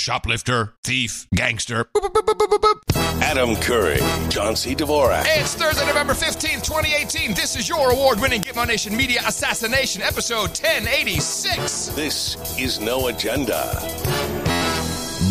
shoplifter, thief, gangster. Adam Curry, John C. Dvorak. It's Thursday, November 15th, 2018. This is your award-winning Gitmo Nation Media Assassination, episode 1086. This is No Agenda.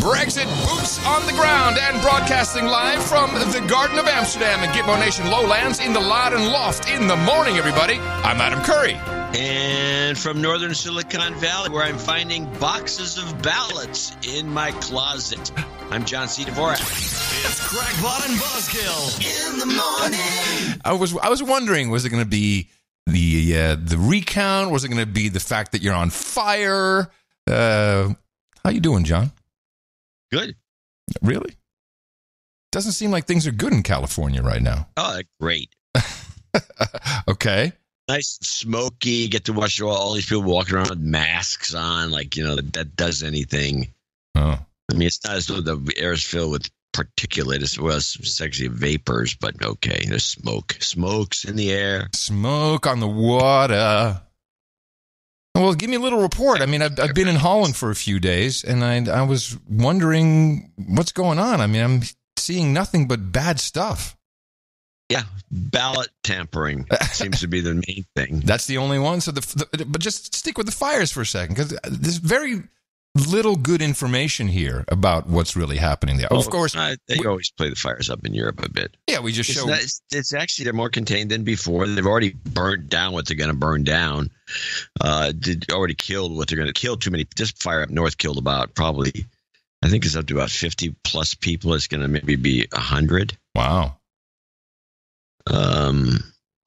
Brexit boots on the ground and broadcasting live from the Garden of Amsterdam and Gitmo Nation Lowlands in the Laden Loft in the morning, everybody. I'm Adam Curry. And from northern Silicon Valley, where I'm finding boxes of ballots in my closet, I'm John C. Dvorak. It's Crackpot and Buzzkill in the morning. I was wondering, was it going to be the recount? Was it going to be the fact that you're on fire? How you doing, John? Good. Really? Doesn't seem like things are good in California right now. Oh, great. Okay. Nice and smoky. Get to watch all these people walking around with masks on, like, that does anything. Oh. I mean, it's not as though the air is filled with particulate as well as sexy vapors, but okay, there's smoke. Smoke's in the air. Smoke on the water. Well, give me a little report. I mean, I've been in Holland for a few days, and I was wondering what's going on. I mean, I'm seeing nothing but bad stuff. Yeah, ballot tampering seems to be the main thing. That's the only one. So, but just stick with the fires for a second, because there's very little good information here about what's really happening there. Well, of course, they always play the fires up in Europe a bit. Yeah, we just show. It's actually, they're more contained than before. They've already burnt down what they're going to burn down. Already killed what they're going to kill. Too many. This fire up north killed about probably, I think it's up to about 50 plus people. It's going to maybe be 100. Wow.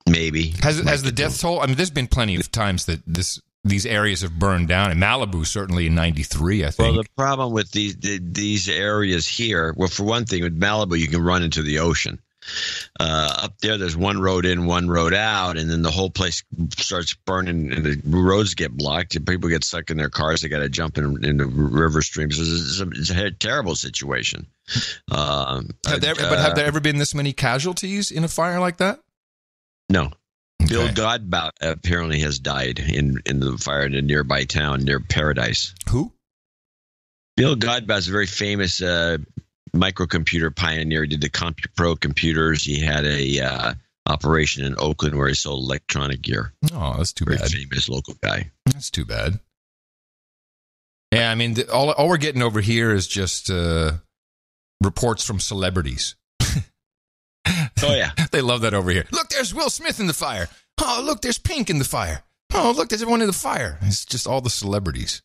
Maybe has the death toll? I mean, there's been plenty of times that these areas have burned down. In Malibu, certainly in '93, I think. Well, the problem with these areas here, well, for one thing, with Malibu, you can run into the ocean. Up there's one road in, one road out, and then the whole place starts burning, and the roads get blocked, and people get stuck in their cars. They got to jump into river streams. It's a terrible situation. Have there ever been this many casualties in a fire like that? No. Okay. Bill Godbout apparently has died in the fire in a nearby town near Paradise. Who? Bill Godbout's a very famous microcomputer pioneer. He did the CompuPro computers. He had a operation in Oakland where he sold electronic gear. Oh, that's too bad. Very famous local guy. That's too bad. Yeah, I mean, all we're getting over here is just reports from celebrities. Oh, yeah. They love that over here. Look, there's Will Smith in the fire. Oh, look, there's Pink in the fire. Oh, look, there's everyone in the fire. It's just all the celebrities.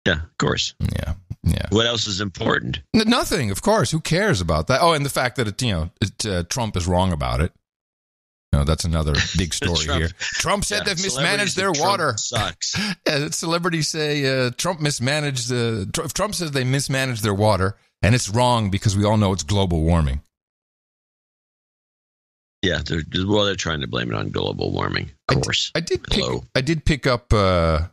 Yeah, of course. Yeah. What else is important? Nothing, of course. Who cares about that? Oh, and the fact that Trump is wrong about it. That's another big story here. Trump said they've mismanaged their water. Sucks. Yeah, celebrities say Trump mismanaged Trump says they mismanaged their water, and it's wrong because we all know it's global warming. Yeah, they're trying to blame it on global warming, of course. I did pick up a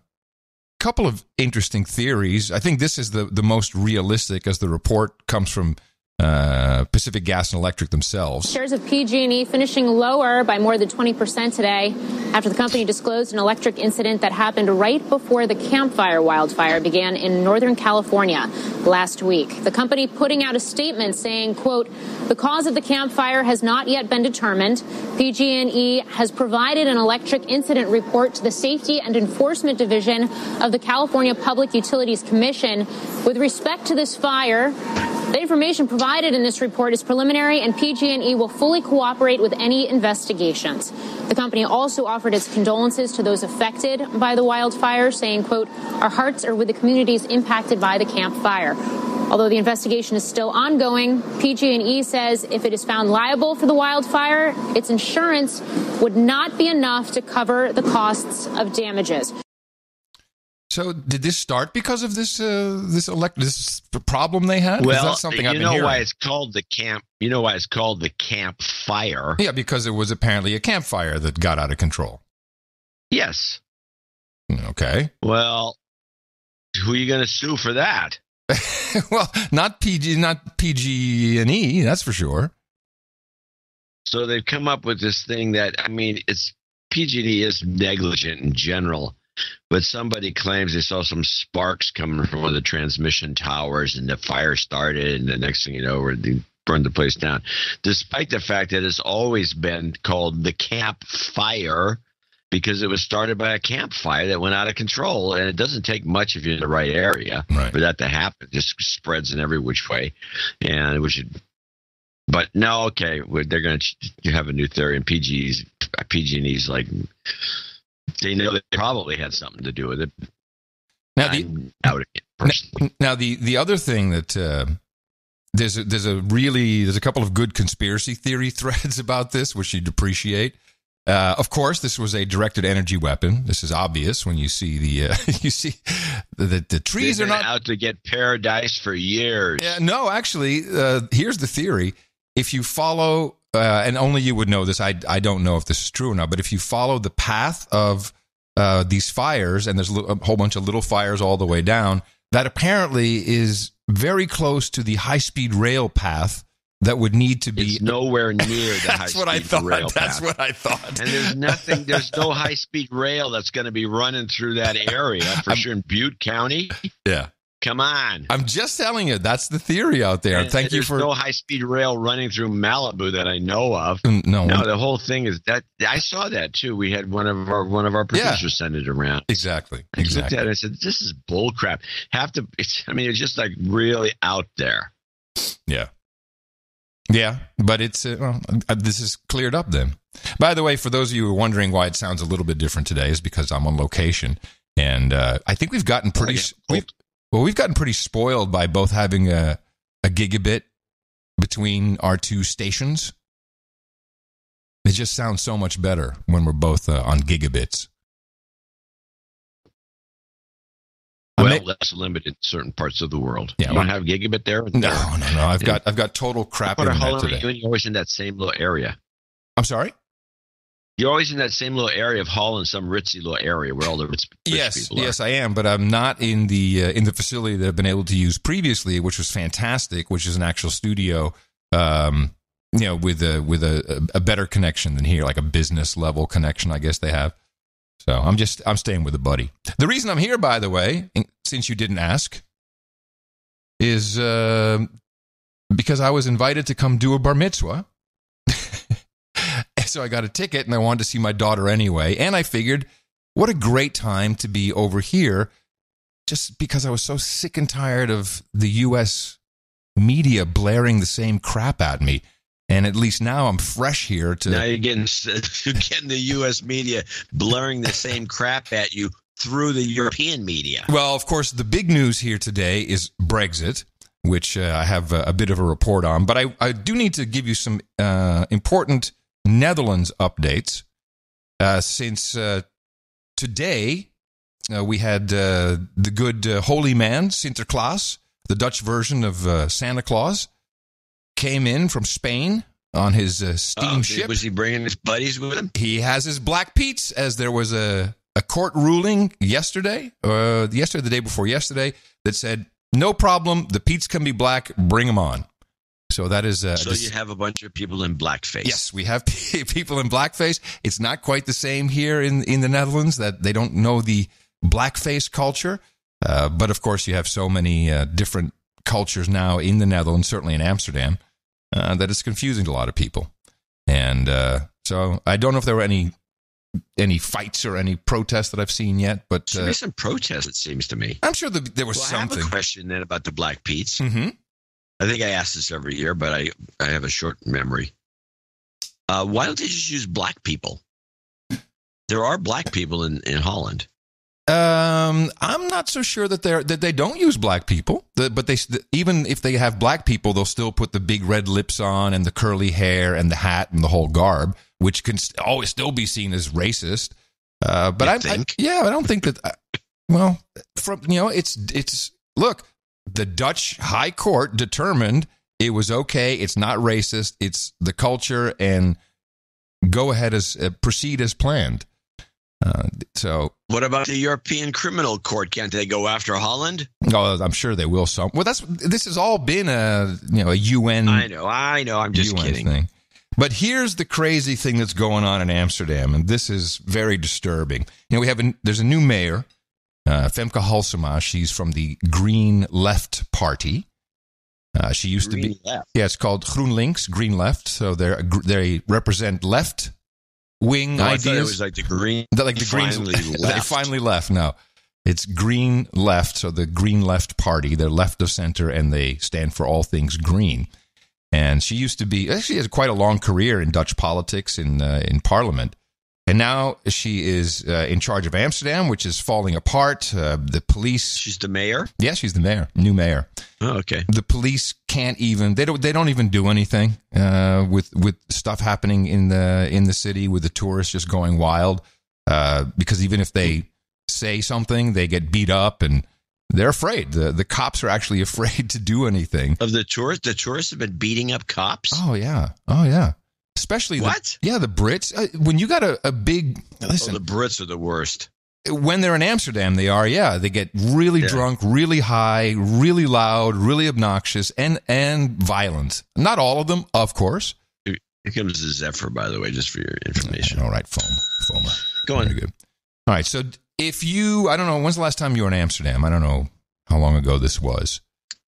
couple of interesting theories. I think this is the most realistic, as the report comes from Pacific Gas and Electric themselves. Shares of PG&E finishing lower by more than 20% today after the company disclosed an electric incident that happened right before the Camp Fire wildfire began in Northern California last week. The company putting out a statement saying, quote, "The cause of the Camp Fire has not yet been determined. PG&E has provided an electric incident report to the Safety and Enforcement Division of the California Public Utilities Commission. With respect to this fire, the information provided in this report is preliminary, and PG&E will fully cooperate with any investigations." The company also offered its condolences to those affected by the wildfire, saying, quote, "Our hearts are with the communities impacted by the Camp Fire." Although the investigation is still ongoing, PG&E says if it is found liable for the wildfire, its insurance would not be enough to cover the costs of damages. So did this start because of this problem they had? Well, Is that something I've been hearing? why it's called the camp. You know why it's called the Camp Fire? Yeah, because it was apparently a campfire that got out of control. Yes. Okay. Well, who are you going to sue for that? Well, not PG&E, that's for sure. So they've come up with this thing that, I mean, it's PG&E is negligent in general but somebody claims they saw some sparks coming from one of the transmission towers, and the fire started, and the next thing you know, they burned the place down. Despite the fact that it's always been called the Camp Fire, because it was started by a campfire that went out of control, and it doesn't take much if you're in the right area for that to happen. It just spreads in every which way, and we should. But no, okay, they're going to have a new theory, and PG&E's like they know they probably had something to do with it. Now, the other thing that there's a couple of good conspiracy theory threads about this, which you'd appreciate. Of course, this was a directed energy weapon. This is obvious when you see the trees are not out to get paradise for years. Yeah, no, actually, here's the theory. If you follow, and only you would know this, I don't know if this is true or not, but if you follow the path of these fires, and there's a whole bunch of little fires all the way down, that apparently is very close to the high-speed rail path that would need to be. It's nowhere near the high-speed rail path. That's what I thought. And there's no high-speed rail that's going to be running through that area for sure in Butte County. Yeah. Come on. I'm just telling you, that's the theory out there. And Thank you for. There's no high-speed rail running through Malibu that I know of. No, the whole thing is that I saw that too. We had one of our producers send it around. Exactly. I looked at it and I said, "This is bullcrap." It's just like really out there. Yeah. Yeah, but it's this is cleared up then. By the way, for those of you who are wondering why it sounds a little bit different today, is because I'm on location, and I think we've gotten pretty spoiled by both having a gigabit between our two stations. It just sounds so much better when we're both on gigabits. Well, that's limited in certain parts of the world. Yeah, you don't have gigabit there? No. I've got total crap internet today. You're always in that same little area. I'm sorry? You're always in that same little area of Holland, some ritzy little area where all the rich people are. Yes, I am, but I'm not in the facility that I've been able to use previously, which was fantastic, which is an actual studio, with a better connection than here, like a business level connection, I guess they have. So I'm staying with a buddy. The reason I'm here, by the way, since you didn't ask, is because I was invited to come do a bar mitzvah. So I got a ticket and I wanted to see my daughter anyway. And I figured, what a great time to be over here, just because I was so sick and tired of the U.S. media blaring the same crap at me. And at least now I'm fresh here Now you're getting the U.S. media blaring the same crap at you through the European media. Well, of course, the big news here today is Brexit, which I have a bit of a report on. But I do need to give you some important Netherlands updates. Since today, we had the good holy man, Sinterklaas, the Dutch version of Santa Claus, came in from Spain on his steamship. Was he bringing his buddies with him? He has his Black Pete's, as there was a court ruling yesterday, or the day before yesterday, that said, no problem, the Pete's can be black, bring them on. So that is... so you have a bunch of people in blackface. Yes, we have people in blackface. It's not quite the same here in the Netherlands, that they don't know the blackface culture. But of course, you have so many different cultures now in the Netherlands, certainly in Amsterdam, that it's confusing to a lot of people. And so I don't know if there were any fights or any protests that I've seen yet, but there some protests, it seems to me. I'm sure there was something. I have a question then about the Black Pete's. Mm-hmm. I think I ask this every year, but I have a short memory. Why don't they just use black people? There are black people in Holland. I'm not so sure that they don't use black people, but even if they have black people, they'll still put the big red lips on and the curly hair and the hat and the whole garb, which can always still be seen as racist. But I don't think that. It's look. The Dutch High Court determined it was okay. It's not racist. It's the culture, and go ahead proceed as planned. So, what about the European Criminal Court? Can't they go after Holland? Oh, I'm sure they will. This has all been a UN. I know. I'm just UN kidding. Thing. But here's the crazy thing that's going on in Amsterdam, and this is very disturbing. You know, there's a new mayor, Femke Halsema. She's from the Green Left Party. She used to be, left. Yeah, it's called GroenLinks, Green Left. So they represent left wing ideas. I thought it was like the Green. Like the Greens, they finally left. No, it's Green Left. So the Green Left Party, they're left of center, and they stand for all things green. And she used to be, actually has quite a long career in Dutch politics in Parliament. And now she is in charge of Amsterdam, which is falling apart. The police. She's the mayor? Yeah, she's the mayor, new mayor. Oh, okay. The police can't even, they don't even do anything with stuff happening in the city, with the tourists just going wild. Because even if they say something, they get beat up, and they're afraid. The cops are actually afraid to do anything. Of the tourists? The tourists have been beating up cops? Oh, yeah. Especially what? The Brits. When you got a big... Listen, the Brits are the worst. When they're in Amsterdam, they are, yeah. They get really drunk, really high, really loud, really obnoxious, and violent. Not all of them, of course. Here comes the Zephyr, by the way, just for your information. All right, foamer. Go on. Very good. All right, so if you... I don't know, when's the last time you were in Amsterdam? I don't know how long ago this was.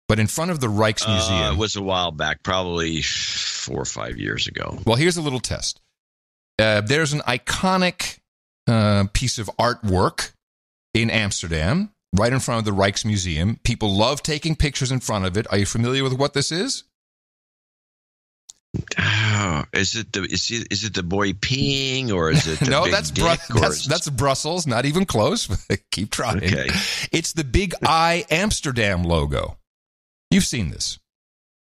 But in front of the Rijksmuseum... It was a while back, probably 4 or 5 years ago. Well, here's a little test. There's an iconic piece of artwork in Amsterdam, right in front of the Rijksmuseum. People love taking pictures in front of it. Are you familiar with what this is? Oh, is it the boy peeing, or is it the no? big That's Brussels. Not even close. Keep trying. Okay. It's the big I Amsterdam logo. You've seen this.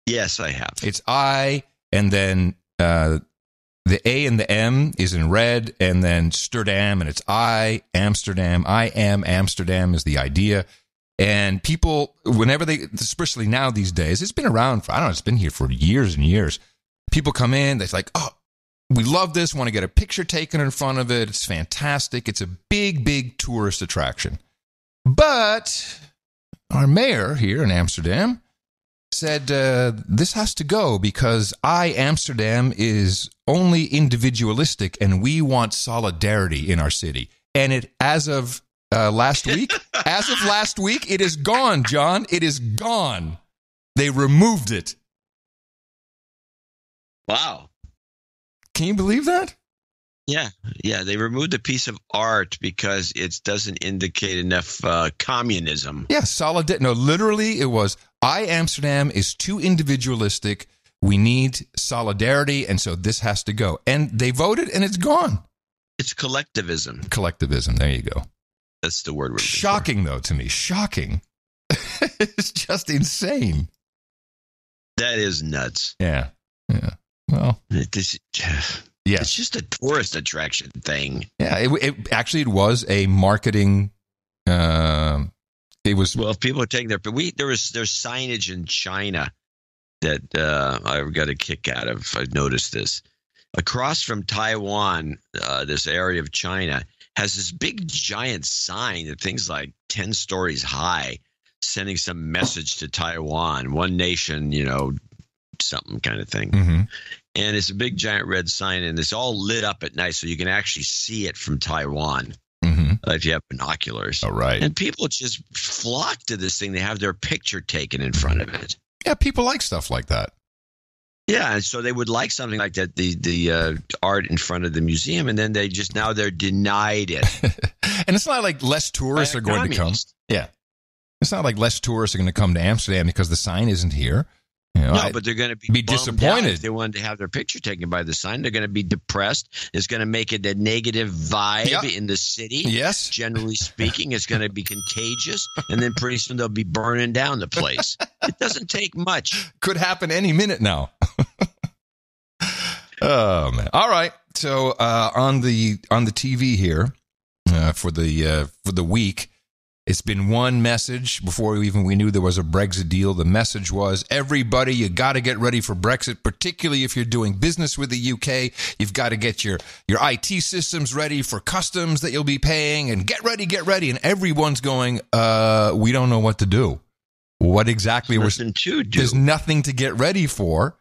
Yes, I have. It's I, and then the A and the M is in red, and then Sterdam, and it's I, Amsterdam. I am Amsterdam is the idea. And people, whenever especially now these days, it's been around for, I don't know, it's been here for years and years. People come in, they're like, oh, we love this, want to get a picture taken in front of it. It's fantastic. It's a big, big tourist attraction. But our mayor here in Amsterdam said this has to go because I, Amsterdam, is only individualistic, and we want solidarity in our city. And it, as of last week, it is gone, John. It is gone. They removed it. Wow. Can you believe that? Yeah. They removed a piece of art because it doesn't indicate enough communism. Yeah, No, literally, it was, I, Amsterdam, is too individualistic. We need solidarity, and so this has to go. And they voted, and it's gone. It's collectivism. Collectivism. There you go. That's the word we're looking Shocking, though, to me. Shocking. It's just insane. That is nuts. Yeah. Well, yes. It's just a tourist attraction thing. Yeah, it was a marketing. It was. Well, if people are taking there's signage in China that I've got a kick out of. I've noticed this across from Taiwan. This area of China has this big giant sign that things like 10 stories high, sending some message to Taiwan, one nation, something kind of thing. Mm-hmm. And it's a big giant red sign, and it's all lit up at night, so you can actually see it from Taiwan if you have binoculars. All right. And people just flock to this thing. They have their picture taken in front of it. Yeah, people like stuff like that. Yeah, and so they would like something like that, the art in front of the museum, and then they're denied it. And it's not like less tourists are going to come. Yeah. It's not like less tourists are going to come to Amsterdam because the sign isn't here. No, but they're going to be disappointed if they wanted to have their picture taken by the sign. They're going to be depressed. It's going to make it a negative vibe in the city. Yes. Generally speaking, it's going to be contagious, and then pretty soon they'll be burning down the place. It doesn't take much. Could happen any minute now. Oh man! All right. So on the TV here for the week. It's been one message before we knew there was a Brexit deal. The message was, everybody, you got to get ready for Brexit, particularly if you're doing business with the UK. You've got to get your IT systems ready for customs that you'll be paying, and get ready. And everyone's going, we don't know what to do. What exactly There's nothing to do. There's nothing to get ready for.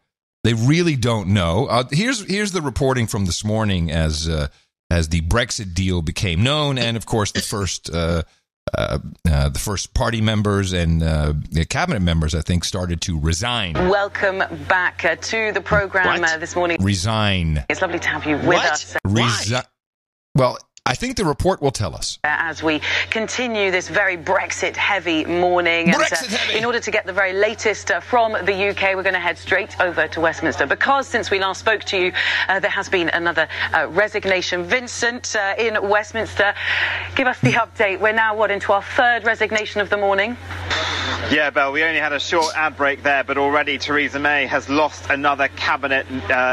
They really don't know. Here's the reporting from this morning as the Brexit deal became known, and of course the first party members and the cabinet members, I think, started to resign. Welcome back to the program this morning. Resign. It's lovely to have you with us. Well, I think the report will tell us. As we continue this very Brexit-heavy morning. In order to get the very latest from the UK, we're going to head straight over to Westminster, because since we last spoke to you, there has been another resignation. Vincent, in Westminster, give us the update. We're now, into our third resignation of the morning? Yeah, Belle, we only had a short ad break there, but already Theresa May has lost another Cabinet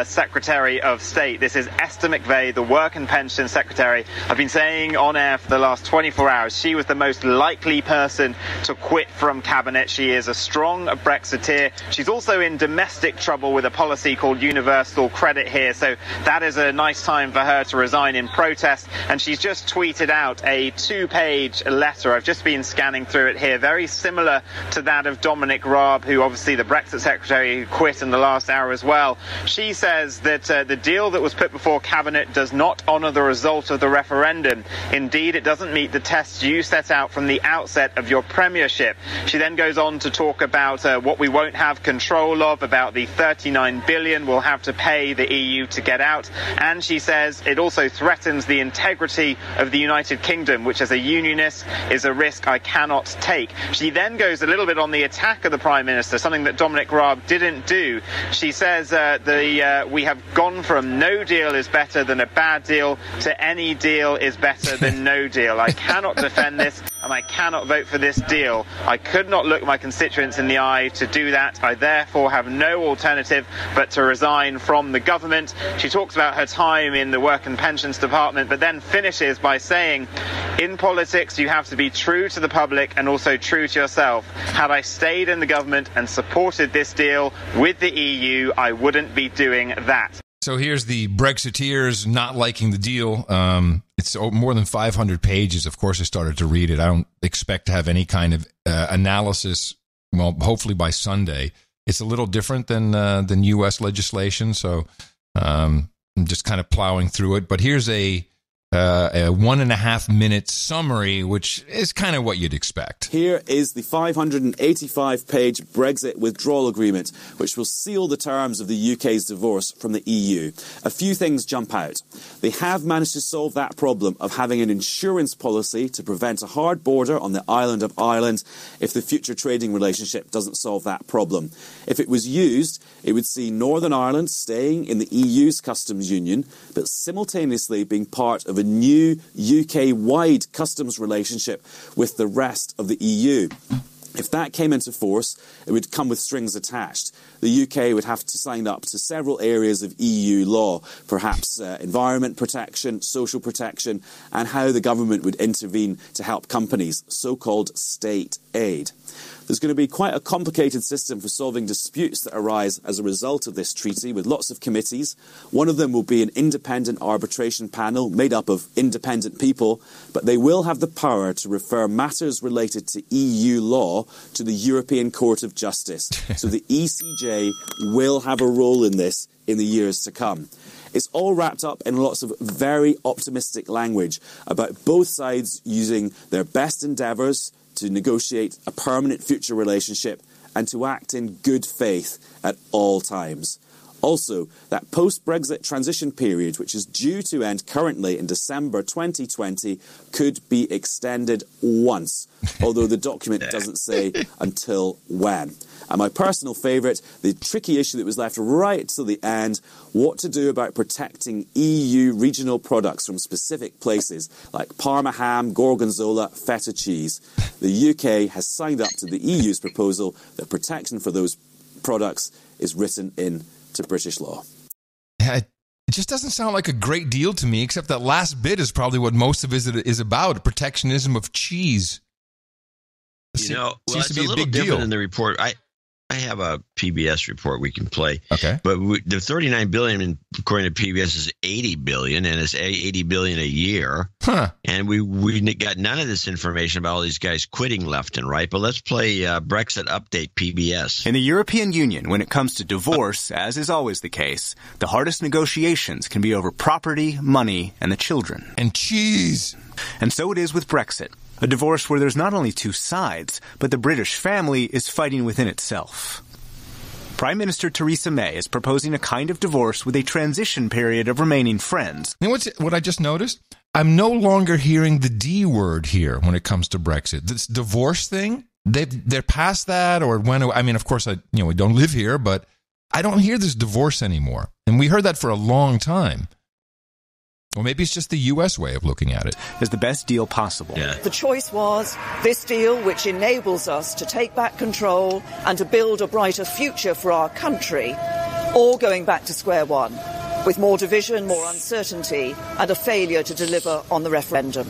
Secretary of State. This is Esther McVey, the Work and Pension Secretary. I've been saying on air for the last 24 hours, she was the most likely person to quit from Cabinet. She is a strong Brexiteer. She's also in domestic trouble with a policy called universal credit here, so that is a nice time for her to resign in protest. And she's just tweeted out a 2-page letter. I've just been scanning through it here, very similar to that of Dominic Raab, who obviously the Brexit Secretary who quit in the last hour as well. She says that the deal that was put before Cabinet does not honour the result of the referendum. Indeed, it doesn't meet the tests you set out from the outset of your premiership. She then goes on to talk about what we won't have control of, about the 39 billion we'll have to pay the EU to get out. And she says it also threatens the integrity of the United Kingdom, which as a unionist is a risk I cannot take. She then goes a little bit on the attack of the Prime Minister, something that Dominic Raab didn't do. She says we have gone from no deal is better than a bad deal to any deal is better than no deal. I cannot defend this, and I cannot vote for this deal. I could not look my constituents in the eye to do that. I therefore have no alternative but to resign from the government. She talks about her time in the Work and Pensions Department, but then finishes by saying, in politics you have to be true to the public and also true to yourself. Had I stayed in the government and supported this deal with the EU, I wouldn't be doing that. So here's the Brexiteers not liking the deal. It's more than 500 pages. Of course, I started to read it. I don't expect to have any kind of analysis, well, hopefully by Sunday. It's a little different than U.S. legislation, so I'm just kind of plowing through it. But here's a 1.5-minute summary, which is kind of what you'd expect. Here is the 585-page Brexit withdrawal agreement, which will seal the terms of the UK's divorce from the EU. A few things jump out. They have managed to solve that problem of having an insurance policy to prevent a hard border on the island of Ireland if the future trading relationship doesn't solve that problem. If it was used, it would see Northern Ireland staying in the EU's customs union, but simultaneously being part of a new UK-wide customs relationship with the rest of the EU. If that came into force, it would come with strings attached. The UK would have to sign up to several areas of EU law, perhaps environment protection, social protection, and how the government would intervene to help companies, so-called state aid. There's going to be quite a complicated system for solving disputes that arise as a result of this treaty, with lots of committees. One of them will be an independent arbitration panel made up of independent people, but they will have the power to refer matters related to EU law to the European Court of Justice. So the ECJ will have a role in this in the years to come. It's all wrapped up in lots of very optimistic language about both sides using their best endeavours to negotiate a permanent future relationship and to act in good faith at all times. Also, that post-Brexit transition period, which is due to end currently in December 2020, could be extended once, although the document doesn't say until when. And my personal favourite, the tricky issue that was left right till the end, what to do about protecting EU regional products from specific places like Parma ham, Gorgonzola, feta cheese. The UK has signed up to the EU's proposal that protection for those products is written in to British law. It just doesn't sound like a great deal to me, except that last bit is probably what most of it is about, protectionism of cheese. It's a little different in the report. I have a PBS report we can play. Okay. But the $39 billion, according to PBS, is $80 billion, and it's $80 billion a year. Huh. And we got none of this information about all these guys quitting left and right. But let's play Brexit Update PBS. In the European Union, when it comes to divorce, as is always the case, the hardest negotiations can be over property, money, and the children. And cheese. And so it is with Brexit. A divorce where there's not only two sides, but the British family is fighting within itself. Prime Minister Theresa May is proposing a kind of divorce with a transition period of remaining friends. You know what I just noticed? I'm no longer hearing the D word here when it comes to Brexit. This divorce thing, they're past that, or when, I mean, of course, we don't live here, but I don't hear this divorce anymore. And we heard that for a long time. Or maybe it's just the U.S. way of looking at it. Is the best deal possible. Yeah. The choice was this deal, which enables us to take back control and to build a brighter future for our country, or going back to square one, with more division, more uncertainty, and a failure to deliver on the referendum.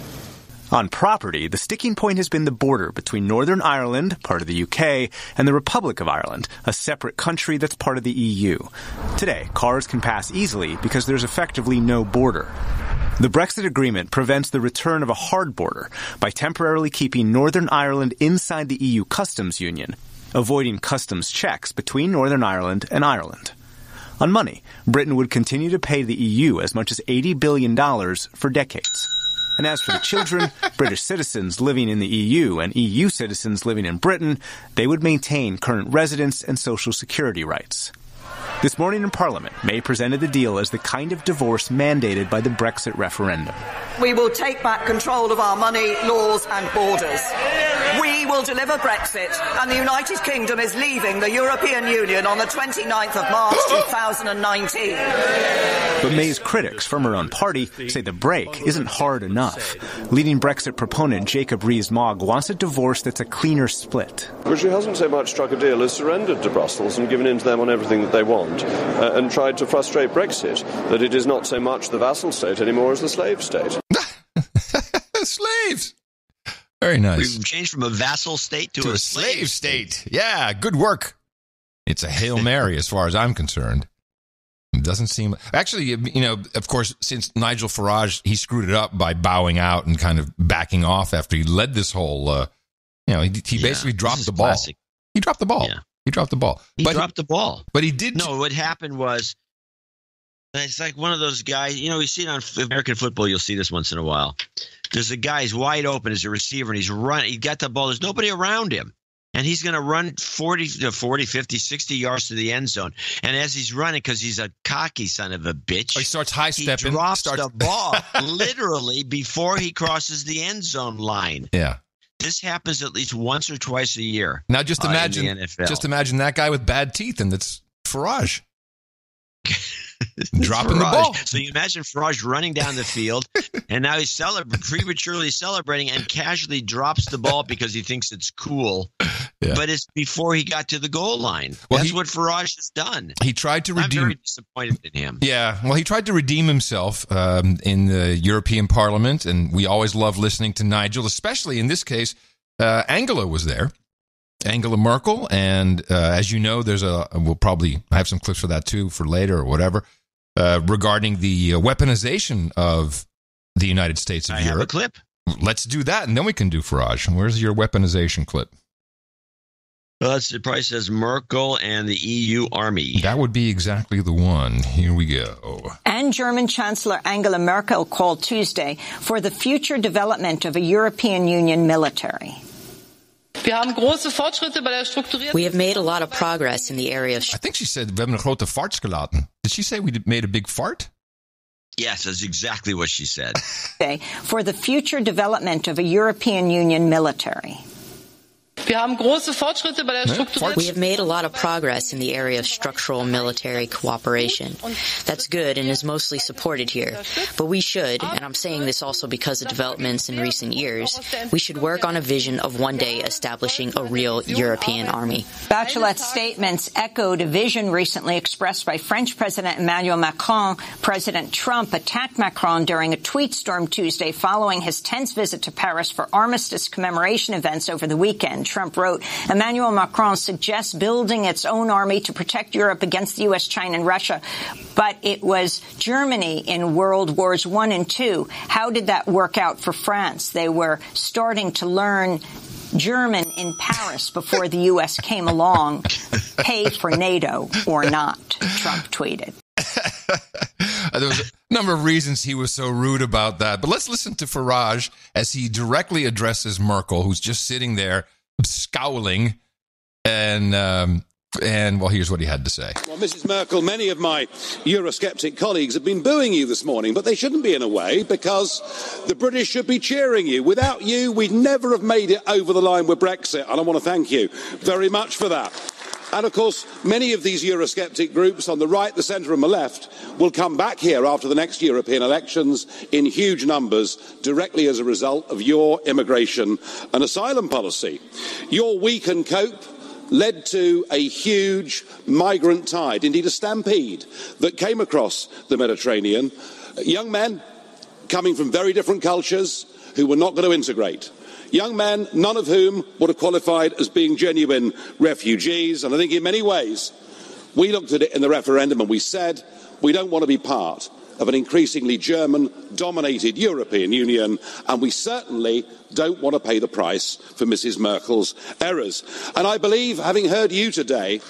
On property, the sticking point has been the border between Northern Ireland, part of the UK, and the Republic of Ireland, a separate country that's part of the EU. Today, cars can pass easily because there's effectively no border. The Brexit agreement prevents the return of a hard border by temporarily keeping Northern Ireland inside the EU customs union, avoiding customs checks between Northern Ireland and Ireland. On money, Britain would continue to pay the EU as much as $80 billion for decades. And as for the children, British citizens living in the EU and EU citizens living in Britain, they would maintain current residence and social security rights. This morning in Parliament, May presented the deal as the kind of divorce mandated by the Brexit referendum. We will take back control of our money, laws and borders. We will deliver Brexit, and the United Kingdom is leaving the European Union on the 29th of March 2019. But May's critics from her own party say the break isn't hard enough. Leading Brexit proponent Jacob Rees-Mogg wants a divorce that's a cleaner split. Well, she hasn't so much struck a deal as surrendered to Brussels and given in to them on everything that they want, and tried to frustrate Brexit, that it is not so much the vassal state anymore as the slave state. Slaves! Very nice. We've changed from a vassal state to a slave state. Yeah, good work. It's a Hail Mary as far as I'm concerned. It doesn't seem... Actually, of course, since Nigel Farage, he screwed it up by bowing out and kind of backing off after he led this whole... he basically dropped the ball. Classic. He dropped the ball. Yeah. He dropped the ball. He dropped the ball. But he did... No, what happened was... It's like one of those guys, you see it on American football, you'll see this once in a while. There's a guy, he's wide open as a receiver, and he's running. He got the ball. There's nobody around him. And he's going to run 40, 50, 60 yards to the end zone. And as he's running, because he's a cocky son of a bitch, he starts high-stepping. He drops the ball literally before he crosses the end zone line. Yeah. This happens at least once or twice a year. Now just imagine, in the NFL. Just imagine that guy with bad teeth, and that's Farage. Dropping the ball. So you imagine Farage running down the field, and now he's prematurely celebrating and casually drops the ball because he thinks it's cool. Yeah. But it's before he got to the goal line. Well, that's what Farage has done. He tried to redeem. I'm very disappointed in him. Yeah, well, he tried to redeem himself in the European Parliament, and we always love listening to Nigel, especially in this case. Angela was there. Angela Merkel, and as you know, we'll probably have some clips for that too for later or whatever, regarding the weaponization of the United States of Europe. Have a clip. Let's do that, and then we can do Farage. Where's your weaponization clip? Well, it probably says Merkel and the EU army. That would be exactly the one. Here we go. And German Chancellor Angela Merkel called Tuesday for the future development of a European Union military. We have made a lot of progress in the area of... I think she said, we hebben een grote vaart gelaten. Did she say we made a big fart? Yes, that's exactly what she said. For the future development of a European Union military. We have made a lot of progress in the area of structural military cooperation. That's good and is mostly supported here. But we should, and I'm saying this also because of developments in recent years, we should work on a vision of one day establishing a real European army. Bachelet's statements echoed a vision recently expressed by French President Emmanuel Macron. President Trump attacked Macron during a tweet storm Tuesday following his tense visit to Paris for armistice commemoration events over the weekend. weekend. Trump wrote, Emmanuel Macron suggests building its own army to protect Europe against the U.S., China, and Russia. But it was Germany in World Wars I and II. How did that work out for France? They were starting to learn German in Paris before the U.S. came along. Pay for NATO or not, Trump tweeted. There was a number of reasons he was so rude about that. But let's listen to Farage as he directly addresses Merkel, who's just sitting there scowling. And well, here's what he had to say. Well, Mrs. Merkel, many of my Eurosceptic colleagues have been booing you this morning, but they shouldn't be in a way, because the British should be cheering you. Without you, we'd never have made it over the line with Brexit, and I want to thank you very much for that. And, of course, many of these Eurosceptic groups on the right, the centre and the left will come back here after the next European elections in huge numbers directly as a result of your immigration and asylum policy. Your weak and cope led to a huge migrant tide, indeed a stampede, that came across the Mediterranean. Young men coming from very different cultures who were not going to integrate. Young men, none of whom would have qualified as being genuine refugees. And I think in many ways, we looked at it in the referendum and we said, we don't want to be part of an increasingly German-dominated European Union, and we certainly don't want to pay the price for Mrs. Merkel's errors. And I believe, having heard you today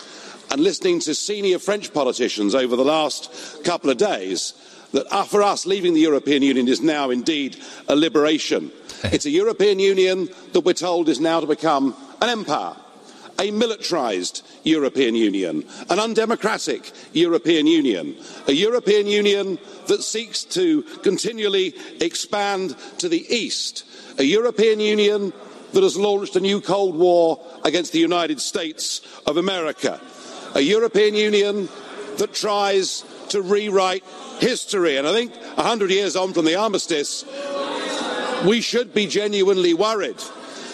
and listening to senior French politicians over the last couple of days, that for us, leaving the European Union is now indeed a liberation. It's a European Union that we're told is now to become an empire, a militarised European Union, an undemocratic European Union, a European Union that seeks to continually expand to the east, a European Union that has launched a new Cold War against the United States of America, a European Union that tries to rewrite history. And I think 100 years on from the armistice, we should be genuinely worried.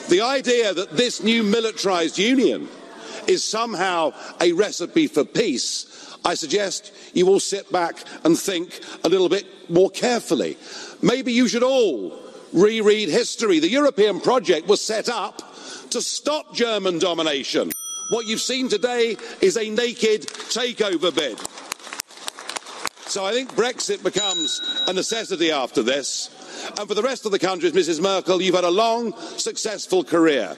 The idea that this new militarised union is somehow a recipe for peace, I suggest you all sit back and think a little bit more carefully. Maybe you should all reread history. The European project was set up to stop German domination. What you've seen today is a naked takeover bid. So I think Brexit becomes a necessity after this. And for the rest of the countries, Mrs. Merkel, you've had a long, successful career.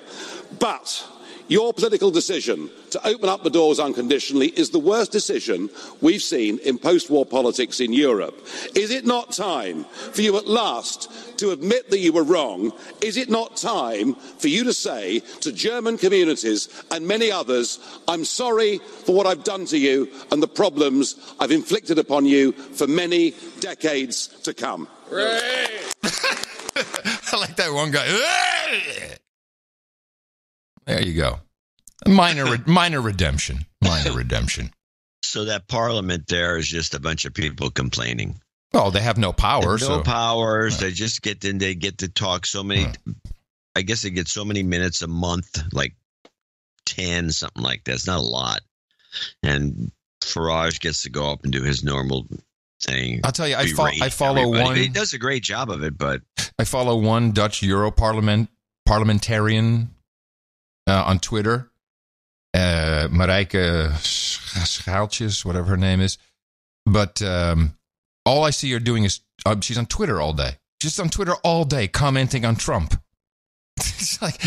But your political decision to open up the doors unconditionally is the worst decision we've seen in post-war politics in Europe. Is it not time for you at last to admit that you were wrong? Is it not time for you to say to German communities and many others, I'm sorry for what I've done to you and the problems I've inflicted upon you for many decades to come? I like that one guy. There you go. Minor redemption. Minor redemption. So that parliament there is just a bunch of people complaining. Well, they have no power. No powers. They just get in. They get to talk so many. I guess they get so many minutes a month, like 10, something like that. It's not a lot. And Farage gets to go up and do his normal thing. I'll tell you, I follow one. He does a great job of it, but I follow one Dutch parliamentarian on Twitter, Marijke Schaaltjes, whatever her name is. But all I see her doing is she's on Twitter all day. She's on Twitter all day commenting on Trump. It's like,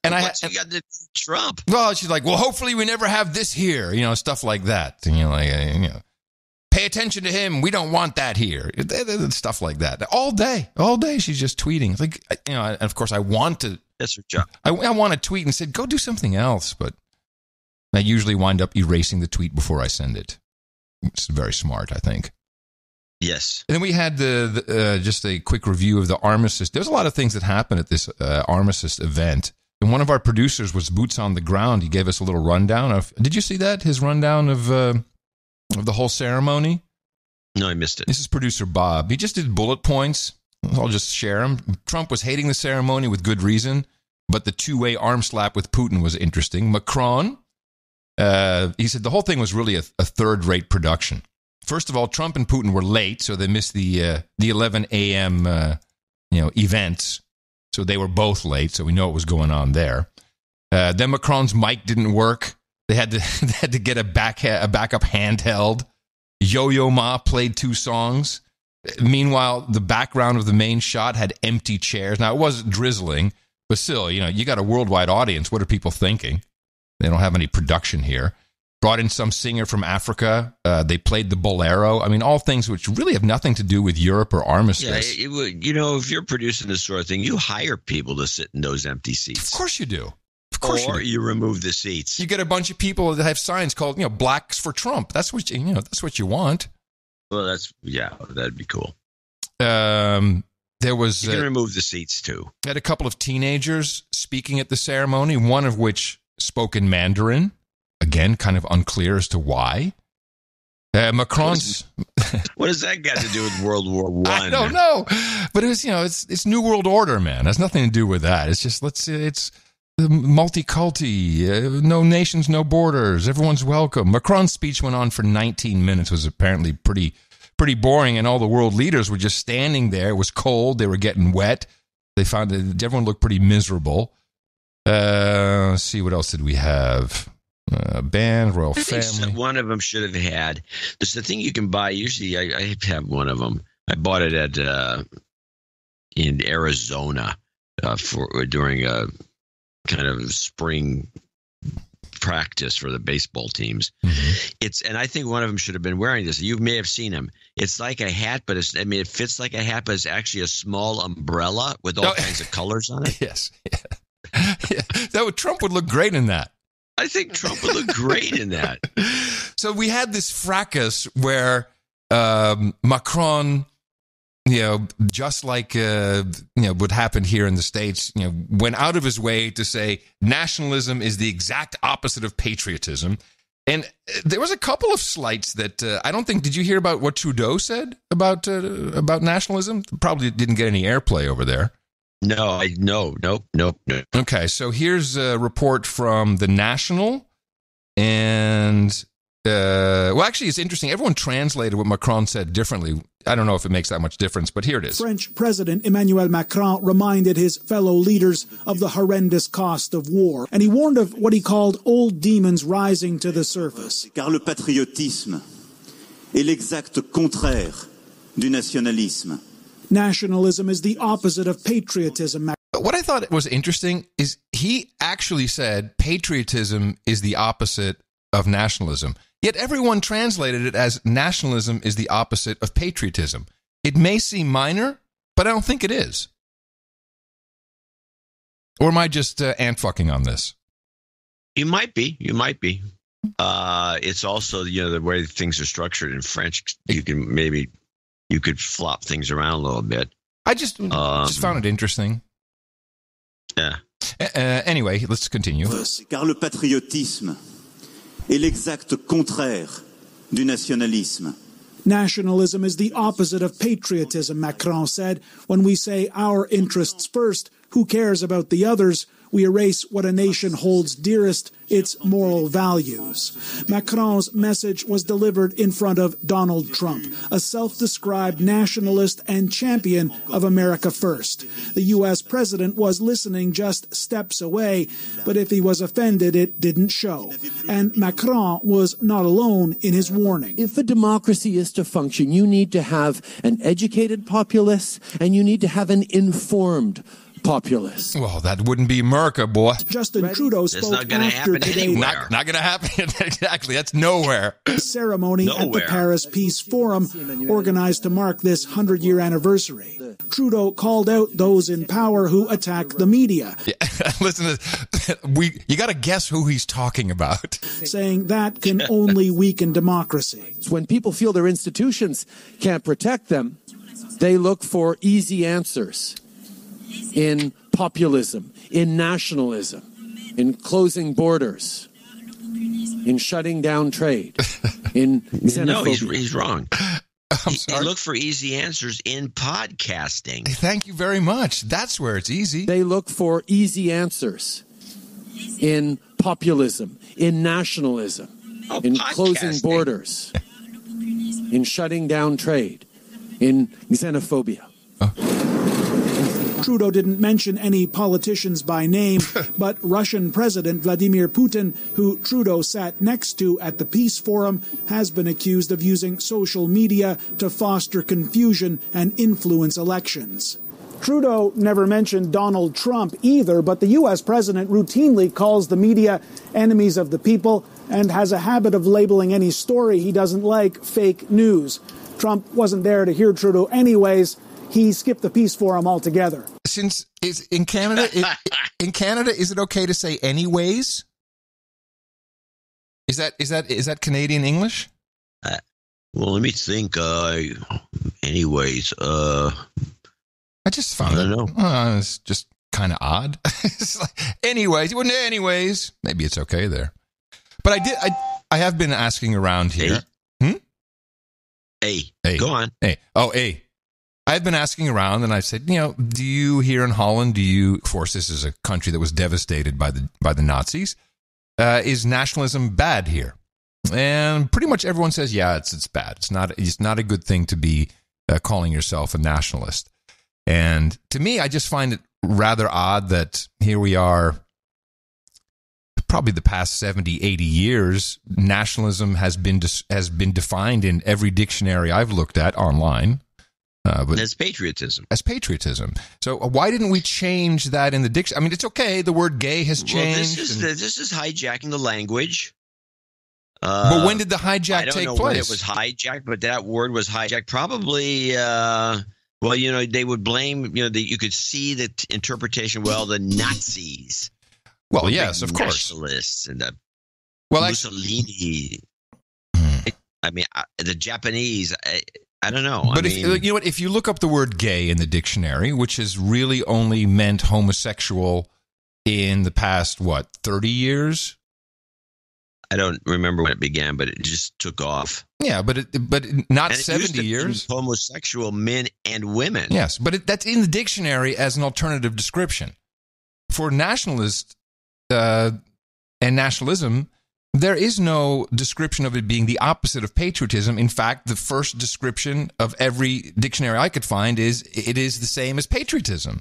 and what's he got to Trump? Well, she's like, well, hopefully we never have this here, stuff like that. And you're like, pay attention to him. We don't want that here. Stuff like that. All day. She's just tweeting. Like, and of course I want to. That's her job. I want to tweet and said, go do something else. But I usually wind up erasing the tweet before I send it. It's very smart, I think. Yes. And then we had just a quick review of the armistice. There's a lot of things that happened at this armistice event. And one of our producers was boots on the ground. He gave us a little rundown of. Did you see that? His rundown of the whole ceremony? No, I missed it. This is producer Bob. He just did bullet points. I'll just share them. Trump was hating the ceremony with good reason, but the two-way arm slap with Putin was interesting. Macron, he said the whole thing was really a third-rate production. First of all, Trump and Putin were late, so they missed the 11 a.m. Events. So they were both late, so we know what was going on there. Then Macron's mic didn't work. They had to get a backup handheld. Yo-Yo Ma played 2 songs. Meanwhile, the background of the main shot had empty chairs. Now, it was drizzling, but still, you got a worldwide audience. What are people thinking? They don't have any production here. Brought in some singer from Africa. They played the bolero. I mean, all things which really have nothing to do with Europe or armistice. Yeah, if you're producing this sort of thing, you hire people to sit in those empty seats. Of course you do. Or you remove the seats. You get a bunch of people that have signs called, Blacks for Trump. That's what that's what you want. Well, that'd be cool. There was you can remove the seats too. Had a couple of teenagers speaking at the ceremony, one of which spoke in Mandarin. Again, kind of unclear as to why. Macron's. What does that got to do with World War I? I don't know, but it was it's New World Order, man. It has nothing to do with that. It's just it's multi-culti, no nations, no borders. Everyone's welcome. Macron's speech went on for 19 minutes. Was apparently pretty boring, and all the world leaders were just standing there. It was cold. They were getting wet. They found that everyone looked pretty miserable. Let's see, what else did we have? Band, royal family. One of them should have had. There's the thing you can buy. Usually, I have one of them. I bought it at in Arizona during a kind of spring practice for the baseball teams. Mm-hmm. And I think one of them should have been wearing this. You may have seen him. It's like a hat, but it fits like a hat, but it's actually a small umbrella with all kinds of colors on it. Yes, Trump would look great in that. I think Trump would look great in that. So we had this fracas where Macron, just like would happen here in the States, went out of his way to say nationalism is the exact opposite of patriotism. And there was a couple of slights that I don't think. Did you hear about what Trudeau said about nationalism? Probably didn't get any airplay over there. No. Okay, so here's a report from The National, and actually, it's interesting. Everyone translated what Macron said differently. I don't know if it makes that much difference, but here it is. French President Emmanuel Macron reminded his fellow leaders of the horrendous cost of war, and he warned of what he called old demons rising to the surface. Car le patriotisme est l'exact contraire du nationalisme. Nationalism is the opposite of patriotism. What I thought was interesting is he actually said patriotism is the opposite of nationalism. Yet everyone translated it as nationalism is the opposite of patriotism. It may seem minor, but I don't think it is. Or am I just ant-fucking on this? You might be. It's also, the way things are structured in French, you could flop things around a little bit. I just found it interesting. Yeah. Anyway, let's continue. Car le patriotisme est l'exact contraire du nationalisme. Nationalism is the opposite of patriotism, Macron said. When we say our interests first, who cares about the others? We erase what a nation holds dearest, its moral values. Macron's message was delivered in front of Donald Trump, a self-described nationalist and champion of America First. The U.S. president was listening just steps away, but if he was offended, it didn't show. And Macron was not alone in his warning. If a democracy is to function, you need to have an educated populace and you need to have an informed populace. Well, that wouldn't be America, boy. Justin Trudeau spoke after today. Not going to happen. Exactly. That's nowhere. Ceremony at the Paris Peace Forum, organized to mark this 100-year anniversary. Trudeau called out those in power who attack the media. Yeah. Listen to this. You got to guess who he's talking about. Saying that can only weaken democracy. When people feel their institutions can't protect them, they look for easy answers. In populism, in nationalism, in closing borders, in shutting down trade, in xenophobia. No, he's wrong. They look for easy answers in podcasting. Thank you very much. That's where it's easy. They look for easy answers in populism, in nationalism, in closing borders, in shutting down trade, in xenophobia. Trudeau didn't mention any politicians by name, but Russian President Vladimir Putin, who Trudeau sat next to at the Peace Forum, has been accused of using social media to foster confusion and influence elections. Trudeau never mentioned Donald Trump either, but the U.S. president routinely calls the media enemies of the people and has a habit of labeling any story he doesn't like fake news. Trump wasn't there to hear Trudeau anyways. He skipped the Peace Forum altogether. Since is in Canada, is it okay to say anyways? Is that Canadian English? Well, let me think. Anyways, I just found it's just kind of odd. It's like, anyways, maybe it's okay there. But I have been asking around here. Hey, go on. I've been asking around, and I said, do you here in Holland? Of course, this is a country that was devastated by the Nazis. Is nationalism bad here? And pretty much everyone says, yeah, it's bad. It's not a good thing to be calling yourself a nationalist. And to me, I just find it rather odd that here we are, probably the past 70, 80 years, nationalism has been defined in every dictionary I've looked at online. But as patriotism. So why didn't we change that in the dictionary? I mean, it's okay. The word gay has changed. Well, this is hijacking the language. But when did the hijack take place? I don't know when it was hijacked, but that word was hijacked probably... well, they would blame, you could see the interpretation, the Nazis. Well, yes, of course. Nationalists and Mussolini. The Japanese, I don't know. But if you look up the word gay in the dictionary, which has really only meant homosexual in the past, 30 years? I don't remember when it began, but it just took off. Yeah, but not 70 years. Homosexual men and women. Yes, but that's in the dictionary as an alternative description. For nationalist and nationalism, there is no description of it being the opposite of patriotism. In fact, the first description of every dictionary I could find is it is the same as patriotism.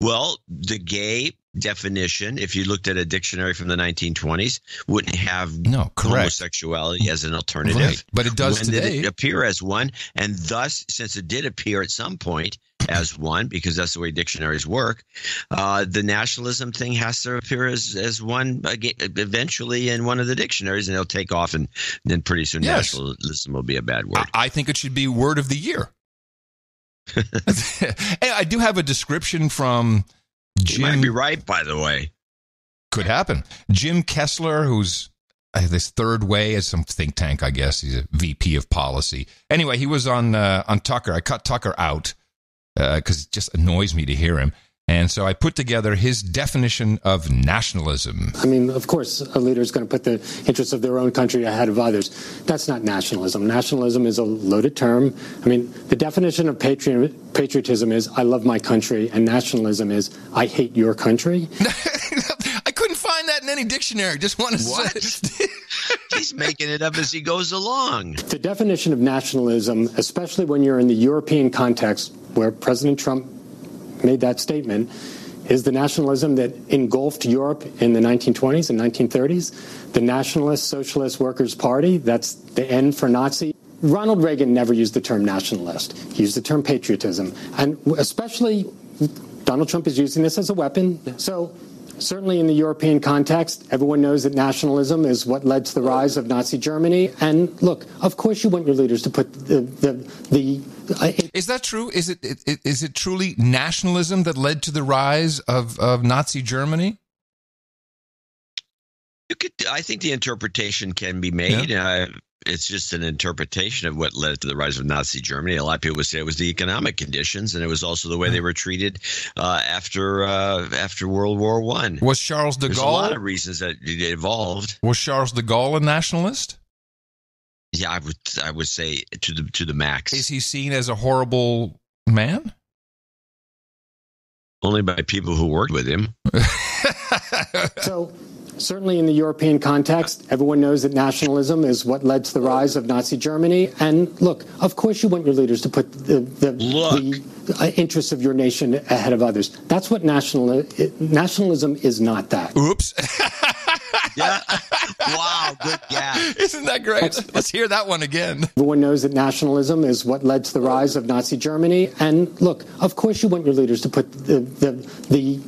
Well, the gay definition, if you looked at a dictionary from the 1920s, wouldn't have homosexuality as an alternative. Right. But it does today. When did it appear as one? And thus, since it did appear at some point as one, because that's the way dictionaries work, the nationalism thing has to appear as one eventually in one of the dictionaries, and it'll take off, and then pretty soon nationalism will be a bad word. I think it should be word of the year. I do have a description from Jim. You might be right, by the way. Could happen. Jim Kessler, who's this Third Way as some think tank, I guess. He's a VP of policy. Anyway, he was on Tucker. I cut Tucker out because it just annoys me to hear him. And so I put together his definition of nationalism. I mean, of course, a leader is going to put the interests of their own country ahead of others. That's not nationalism. Nationalism is a loaded term. I mean, the definition of patriotism is I love my country, and nationalism is I hate your country. I couldn't find that in any dictionary. Just want to say. He's making it up as he goes along. The definition of nationalism, especially when you're in the European context where President Trump made that statement, is the nationalism that engulfed Europe in the 1920s and 1930s. The Nationalist Socialist Workers' Party, that's the N for Nazi. Ronald Reagan never used the term nationalist. He used the term patriotism. And especially Donald Trump is using this as a weapon. So certainly in the European context, everyone knows that nationalism is what led to the rise of Nazi Germany. And look, of course you want your leaders to put is that true? Is it truly nationalism that led to the rise of Nazi Germany? I think the interpretation can be made. Yeah. It's just an interpretation of what led to the rise of Nazi Germany. A lot of people would say it was the economic conditions, and it was also the way they were treated after World War I. Was Charles de Gaulle? There's a lot of reasons that it evolved. Was Charles de Gaulle a nationalist? Yeah, I would say to the max. Is he seen as a horrible man? Only by people who worked with him. So, certainly in the European context, everyone knows that nationalism is what led to the rise of Nazi Germany. And look, of course you want your leaders to put the interests of your nation ahead of others. That's what nationalism is not that. Oops. Yeah. Wow, good gag. Isn't that great? Let's hear that one again. Everyone knows that nationalism is what led to the rise of Nazi Germany. And look, of course you want your leaders to put the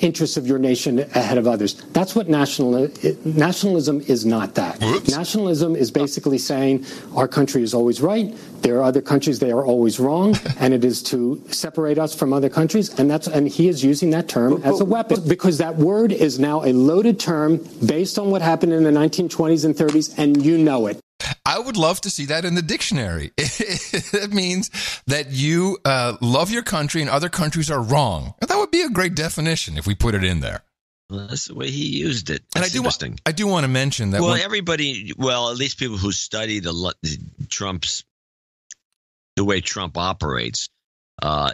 interests of your nation ahead of others. That's what nationalism is not that. Oops. Nationalism is basically saying our country is always right. There are other countries, they are always wrong, and it is to separate us from other countries, and he is using that term as a weapon, because that word is now a loaded term based on what happened in the 1920s and 30s, and you know it. I would love to see that in the dictionary. It means that you love your country and other countries are wrong. That would be a great definition if we put it in there. Well, that's the way he used it. And that's interesting. I do want to mention that. Well, everybody, at least people who study the way Trump operates,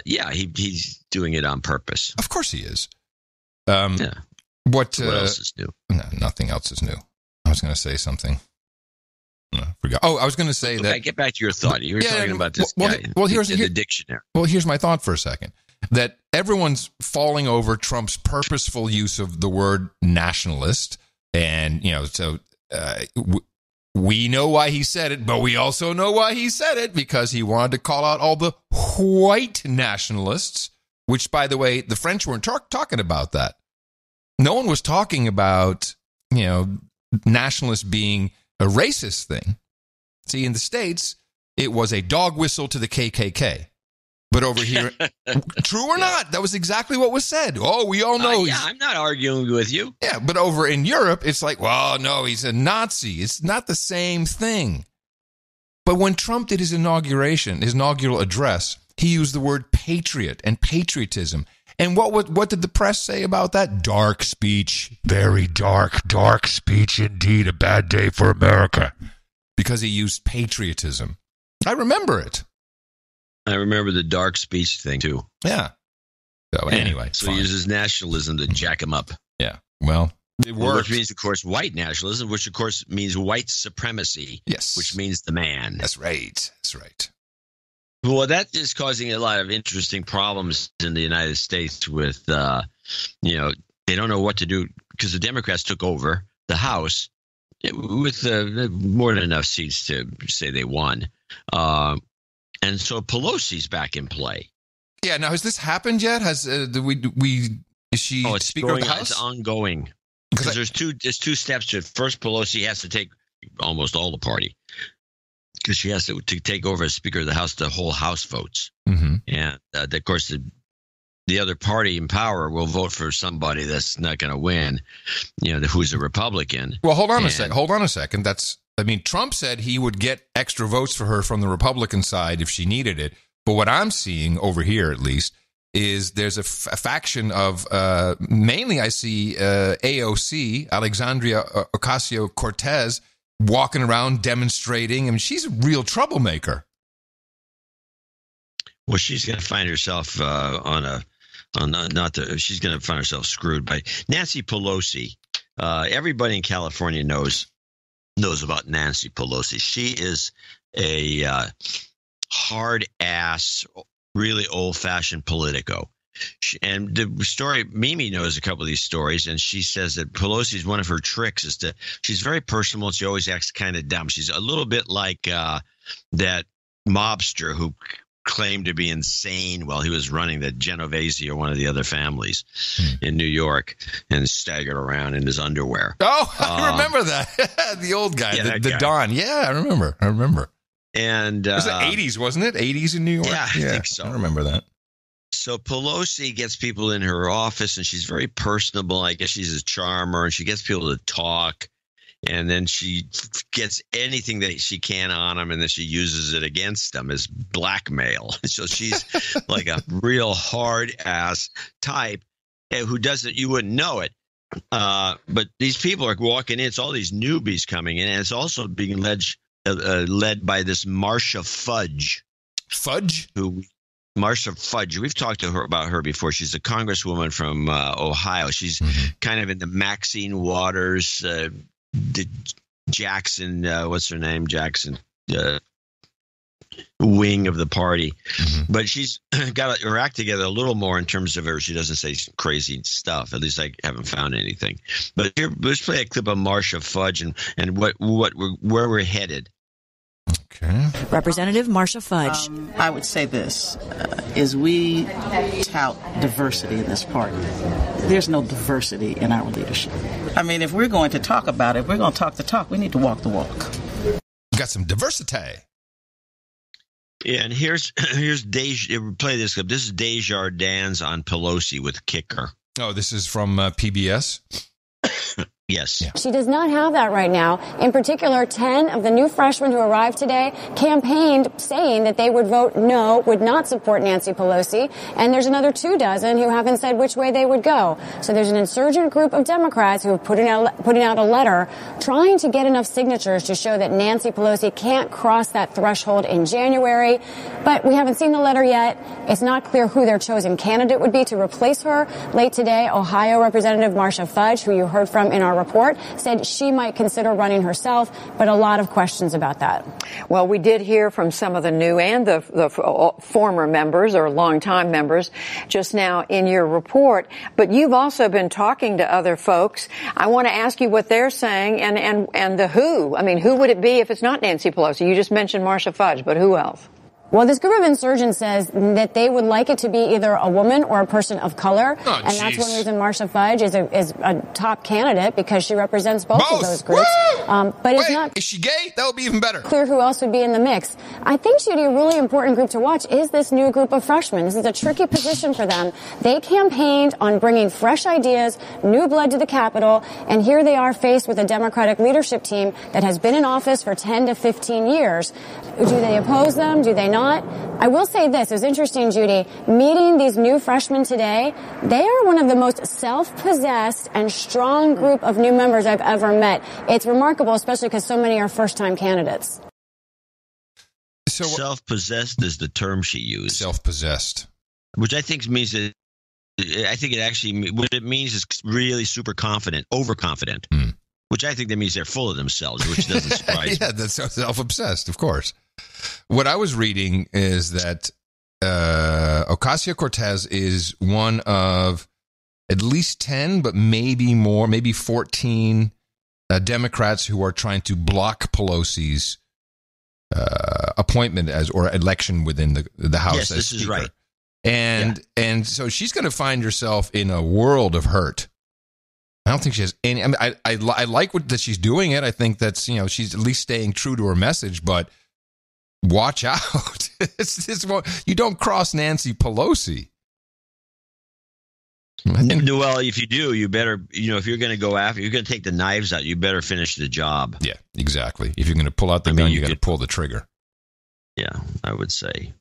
he's doing it on purpose. Of course he is. What else is new? No, nothing else is new. I was going to say something. No, I forgot. Oh, I was going to say that. Get back to your thought. You were talking about this guy. Here's the dictionary. Well, here's my thought for a second. That everyone's falling over Trump's purposeful use of the word nationalist, and we know why he said it, but we also know why he said it, because he wanted to call out all the white nationalists. Which, by the way, the French weren't talking about that. No one was talking about nationalists being a racist thing. See, in the States, it was a dog whistle to the KKK. But over here, true or not, that was exactly what was said. Oh, we all know. I'm not arguing with you. Yeah, but over in Europe, it's like, well, no, he's a Nazi. It's not the same thing. But when Trump did his inaugural address, he used the word patriot and patriotism. And what did the press say about that? Dark speech. Very dark speech indeed. A bad day for America. Because he used patriotism. I remember it. I remember the dark speech thing, too. Yeah. So anyway. So he uses nationalism to jack him up. Yeah. Well, it works. Which means, of course, white nationalism, which, of course, means white supremacy. Yes. Which means the man. That's right. That's right. Well, that is causing a lot of interesting problems in the United States with, they don't know what to do because the Democrats took over the House with more than enough seats to say they won. And so Pelosi's back in play. Yeah. Now, has this happened yet? Is she Speaker of the House? It's ongoing. Because there's two steps to it. First, Pelosi has to take almost all the party. Because she has to take over as Speaker of the House, the whole House votes. Mm-hmm. And, of course, the other party in power will vote for somebody that's not going to win, who's a Republican. Well, hold on a second. Trump said he would get extra votes for her from the Republican side if she needed it. But what I'm seeing over here, at least, is there's a faction of mainly I see AOC, Alexandria Ocasio-Cortez, walking around demonstrating. I mean, she's a real troublemaker. Well, she's going to find herself she's going to find herself screwed by Nancy Pelosi. Everybody in California knows about Nancy Pelosi. She is a hard ass, really old fashioned politico. And the story, Mimi knows a couple of these stories, and she says that Pelosi's one of her tricks is she's very personal. She always acts kind of dumb. She's a little bit like that mobster who claimed to be insane while he was running the Genovese or one of the other families in New York and staggered around in his underwear. Oh, I remember that. The old guy, the Don. Yeah, I remember. And it was the 80s, wasn't it? 80s in New York? Yeah, I think so. I remember that. So Pelosi gets people in her office, and she's very personable. I guess she's a charmer, and she gets people to talk. And then she gets anything that she can on them, and then she uses it against them as blackmail. So she's like a real hard-ass type who you wouldn't know it. But these people are walking in. It's all these newbies coming in, and it's also being led by this Marcia Fudge. Fudge? Who Marcia Fudge. We've talked to her about her before. She's a congresswoman from Ohio. She's kind of in the Maxine Waters, Jackson, what's her name? Jackson wing of the party. But she's got her act together a little more in terms of her. She doesn't say crazy stuff. At least I haven't found anything. But here, let's play a clip of Marcia Fudge and where we're headed. Okay. Representative Marcia Fudge. I would say this, is we tout diversity in this party. There's no diversity in our leadership. I mean, if we're going to talk about it, if we're going to talk the talk, we need to walk the walk. Got some diversity. Yeah, and here's play this clip. This is Desjardins on Pelosi with Kicker. Oh, this is from PBS? Yes. Yeah. She does not have that right now. In particular, 10 of the new freshmen who arrived today campaigned saying that they would vote no, would not support Nancy Pelosi. And there's another 24 who haven't said which way they would go. So there's an insurgent group of Democrats who are putting out a letter trying to get enough signatures to show that Nancy Pelosi can't cross that threshold in January. But we haven't seen the letter yet. It's not clear who their chosen candidate would be to replace her. Late today, Ohio Representative Marcia Fudge, who you heard from in our report, said she might consider running herself, but a lot of questions about that. Well, we did hear from some of the new and the former members or longtime members just now in your report, but you've also been talking to other folks. I want to ask you what they're saying and the who. I mean, who would it be if it's not Nancy Pelosi? You just mentioned Marcia Fudge, but who else? Well, this group of insurgents says that they would like it to be either a woman or a person of color. Oh, and that's one reason Marcia Fudge is a top candidate, because she represents both of those groups. But it's not. Is she gay? That would be even better. Clear who else would be in the mix. I think, Judy, a really important group to watch is this new group of freshmen. This is a tricky position for them. They campaigned on bringing fresh ideas, new blood to the Capitol, and here they are faced with a Democratic leadership team that has been in office for 10 to 15 years. Do they oppose them? Do they not? I will say this. It was interesting, Judy, meeting these new freshmen today. They are one of the most self-possessed and strong group of new members I've ever met. It's remarkable, especially because so many are first-time candidates. So, self-possessed is the term she used. Self-possessed. Which I think means that, I think it actually, what it means is really super confident, overconfident. Which I think that means they're full of themselves, which doesn't surprise me. Yeah, that's self-obsessed, of course. What I was reading is that Ocasio-Cortez is one of at least 10, but maybe more, maybe 14 Democrats who are trying to block Pelosi's appointment or election within the House. Yes, this Speaker. Is right. And so she's going to find herself in a world of hurt. I don't think she has any. I mean, I like that she's doing it. I think that's, she's at least staying true to her message, but watch out. You don't cross Nancy Pelosi. Well, if you do, you better, if you're going to go after, you're going to take the knives out, you better finish the job. Yeah, exactly. If you're going to pull out the gun, you got to pull the trigger. Yeah, I would say.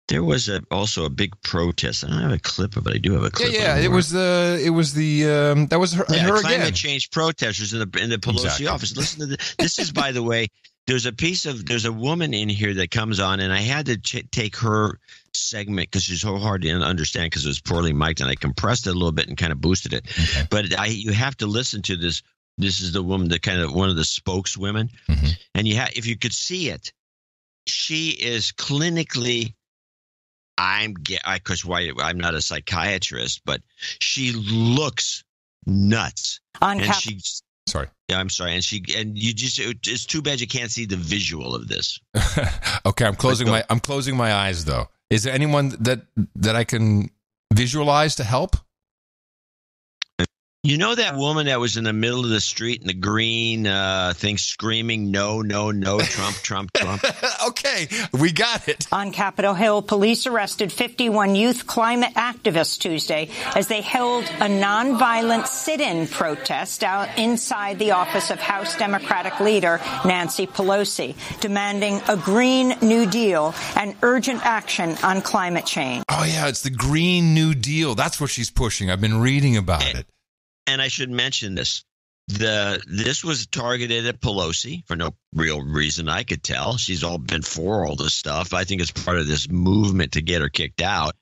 There was also a big protest. I don't have a clip of it. I do have a clip. Yeah, it was the that was her climate again. Change protesters in the Pelosi office. Listen to this is, by the way, there's a woman in here that comes on, and I had to take her segment because she's so hard to understand because it was poorly mic'd, and I compressed it a little bit and kind of boosted it. Okay. But you have to listen to this. This is the woman that kind of one of the spokeswomen, and if you could see it, she is clinically. I'm not a psychiatrist, but she looks nuts. Sorry. Yeah, I'm sorry. And it's too bad you can't see the visual of this. Okay, I'm closing my eyes though. Is there anyone that I can visualize to help? You know that woman that was in the middle of the street in the green thing screaming, no, no, no, Trump, Trump, Trump? Okay, we got it. On Capitol Hill, police arrested 51 youth climate activists Tuesday as they held a nonviolent sit-in protest out inside the office of House Democratic leader Nancy Pelosi, demanding a Green New Deal and urgent action on climate change. Oh, yeah, it's the Green New Deal. That's what she's pushing. I've been reading about it. And I should mention this. This was targeted at Pelosi for no real reason I could tell. She's all been for all this stuff. I think it's part of this movement to get her kicked out.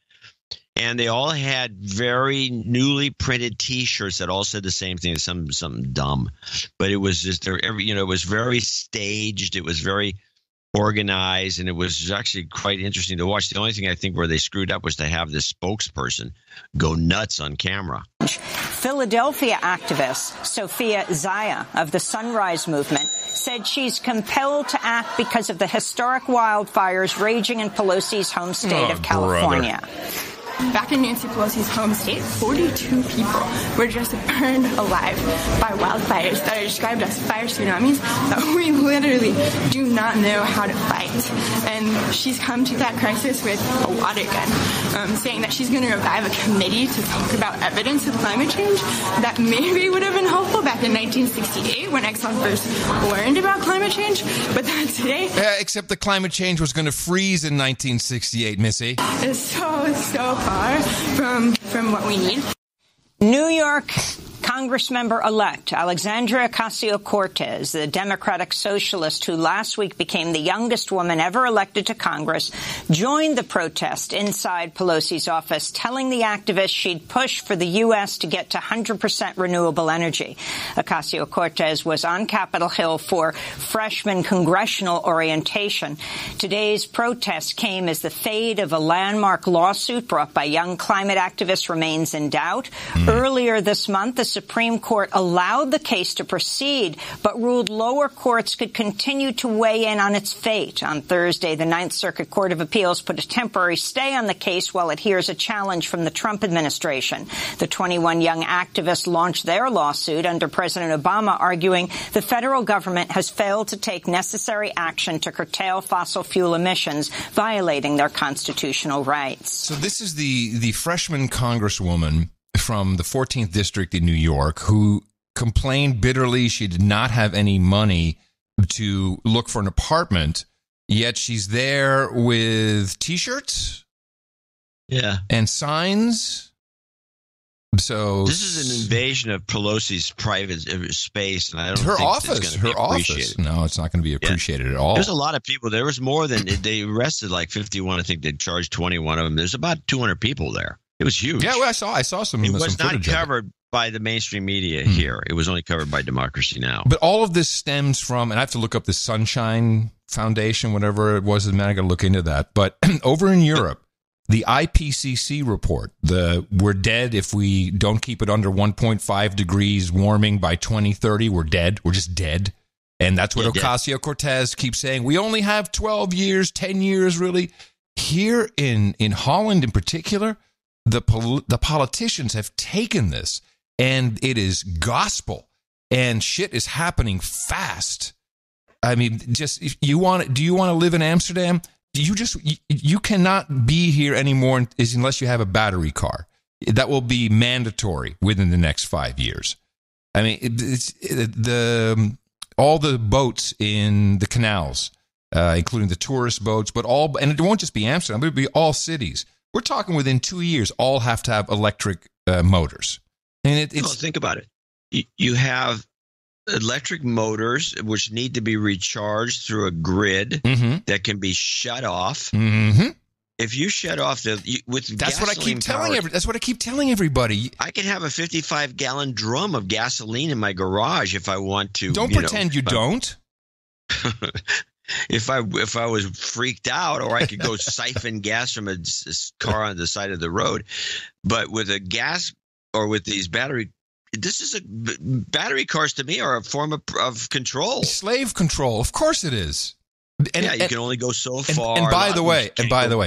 And they all had very newly printed T-shirts that all said the same thing, something dumb. But it was just it was very staged. It was very organized, and it was actually quite interesting to watch. The only thing I think where they screwed up was to have this spokesperson go nuts on camera. Philadelphia activist Sophia Zaya of the Sunrise Movement said she's compelled to act because of the historic wildfires raging in Pelosi's home state of California. Back in Nancy Pelosi's home state, 42 people were just burned alive by wildfires that are described as fire tsunamis that we literally do not know how to fight. And she's come to that crisis with a water gun, saying that she's going to revive a committee to talk about evidence of climate change that maybe would have been helpful back in 1968 when Exxon first learned about climate change, but that today... except the climate change was going to freeze in 1968, Missy. It's so far from what we need. New York Congressmember-elect Alexandria Ocasio-Cortez, the Democratic socialist who last week became the youngest woman ever elected to Congress, joined the protest inside Pelosi's office, telling the activists she'd push for the U.S. to get to 100% renewable energy. Ocasio-Cortez was on Capitol Hill for freshman congressional orientation. Today's protest came as the fate of a landmark lawsuit brought by young climate activists remains in doubt. Earlier this month, the Supreme Court allowed the case to proceed, but ruled lower courts could continue to weigh in on its fate. On Thursday, the Ninth Circuit Court of Appeals put a temporary stay on the case while it hears a challenge from the Trump administration. The 21 young activists launched their lawsuit under President Obama, arguing the federal government has failed to take necessary action to curtail fossil fuel emissions, violating their constitutional rights. So this is the freshman congresswoman from the 14th district in New York who complained bitterly she did not have any money to look for an apartment, yet she's there with T-shirts, and signs. So this is an invasion of Pelosi's private space, and I don't think it's going to be appreciated. No, it's not going to be appreciated at all. There's a lot of people. There was more than they arrested, like 51. I think they charged 21 of them. There's about 200 people there. It was huge. Yeah, well, I saw some. It was some not covered by the mainstream media here. It was only covered by Democracy Now. But all of this stems from, and I have to look up the Sunshine Foundation, whatever it was. Man, I got to look into that. But over in Europe, the IPCC report, we're dead if we don't keep it under 1.5 degrees warming by 2030. We're dead. We're just dead. And that's what Ocasio-Cortez keeps saying. We only have 12 years, 10 years, really. Here in Holland in particular, the politicians have taken this, and it is gospel, and shit is happening fast. I mean, just do you want to live in Amsterdam? You cannot be here anymore unless you have a battery car. That will be mandatory within the next 5 years. I mean, all the boats in the canals, including the tourist boats, and it won't just be Amsterdam, it will be all cities. We're talking within 2 years, all have to have electric motors. And think about it. You have electric motors which need to be recharged through a grid that can be shut off. Mm-hmm. If you shut off that's what I keep telling everybody. I can have a 55-gallon drum of gasoline in my garage if I want to. Don't pretend you don't. If I was freaked out, or I could go siphon gas from a car on the side of the road, but with a gas or with these battery cars to me are a form of control, slave control. Of course it is. And you can only go so far. And by the way,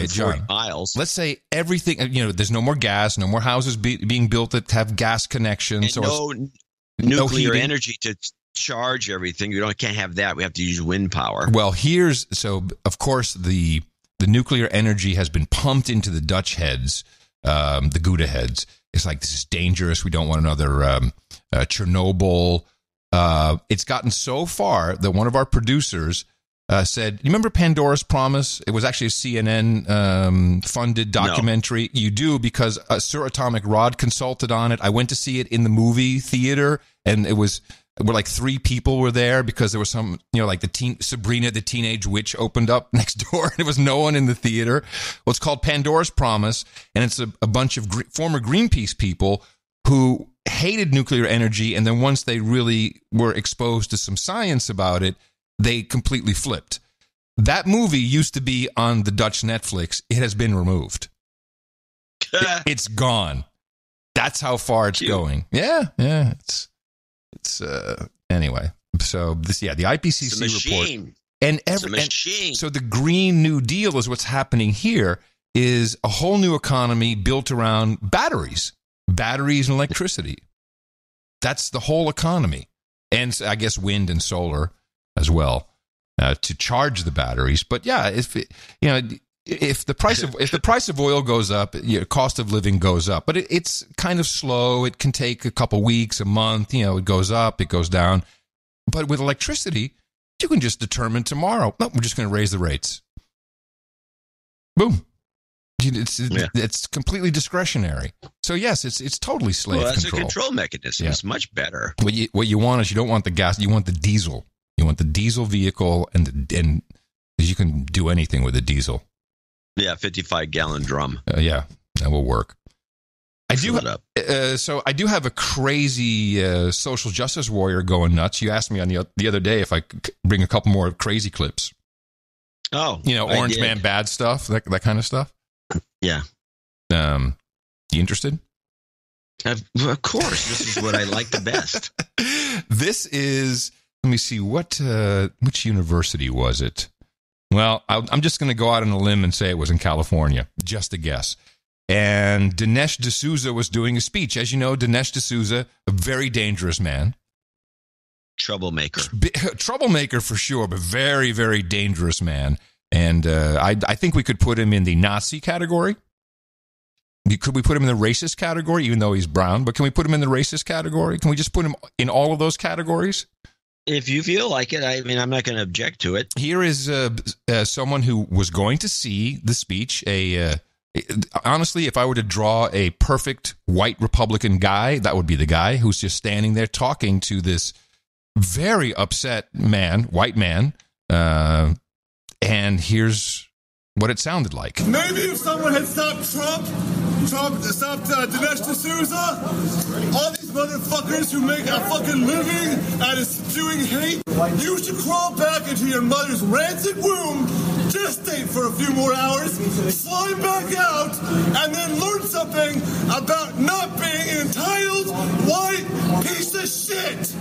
John, miles. Let's say everything. There's no more gas, no more houses being built that have gas connections, and so nuclear energy to charge everything. Can't have that. We have to use wind power. Well, of course the nuclear energy has been pumped into the Dutch heads, the Gouda heads. It's like, this is dangerous. We don't want another Chernobyl. It's gotten so far that one of our producers said, you remember Pandora's Promise? It was actually a CNN funded documentary. No. You do, because Sir Atomic Rod consulted on it. I went to see it in the movie theater, and it was where like 3 people were there because there was some, like Sabrina the Teenage Witch opened up next door and there was no one in the theater. Well, it's called Pandora's Promise, and it's a bunch of former Greenpeace people who hated nuclear energy, and then once they really were exposed to some science about it, they completely flipped. That movie used to be on the Dutch Netflix. It has been removed. It's gone. That's how far it's going. Yeah. It's anyway. So the IPCC report and so the Green New Deal is what's happening here. Is a whole new economy built around batteries and electricity. That's the whole economy, and I guess wind and solar as well to charge the batteries. But yeah, if the price of oil goes up, cost of living goes up. But it's kind of slow. It can take a couple weeks, a month. It goes up, it goes down. But with electricity, you can just determine tomorrow. No, we're just going to raise the rates. Boom. It's completely discretionary. So yes, it's totally slave control. That's a control mechanism. Yeah. It's much better. What you want is you don't want the gas. You want the diesel. You want the diesel vehicle, and you can do anything with a diesel. Yeah, 55-gallon drum. Yeah, that will work. I do have a crazy social justice warrior going nuts. You asked me on the other day if I could bring a couple more crazy clips. Oh, Orange Man bad stuff, that kind of stuff. Yeah. You interested? Of course. This is what I like the best. This is, let me see, which university was it? Well, I'm just going to go out on a limb and say it was in California. Just a guess. And Dinesh D'Souza was doing a speech. As you know, Dinesh D'Souza, a very dangerous man. Troublemaker. Troublemaker for sure, but very, very dangerous man. And I think we could put him in the Nazi category. Could we put him in the racist category, even though he's brown? But can we put him in the racist category? Can we just put him in all of those categories? If you feel like it, I mean, I'm not going to object to it. Here is someone who was going to see the speech. Honestly, if I were to draw a perfect white Republican guy, that would be the guy who's just standing there talking to this very upset man, white man. And here's what it sounded like. Maybe if someone had stopped Trump stopped Dinesh D'Souza, all these motherfuckers who make a fucking living out of spewing hate, you should crawl back into your mother's rancid womb, gestate for a few more hours, slime back out, and then learn something about not being an entitled white piece of shit.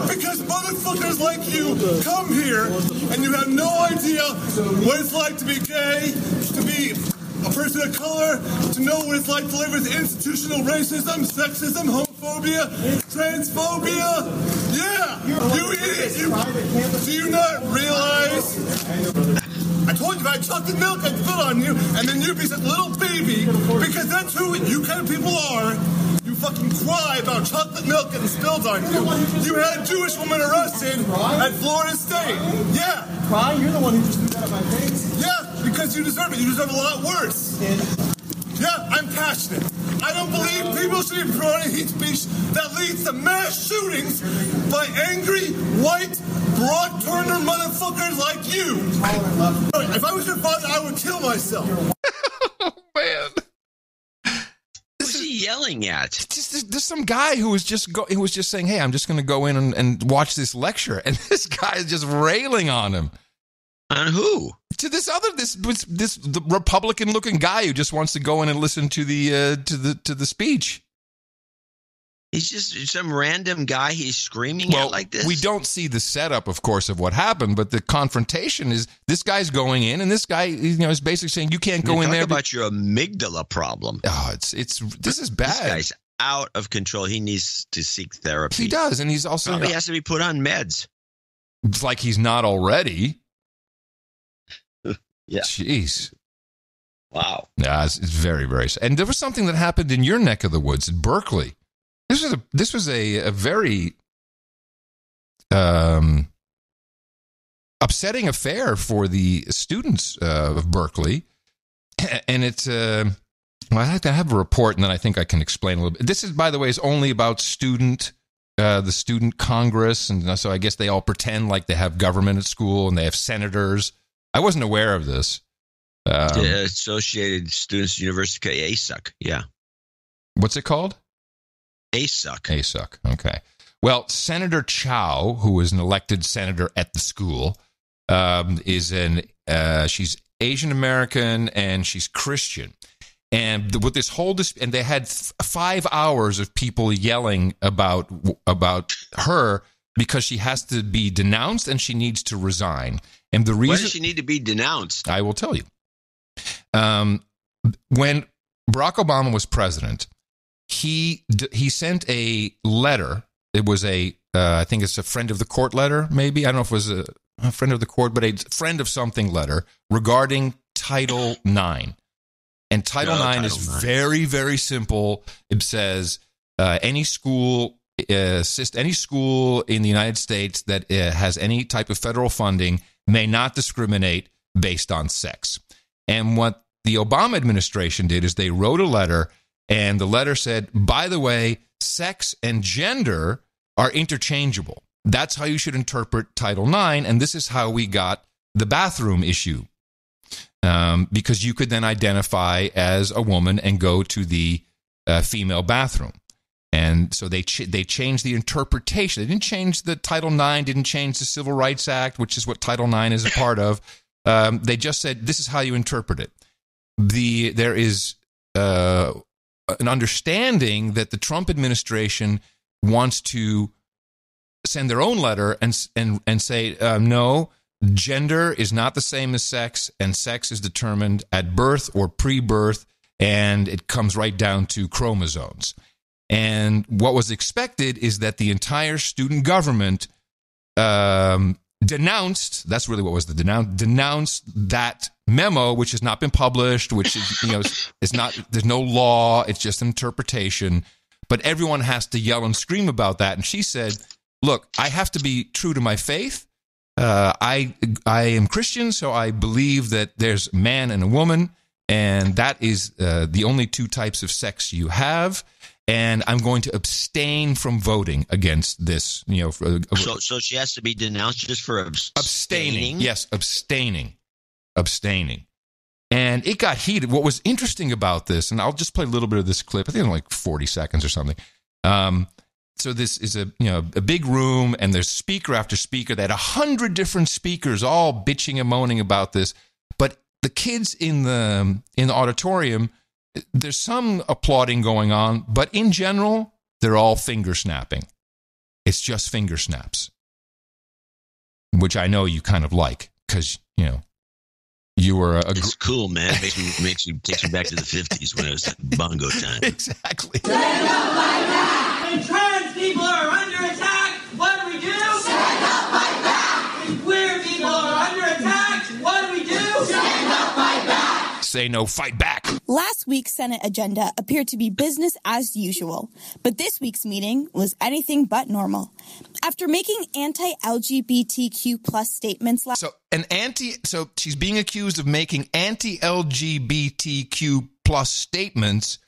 Because motherfuckers like you come here and you have no idea what it's like to be gay, to be a person of color, to know what it's like to live with institutional racism, sexism, homophobia, transphobia. Yeah, you idiot. Do you not realize? I told you if I had chocolate milk, I'd spit on you, and then you'd be such a little baby, because that's who you kind of people are. You fucking cry about chocolate milk getting spilled on you. You had a Jewish woman arrested at Florida State. Yeah. Cry? You're the one who just threw that at my face. Yeah, because you deserve it. You deserve a lot worse. Yeah, I'm passionate. I don't believe people should be promoting hate speech that leads to mass shootings by angry, white, broad-turner motherfuckers like you. If I was your father, I would kill myself. Oh, man. Who's he yelling at? There's some guy who was just saying, hey, I'm just going to go in and watch this lecture. And this guy is just railing on him. On who? To this the Republican-looking guy who just wants to go in and listen to the speech. He's just some random guy he's screaming at like this? We don't see the setup, of course, of what happened, but the confrontation is this guy's going in, and this guy is basically saying, you can't go in there. Talk about your amygdala problem. Oh, this is bad. This guy's out of control. He needs to seek therapy. He does, and he's also... Probably has to be put on meds. It's like he's not already. Yeah. Jeez. Wow. Yeah, it's very, very sad. And there was something that happened in your neck of the woods in Berkeley. This was a very upsetting affair for the students of Berkeley, and it's I have to have a report, and then I think I can explain a little bit. This is, by the way, is only about student the student Congress, and so I guess they all pretend like they have government at school and they have senators. I wasn't aware of this. The Associated Students University, ASUC, yeah. What's it called? ASUC. ASUC, okay. Well, Senator Chao, who is an elected senator at the school, she's Asian American and she's Christian. And with this whole and they had 5 hours of people yelling about her because she has to be denounced and she needs to resign. And the reason why does she need to be denounced? I will tell you. When Barack Obama was president, he sent a letter. It was I think it's a friend of the court letter, maybe. I don't know if it was a friend of the court, but a friend of something letter regarding Title IX. And Title IX is very, very simple. It says any school in the United States that has any type of federal funding may not discriminate based on sex. And what the Obama administration did is they wrote a letter, and the letter said, by the way, sex and gender are interchangeable. That's how you should interpret Title IX, and this is how we got the bathroom issue. Because you could then identify as a woman and go to the female bathroom. And so they changed the interpretation. They didn't change the Title IX, didn't change the Civil Rights Act, which is what Title IX is a part of. They just said, this is how you interpret it. There is an understanding that the Trump administration wants to send their own letter and say, no, gender is not the same as sex, and sex is determined at birth or pre-birth, and it comes right down to chromosomes. And what was expected is that the entire student government denounced, that's really what was denounced that memo, which has not been published, which is, it's not, there's no law, it's just an interpretation, but everyone has to yell and scream about that. And she said, look, I have to be true to my faith. I am Christian, so I believe that there's a man and a woman, and that is the only two types of sex you have. And I'm going to abstain from voting against this. So she has to be denounced just for abstaining. Yes, abstaining. And it got heated. What was interesting about this, and I'll just play a little bit of this clip. I think it's like 40 seconds or something. So this is a big room, and there's speaker after speaker. They had 100 different speakers all bitching and moaning about this. But the kids in the auditorium, there's some applauding going on, but in general, they're all finger snapping. It's just finger snaps, which I know you kind of like because you were It's cool, man. Takes you back to the 50s when it was bongo time. Exactly. Stand up like that. When trans people are under attack, what do we do? Stand up like that. When queer people are under attack, what do we do? Stand up like that. Say no, fight back. Last week's Senate agenda appeared to be business as usual, but this week's meeting was anything but normal. After making anti-LGBTQ plus statements So she's being accused of making anti-LGBTQ plus statements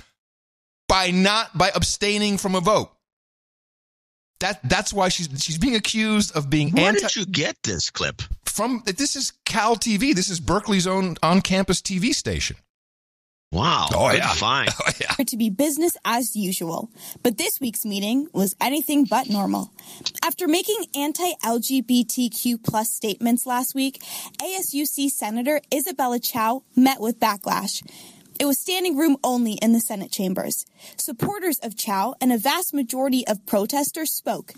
by abstaining from a vote. That's why she's being accused of being Where did you get this clip? This is Cal TV. This is Berkeley's own on-campus TV station. Wow. Oh, good yeah. Fine. Oh, yeah. To be business as usual, but this week's meeting was anything but normal. After making anti-LGBTQ plus statements last week, ASUC Senator Isabella Chao met with backlash. It was standing room only in the Senate chambers. Supporters of Chao and a vast majority of protesters spoke.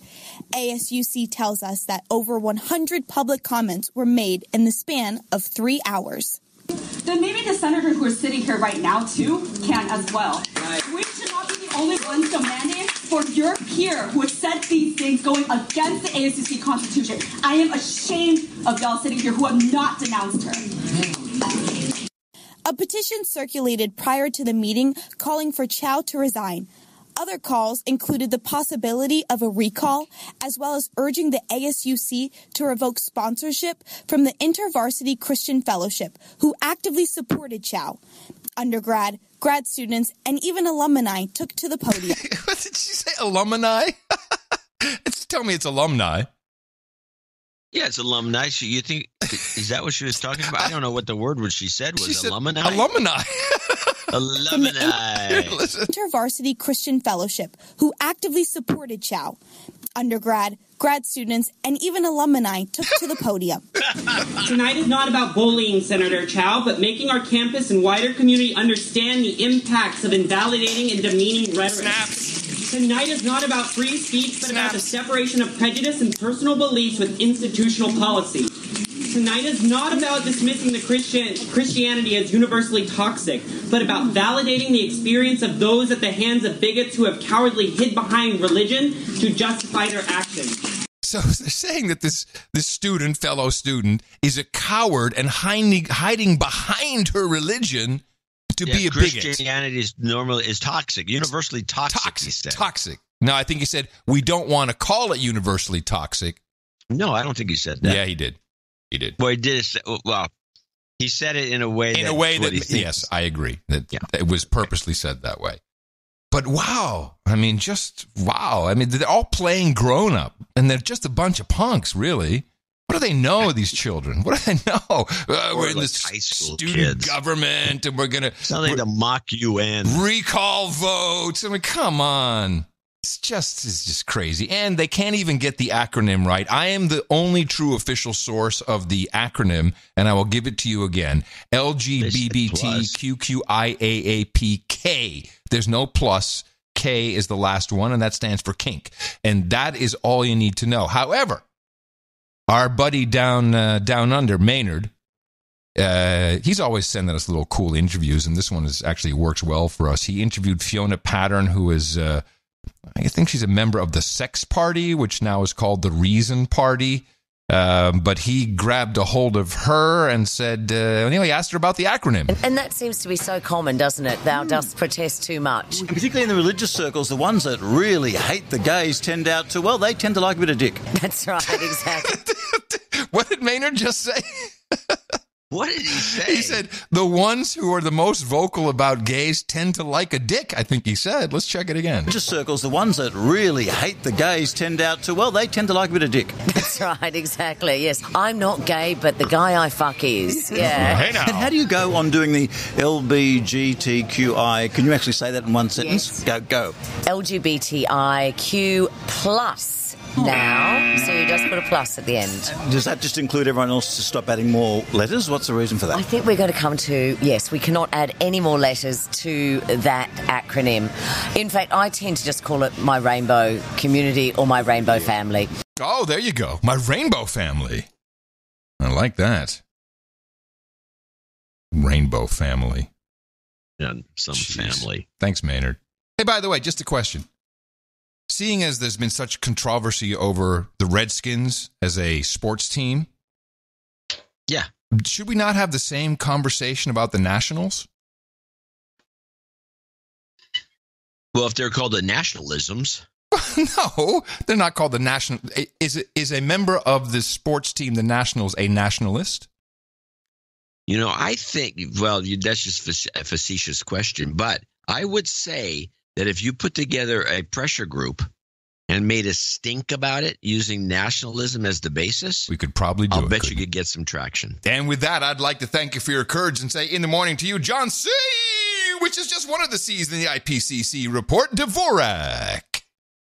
ASUC tells us that over 100 public comments were made in the span of 3 hours. Then maybe the senator who is sitting here right now, too, can as well. Right. We should not be the only ones demanding for your peer who has said these things going against the ASUC Constitution. I am ashamed of y'all sitting here who have not denounced her. A petition circulated prior to the meeting calling for Chao to resign. Other calls included the possibility of a recall, as well as urging the ASUC to revoke sponsorship from the InterVarsity Christian Fellowship, who actively supported Chao. Undergrad, grad students, and even alumni took to the podium. What did she say? Alumni? Just tell me it's alumni. Yeah, it's alumni. You think, is that what she was talking about? I don't know what the word she said was. Alumni? Alumni. Alumni. InterVarsity Christian Fellowship, who actively supported Chow. Undergrad, grad students, and even alumni took to the podium. Tonight is not about bullying Senator Chow, but making our campus and wider community understand the impacts of invalidating and demeaning rhetoric. Tonight is not about free speech, but about the separation of prejudice and personal beliefs with institutional policy. Tonight is not about dismissing the Christianity as universally toxic, but about validating the experience of those at the hands of bigots who have cowardly hid behind religion to justify their actions. So they're saying that this fellow student, is a coward and hiding behind her religion to be a bigot. Christianity is toxic, universally toxic. He said. Toxic. No, I think he said we don't want to call it universally toxic. No, I don't think he said that. Yeah, he did. He did. Well, he did. Well, he said it in a way. Yes, I agree that it was purposely said that way. But wow, I mean, they're all playing grown up, and they're just a bunch of punks, really. What do they know, these children? What do they know? We're in this high school student government, and we're going to... Something to mock UN. Recall votes. I mean, come on. It's just crazy. And they can't even get the acronym right. I am the only true official source of the acronym, and I will give it to you again. LGBTQQIAAPK. There's no plus. K is the last one, and that stands for kink. And that is all you need to know. However, our buddy down under, Maynard, he's always sending us little cool interviews, and this one actually works well for us. He interviewed Fiona Pattern, who is... I think she's a member of the Sex Party, which now is called the Reason Party. But he grabbed a hold of her and said, he asked her about the acronym. And that seems to be so common, doesn't it? Thou dost protest too much. Particularly in the religious circles, the ones that really hate the gays tend to like a bit of dick. That's right, exactly. What did Maynard just say? What did he say? He said, the ones who are the most vocal about gays tend to like a dick, I think he said. Let's check it again. Religious circles, the ones that really hate the gays tend to like a bit of dick. That's right, exactly, yes. I'm not gay, but the guy I fuck is. Yeah. Hey now. And how do you go on doing the LBGTQI? Can you actually say that in one sentence? Yes. Go. LGBTIQ plus. Now, so you just put a plus at the end. Does that just include everyone else to stop adding more letters? What's the reason for that? I think we're going to come to, yes, we cannot add any more letters to that acronym. In fact, I tend to just call it my rainbow community or my rainbow family. Oh, there you go. My rainbow family. I like that. Rainbow family. Yeah, family. Thanks, Maynard. Hey, by the way, just a question. Seeing as there's been such controversy over the Redskins as a sports team, should we not have the same conversation about the Nationals? Well, if they're called the nationalisms. No, they're not called the national. Is a member of the sports team, the Nationals, a nationalist? I think, that's just a facetious question, but I would say that if you put together a pressure group and made a stink about it using nationalism as the basis, we could probably do it. I'll bet you could get some traction. And with that, I'd like to thank you for your courage and say in the morning to you, John C., which is just one of the C's in the IPCC report, Dvorak.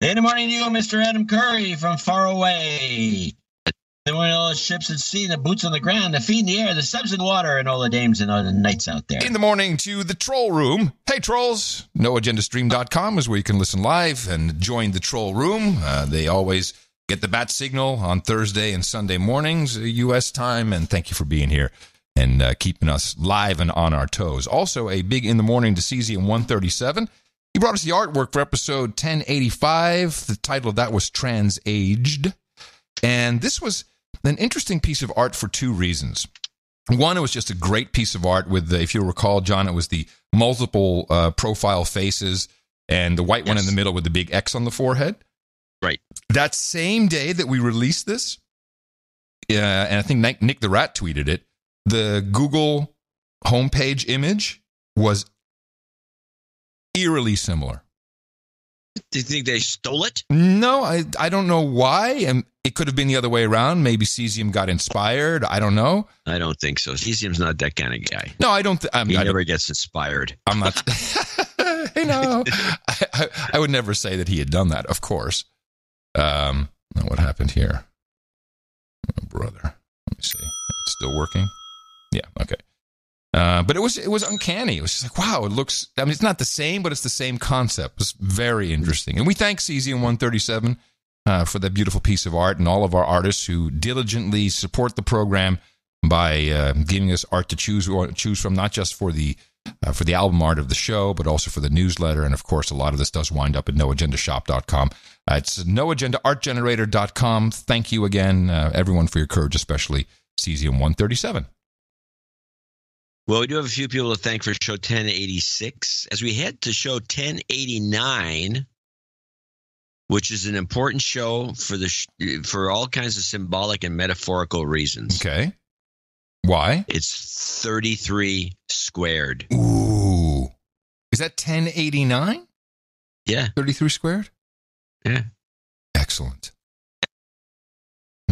In the morning to you, Mr. Adam Curry from far away. The morning, all the ships at sea, the boots on the ground, the feet in the air, the subs in the water, and all the dames and all the knights out there. In the morning to the troll room. Hey, trolls. NoAgendaStream.com is where you can listen live and join the troll room. They always get the bat signal on Thursday and Sunday mornings, U.S. time. And thank you for being here and keeping us live and on our toes. Also, a big in the morning to Cesium 137. He brought us the artwork for episode 1085. The title of that was Trans-Aged. And this was an interesting piece of art for two reasons. One, it was just a great piece of art with, if you recall, John, it was the multiple profile faces and the white one in the middle with the big X on the forehead. Right. That same day that we released this, and I think Nick the Rat tweeted it, the Google homepage image was eerily similar. Do you think they stole it? No, I don't know why. And it could have been the other way around. Maybe Cesium got inspired. I don't know. I don't think so. Cesium's not that kind of guy. No, I don't. He never gets inspired. I'm not. Hey, no. I would never say that he had done that, of course. What happened here? Oh, brother. Let me see. It's still working? Yeah, okay. But it was uncanny. It was just like, wow, it looks, I mean, it's not the same, but it's the same concept. It's very interesting. And we thank Cesium 137 for that beautiful piece of art and all of our artists who diligently support the program by giving us art to choose from, not just for the album art of the show, but also for the newsletter. And of course, a lot of this does wind up at noagendashop.com. It's noagendaartgenerator.com. Thank you again, everyone, for your courage, especially Cesium 137. Well, we do have a few people to thank for show 1086. As we head to show 1089, which is an important show for all kinds of symbolic and metaphorical reasons. Okay. Why? It's 33 squared. Ooh. Is that 1089? Yeah. 33 squared? Yeah. Excellent.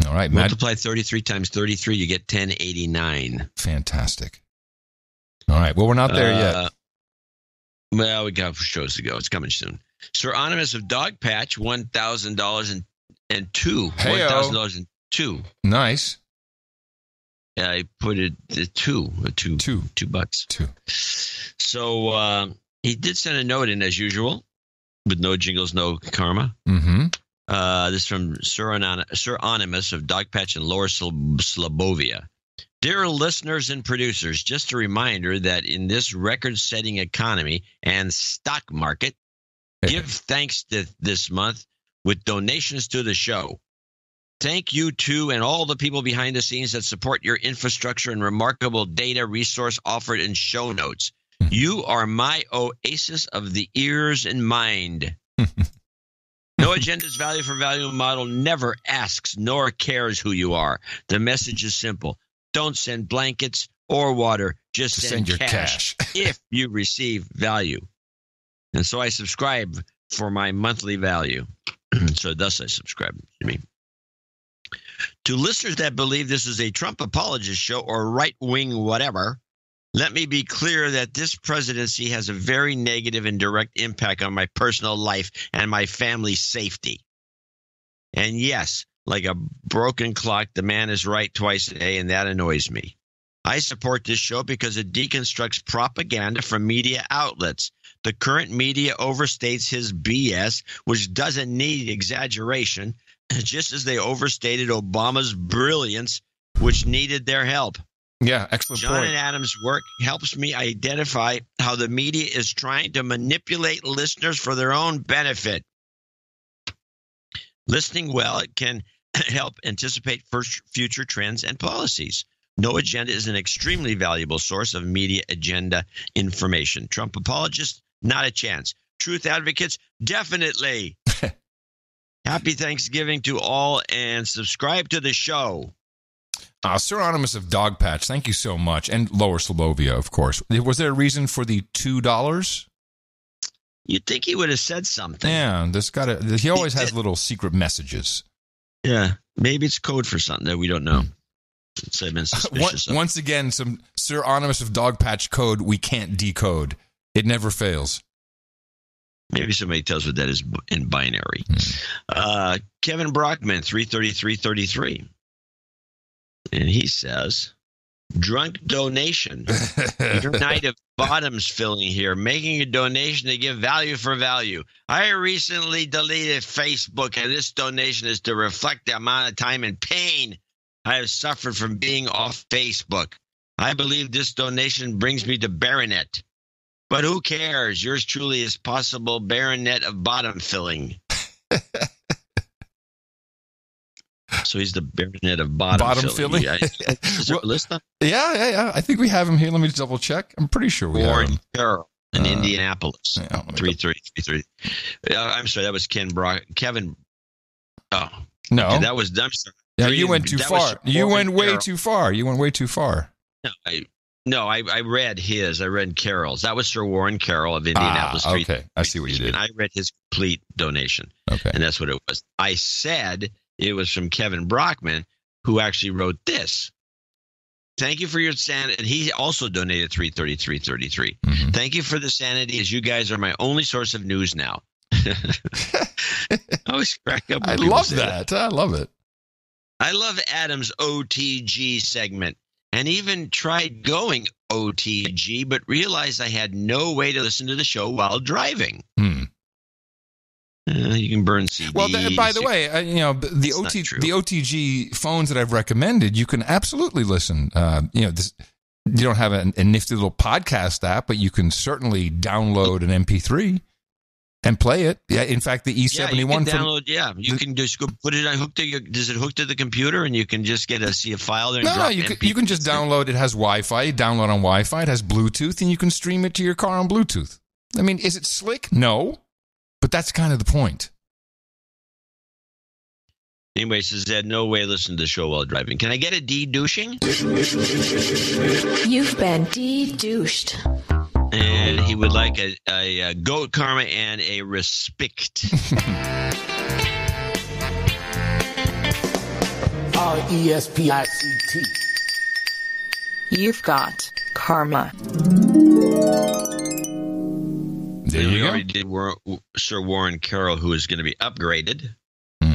All right. Multiply 33 times 33, you get 1089. Fantastic. All right. Well, we're not there yet. Well, we got shows to go. It's coming soon. Sir Onimus of Dogpatch, $1,000 and two. $1,000 and two. Nice. Yeah, I put it $2. Two. So he did send a note in as usual, with no jingles, no karma. Mm-hmm. This is from Sir Onimus of Dogpatch in Lower Slobovia. Dear listeners and producers, just a reminder that in this record-setting economy and stock market, give thanks this month with donations to the show. Thank you to and all the people behind the scenes that support your infrastructure and remarkable data resource offered in show notes. You are my oasis of the ears and mind. No Agenda's value for value model never asks nor cares who you are. The message is simple. Don't send blankets or water. Just send your cash if you receive value. And so I subscribe for my monthly value. So thus I subscribe to me. To listeners that believe this is a Trump apologist show or right-wing whatever, let me be clear that this presidency has a very negative and direct impact on my personal life and my family's safety. And yes, like a broken clock, the man is right twice a day, and that annoys me. I support this show because it deconstructs propaganda from media outlets. The current media overstates his BS, which doesn't need exaggeration, just as they overstated Obama's brilliance, which needed their help. Yeah, excellent John point. and Adam's work helps me identify how the media is trying to manipulate listeners for their own benefit. Listening well, it can help anticipate future trends and policies. No Agenda is an extremely valuable source of media agenda information. Trump apologists, not a chance. Truth advocates, definitely. Happy Thanksgiving to all, and subscribe to the show. Sir Onimus of Dogpatch, thank you so much. And Lower Slobovia, of course. Was there a reason for the $2? You'd think he would have said something. Yeah, he always has little secret messages. Yeah, maybe it's code for something that we don't know. So I've been suspicious of. Once again, some Sir Onimus of Dogpatch code we can't decode. It never fails. Maybe somebody tells what that is in binary. Kevin Brockman, 33333. And he says, drunk donation. Your night of bottoms filling here, making a donation to give value for value. I recently deleted Facebook, and this donation is to reflect the amount of time and pain I have suffered from being off Facebook. I believe this donation brings me to Baronet. But who cares? Yours truly is possible Baronet of bottom filling. So he's the Baronet of bottom filling. Yeah. I think we have him here. Let me double check. I'm pretty sure we have him. Carroll in Indianapolis. 3333. I'm sorry, that was Kevin. Oh no, okay, that was. I'm sorry. Yeah, you went too far. You went way too far. You went way too far. No, I read his. I read Carroll's. That was Sir Warren Carroll of Indianapolis. Okay, I see what you did. And I read his complete donation. Okay. And that's what it was. I said it was from Kevin Brockman, who actually wrote this. Thank you for your sanity. And he also donated $333.33. Mm-hmm. Thank you for the sanity, as you guys are my only source of news now. I always crack up. I love that. I love it. I love Adam's OTG segment, and even tried going OTG, but realized I had no way to listen to the show while driving. You can burn CDs. Well, by the way, the OTG phones that I've recommended, you can absolutely listen. You don't have a nifty little podcast app, but you can certainly download an MP3 and play it. Yeah, in fact, the E71 you can download. You can just go put it on does it hook to the computer, and you can just see a file there? No, you can just download. It has Wi-Fi. You download on Wi-Fi. It has Bluetooth, and you can stream it to your car on Bluetooth. I mean, is it slick? No, but that's kind of the point. Anyway, says that no way listen to the show while driving. Can I get a de-douching? You've been de-douched. And he would like a goat karma and a respect. RESPICT. You've got karma. There you we go. already did Sir Warren Carroll, who is going to be upgraded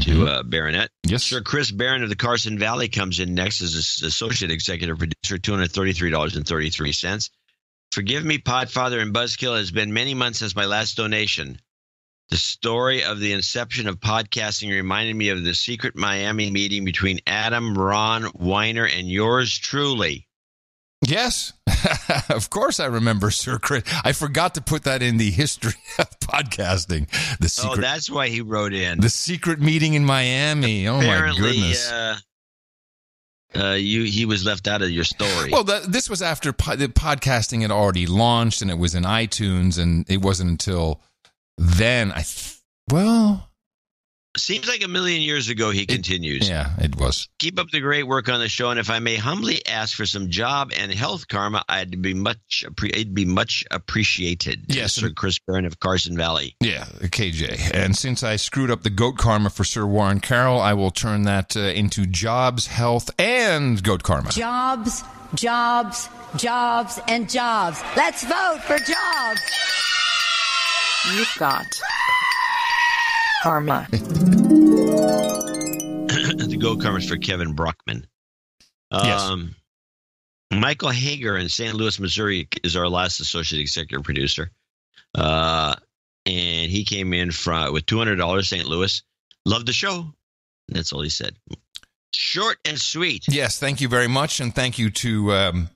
to baronet. Yes. Sir Chris Barron of the Carson Valley comes in next as associate executive producer, $233.33. Forgive me, Podfather and Buzzkill. It has been many months since my last donation. The story of the inception of podcasting reminded me of the secret Miami meeting between Adam, Ron, Weiner, and yours truly. Yes, of course I remember, Sir Chris. I forgot to put that in the history of podcasting. The secret, that's why he wrote in. The secret meeting in Miami. Apparently, oh, my goodness. He was left out of your story. Well, this was after the podcasting had already launched, and it was in iTunes, and it wasn't until then. Seems like a million years ago, he continues. Yeah, it was. Keep up the great work on the show, and if I may humbly ask for some job and health karma, it'd be much appreciated. Yes, Sir Chris Barron of Carson Valley. Yeah, KJ. And since I screwed up the goat karma for Sir Warren Carroll, I will turn that into jobs, health, and goat karma. Jobs, jobs, jobs, and jobs. Let's vote for jobs. You've got karma. The goat karma is for Kevin Brockman. Yes. Michael Hager in St. Louis, Missouri is our last associate executive producer. And he came in with $200, St. Louis. Loved the show. That's all he said. Short and sweet. Yes, thank you very much. And thank you to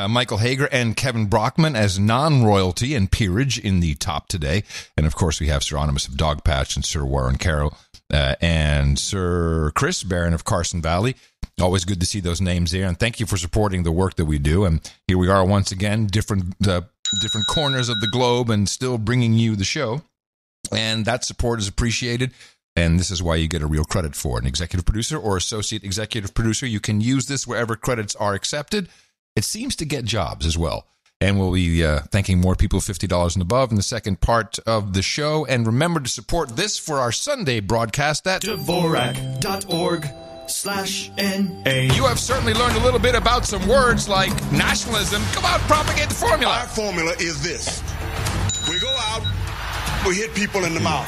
Michael Hager and Kevin Brockman as non-royalty and peerage in the top today. And, of course, we have Sir Onimus of Dogpatch and Sir Warren Carroll and Sir Chris Barron of Carson Valley. Always good to see those names there. And thank you for supporting the work that we do. And here we are once again, different corners of the globe and still bringing you the show. And that support is appreciated. And this is why you get a real credit for it. An executive producer or associate executive producer. You can use this wherever credits are accepted. It seems to get jobs as well. And we'll be thanking more people $50 and above in the second part of the show. And remember to support this for our Sunday broadcast at Dvorak.org/NA. You have certainly learned a little bit about some words like nationalism. Come on, propagate the formula. Our formula is this. We go out, we hit people in the mouth.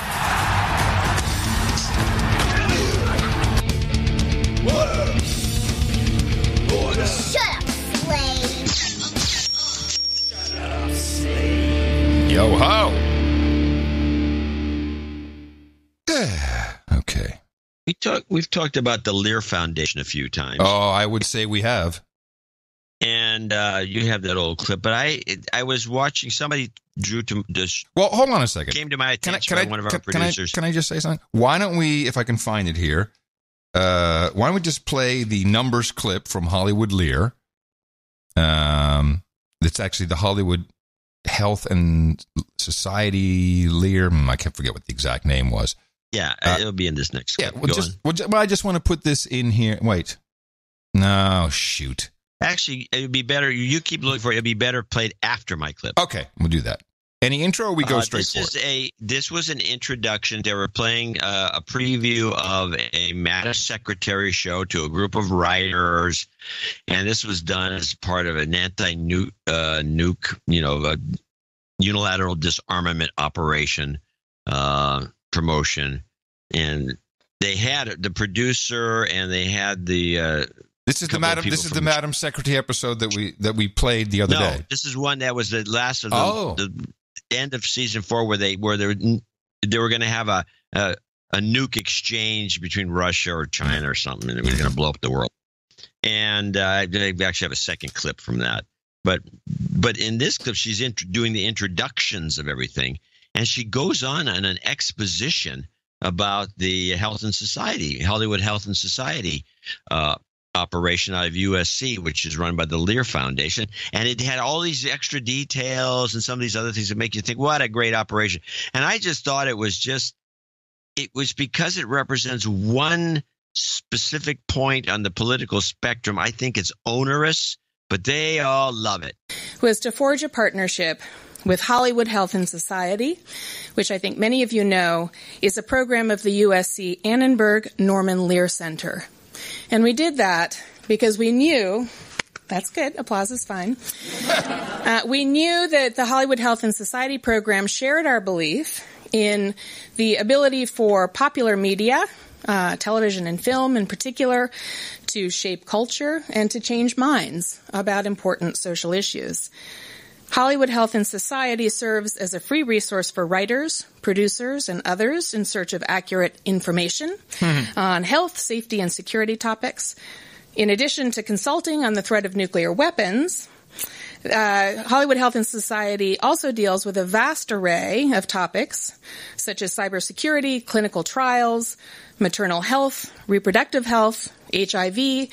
Shut up, slave. Yo ho. Okay. We've talked about the Lear Foundation a few times. Oh, I would say we have. And you have that old clip, but I was watching, somebody drew to this. Well, hold on a second. Came to my attention by one of our producers. Can I just say something? Why don't we, if I can find it here, why don't we just play the numbers clip from Hollywood Lear? It's actually the Hollywood Health and Society Lear. I can't forget what the exact name was. Yeah, it'll be in this next clip. Yeah, I just want to put this in here. Wait. No, shoot. Actually, it would be better. You keep looking for it. It'd be better played after my clip. Okay, we'll do that. Any intro, or we go straight for it? This was an introduction. They were playing a preview of a Mattis Secretary show to a group of writers, and this was done as part of an anti-nuke, unilateral disarmament operation promotion. And they had the producer, and they had the. This is the Madam Secretary episode that we played the other day. No, this is one that was the last of the end of season 4, where they were going to have a nuke exchange between Russia or China or something, and it was going to blow up the world. And they actually have a second clip from that. But in this clip, she's doing the introductions of everything, and she goes on an exposition about the Hollywood Health and Society operation out of USC, which is run by the Lear Foundation, and it had all these extra details and some of these other things that make you think, what a great operation. And I just thought it was because it represents one specific point on the political spectrum. I think it's onerous, but they all love it. Was to forge a partnership with Hollywood Health and Society, which I think many of you know is a program of the USC Annenberg Norman Lear Center. And we did that because we knew, that's good, applause is fine. We knew that the Hollywood Health and Society program shared our belief in the ability for popular media, television and film in particular, to shape culture and to change minds about important social issues. Hollywood Health and Society serves as a free resource for writers, producers, and others in search of accurate information on health, safety, and security topics. In addition to consulting on the threat of nuclear weapons, Hollywood Health and Society also deals with a vast array of topics such as cybersecurity, clinical trials, maternal health, reproductive health, HIV,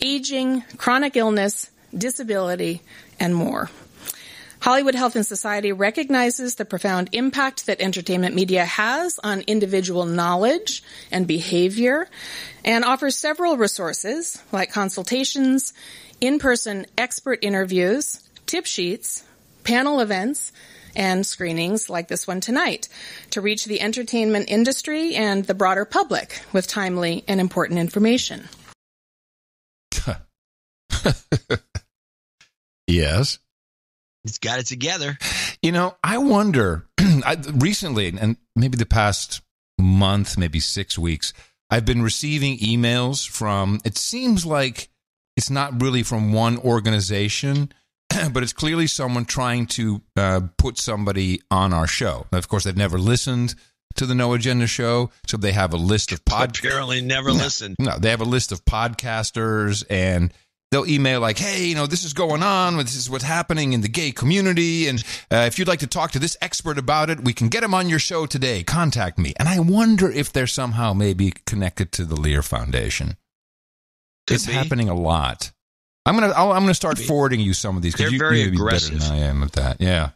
aging, chronic illness, disability, and more. Hollywood Health and Society recognizes the profound impact that entertainment media has on individual knowledge and behavior, and offers several resources like consultations, in-person expert interviews, tip sheets, panel events, and screenings like this one tonight to reach the entertainment industry and the broader public with timely and important information. Yes. It's got it together. I wonder, recently, and maybe the past month, maybe 6 weeks, I've been receiving emails from, it seems like it's not really from one organization, but it's clearly someone trying to put somebody on our show. Now, of course, they've never listened to the No Agenda show, so they have a list of Apparently never listened. No, they have a list of podcasters, and they'll email like, hey, this is going on. This is what's happening in the gay community. And if you'd like to talk to this expert about it, we can get him on your show today. Contact me. And I wonder if they're somehow maybe connected to the Lear Foundation. It's happening a lot. I'm gonna start forwarding you some of these. They're very aggressive. Better than I am at that. Yeah.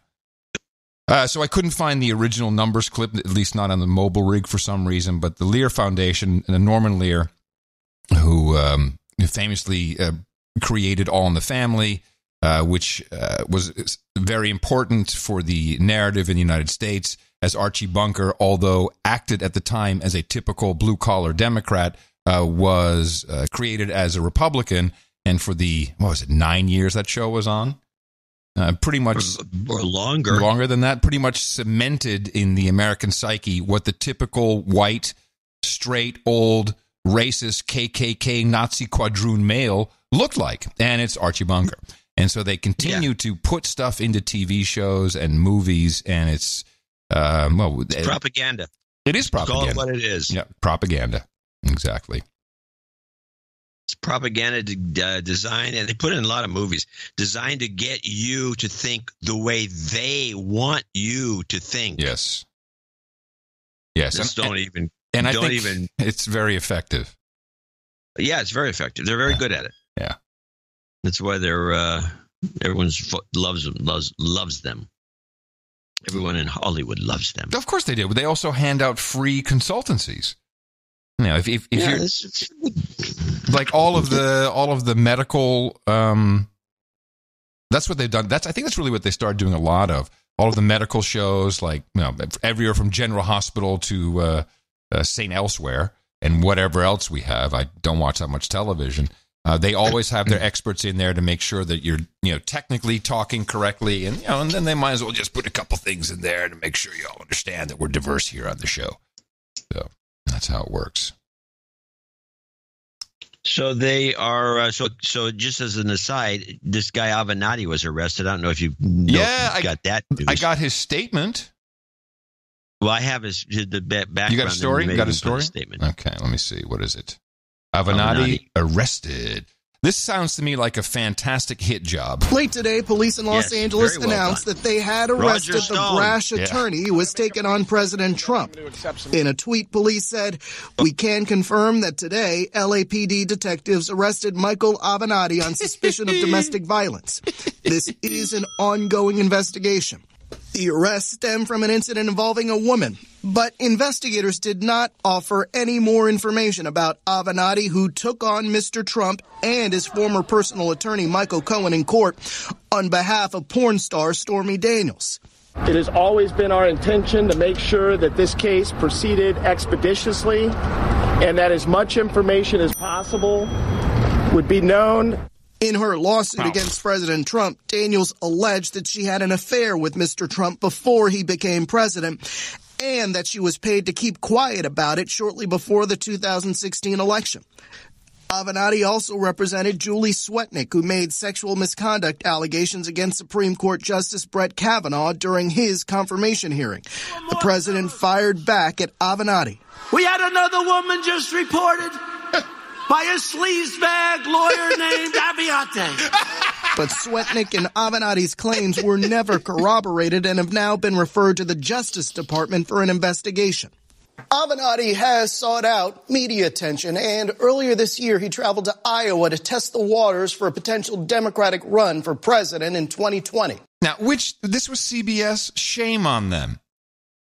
So I couldn't find the original numbers clip, at least not on the mobile rig for some reason. But the Lear Foundation, Norman Lear, who famously created All in the Family, which was very important for the narrative in the United States, as Archie Bunker, although acted at the time as a typical blue-collar Democrat, was created as a Republican. And for the, 9 years that show was on? Pretty much. Or longer. Longer than that. Pretty much cemented in the American psyche what the typical white, straight, old, racist, KKK, Nazi quadroon male looked like. And it's Archie Bunker. And so they continue to put stuff into TV shows and movies, and it's, it's propaganda. It is propaganda. Call it what it is. Yeah, propaganda. Exactly. It's propaganda designed, and they put it in a lot of movies, designed to get you to think the way they want you to think. Yes. Yes. Just I think it's very effective. Yeah, it's very effective. They're very good at it. Yeah. That's why they're everyone loves them. Everyone in Hollywood loves them. Of course they do. But they also hand out free consultancies. You know, if you're like all of the medical, that's what they've done. I think that's really what they started doing a lot of. All of the medical shows, like, you know, everywhere from General Hospital to St. Elsewhere and whatever else we have. I don't watch that much television. They always have their experts in there to make sure that you're, you know, technically talking correctly, and, you know, and then they might as well just put a couple things in there to make sure you all understand that we're diverse here on the show. So that's how it works. So they are. So just as an aside, this guy Avenatti was arrested. I don't know if you got that news. I got his statement. Well, I have the background. You got a story? You got a story? Statement. Okay, let me see. What is it? Avenatti arrested. This sounds to me like a fantastic hit job. Late today, police in Los Angeles announced that they had arrested the brash attorney who was taken on President Trump. In a tweet, police said, "We can confirm that today, LAPD detectives arrested Michael Avenatti on suspicion of domestic violence. This is an ongoing investigation." The arrest stemmed from an incident involving a woman, but investigators did not offer any more information about Avenatti, who took on Mr. Trump and his former personal attorney, Michael Cohen, in court on behalf of porn star Stormy Daniels. It has always been our intention to make sure that this case proceeded expeditiously and that as much information as possible would be known. In her lawsuit against President Trump, Daniels alleged that she had an affair with Mr. Trump before he became president, and that she was paid to keep quiet about it shortly before the 2016 election. Avenatti also represented Julie Swetnick, who made sexual misconduct allegations against Supreme Court Justice Brett Kavanaugh during his confirmation hearing. The president fired back at Avenatti. We had another woman just reported by a sleazebag lawyer named Aviate. But Swetnick and Avenatti's claims were never corroborated and have now been referred to the Justice Department for an investigation. Avenatti has sought out media attention, and earlier this year he traveled to Iowa to test the waters for a potential Democratic run for president in 2020. Now, this was CBS. Shame on them.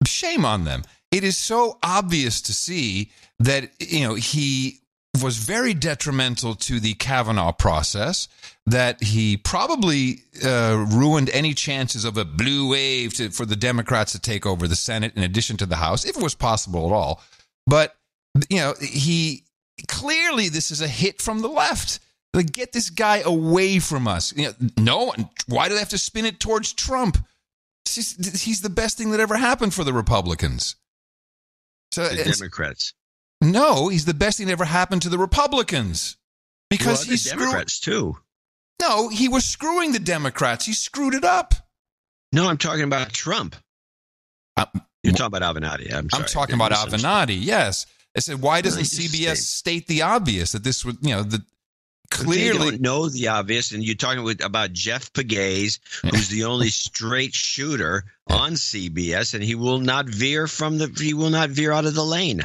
Shame on them. It is so obvious to see that, you know, he was very detrimental to the Kavanaugh process, that he probably ruined any chances of a blue wave for the Democrats to take over the Senate in addition to the House, if it was possible at all. But, you know, clearly this is a hit from the left. Like, get this guy away from us. You know, why do they have to spin it towards Trump? He's the best thing that ever happened for the Republicans. So the Democrats. No, he's the best thing that ever happened to the Republicans. Because he's the Democrats too. No, he was screwing the Democrats. He screwed it up. No, I'm talking about Trump. You're talking about Avenatti. I'm talking about Avenatti, yes. I said, why doesn't CBS state the obvious that this would, you know, clearly they don't know the obvious, and you're talking about Jeff Pegues, who's the only straight shooter on CBS, and he will not veer out of the lane.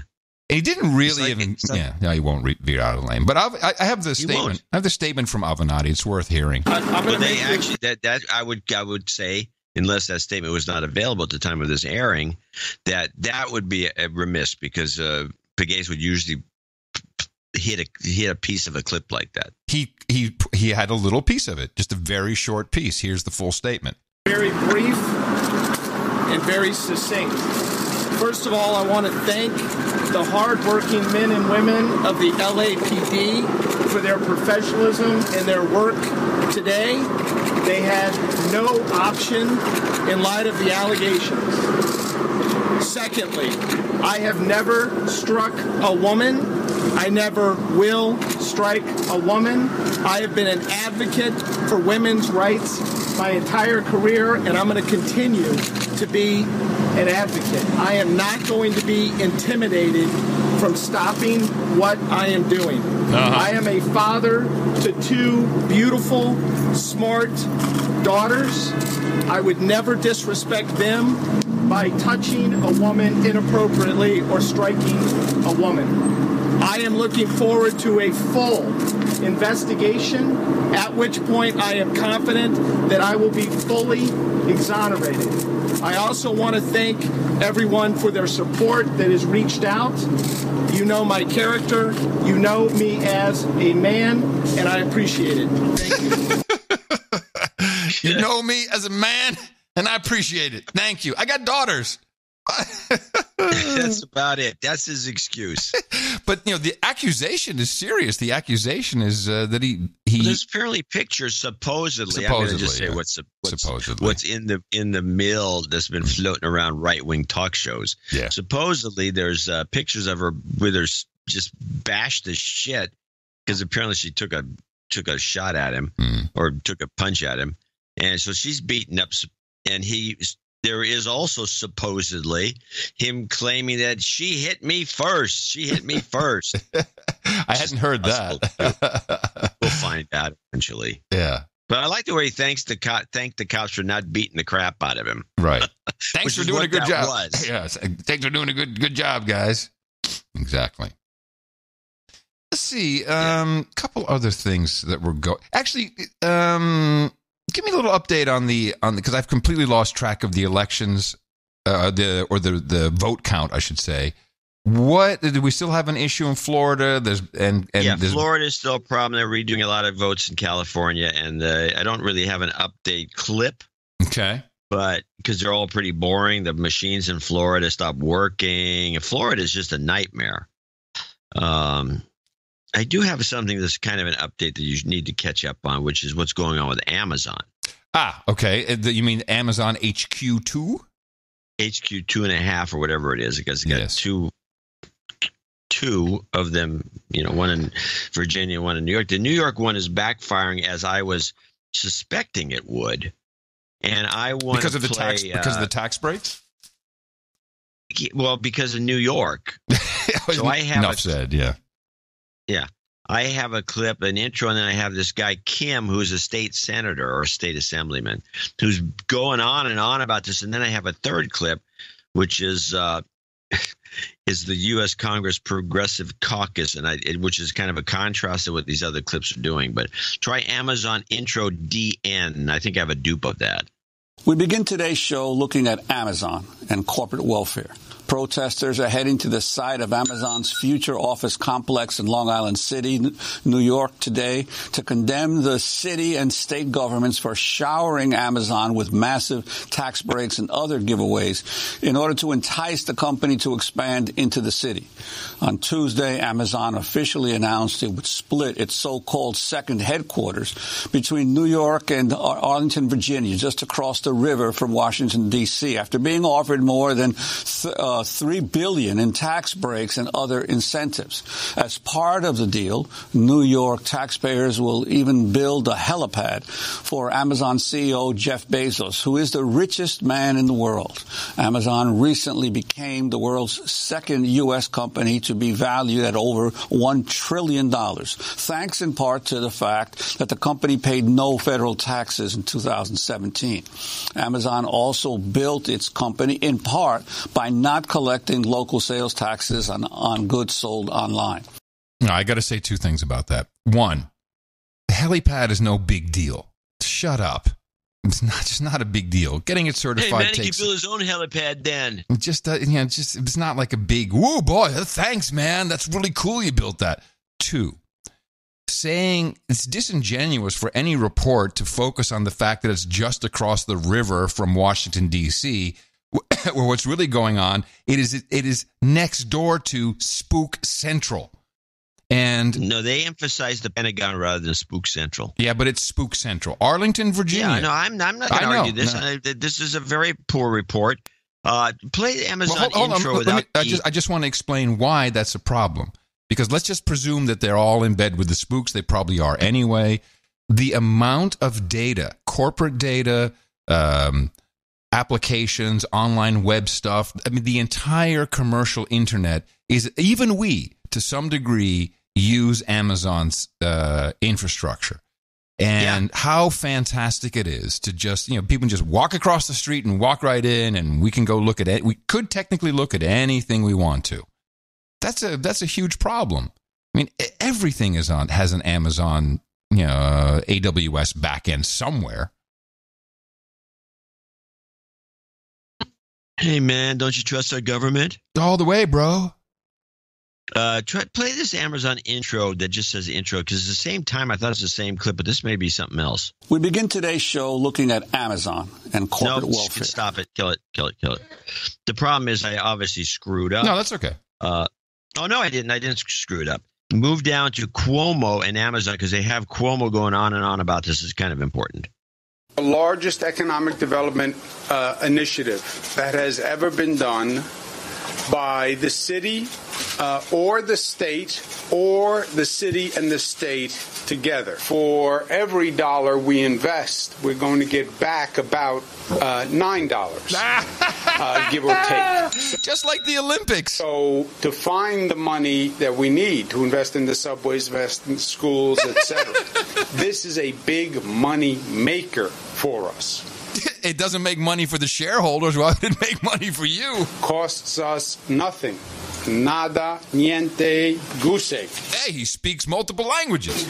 He didn't really even. No, he won't veer out of the lane. But I have the statement. I have the statement from Avenatti. It's worth hearing. But they actually that I would say, unless that statement was not available at the time of this airing, that would be a remiss, because Pegues would usually hit a piece of a clip like that. He had a little piece of it, just a very short piece. Here's the full statement. Very brief and very succinct. First of all, I want to thank the hardworking men and women of the LAPD for their professionalism and their work today. They had no option in light of the allegations. Secondly, I have never struck a woman. I never will strike a woman. I have been an advocate for women's rights my entire career, and I'm going to continue to be an advocate. I am not going to be intimidated from stopping what I am doing. I am a father to two beautiful, smart daughters. I would never disrespect them by touching a woman inappropriately or striking a woman. I am looking forward to a full investigation, at which point I am confident that I will be fully exonerated. I also want to thank everyone for their support that has reached out. You know my character. You know me as a man, and I appreciate it. Thank you. You know me as a man, and I appreciate it. Thank you. I got daughters. That's about it. That's his excuse. But, the accusation is serious. The accusation is that he there's apparently pictures supposedly. I'm going to just say what's in the mill that's been floating around right-wing talk shows. Yeah. Supposedly there's pictures of her with her just bashed the shit because apparently she took a shot at him or took a punch at him, and so she's beaten up, and there is also supposedly him claiming that she hit me first. She hit me first. I hadn't heard that. We'll find out eventually. Yeah. But I like the way he thanked the cops for not beating the crap out of him. Right. Thanks for doing a good job. Yes. Thanks for doing a good job, guys. Exactly. Let's see. Couple other things that were going. Actually, give me a little update on the because I've completely lost track of the elections, the vote count, I should say. What do we still have an issue in Florida? Florida is still a problem. They're redoing a lot of votes in California, and I don't really have an update clip. Okay, but because they're all pretty boring, the machines in Florida stopped working. Florida is just a nightmare. I do have something that's kind of an update that you need to catch up on, which is what's going on with Amazon. Okay. You mean Amazon HQ2? HQ 2.5 or whatever it is, because it got two of them, one in Virginia, one in New York. The New York one is backfiring as I was suspecting it would. And I want because of the tax breaks? Well, because of New York. So I have enough said, yeah. Yeah. I have a clip, an intro, and then I have this guy, Kim, who's a state senator or a state assemblyman, who's going on and on about this. And then I have a third clip, which is the U.S. Congress Progressive Caucus, which is kind of a contrast to what these other clips are doing. But try Amazon Intro DN. I think I have a dupe of that. We begin today's show looking at Amazon and corporate welfare. Protesters are heading to the site of Amazon's future office complex in Long Island City, New York, today to condemn the city and state governments for showering Amazon with massive tax breaks and other giveaways in order to entice the company to expand into the city. On Tuesday, Amazon officially announced it would split its so-called second headquarters between New York and Arlington, Virginia, just across the river from Washington, D.C., after being offered more than $3 billion in tax breaks and other incentives. As part of the deal, New York taxpayers will even build a helipad for Amazon CEO Jeff Bezos, who is the richest man in the world. Amazon recently became the world's second U.S. company to be valued at over $1 trillion, thanks in part to the fact that the company paid no federal taxes in 2017. Amazon also built its company in part by not collecting local sales taxes on goods sold online. I got to say two things about that. One, the helipad is no big deal. Shut up. It's just not a big deal. Getting it certified takes. He can build his own helipad then. It's not like a big, whoa, boy, thanks, man. That's really cool you built that. Two, saying it's disingenuous for any report to focus on the fact that it's just across the river from Washington, D.C., where what's really going on, it is next door to Spook Central. And no, they emphasize the Pentagon rather than Spook Central. Yeah, but it's Spook Central. Arlington, Virginia. Yeah, no, I'm not going to argue this. No. This is a very poor report. Play the Amazon intro without I just want to explain why that's a problem. Because let's just presume that they're all in bed with the spooks. They probably are anyway. The amount of data, corporate data, applications, online web stuff, I mean, the entire commercial internet is, even we, to some degree, use Amazon's infrastructure. And how fantastic it is to just, people can just walk across the street and walk right in, and we can go look at it. We could technically look at anything we want to. That's a huge problem. I mean, everything has an Amazon, AWS backend somewhere. Hey, man, don't you trust our government? All the way, bro. Play this Amazon intro that just says intro, because at the same time, I thought it's the same clip, but this may be something else. We begin today's show looking at Amazon and corporate welfare. Stop it. Kill it. The problem is I obviously screwed up. No, that's okay. Oh, no, I didn't. I didn't screw it up. Move down to Cuomo and Amazon, because they have Cuomo going on and on about this. Is kind of important. The largest economic development initiative that has ever been done by the city or the state or the city and the state together. For every dollar we invest, we're going to get back about $9, give or take. Just like the Olympics. So to find the money that we need to invest in the subways, invest in schools, etc., this is a big money maker for us. It doesn't make money for the shareholders. Why would it make money for you? Costs us nothing. Nada, niente, goose egg. Hey, he speaks multiple languages.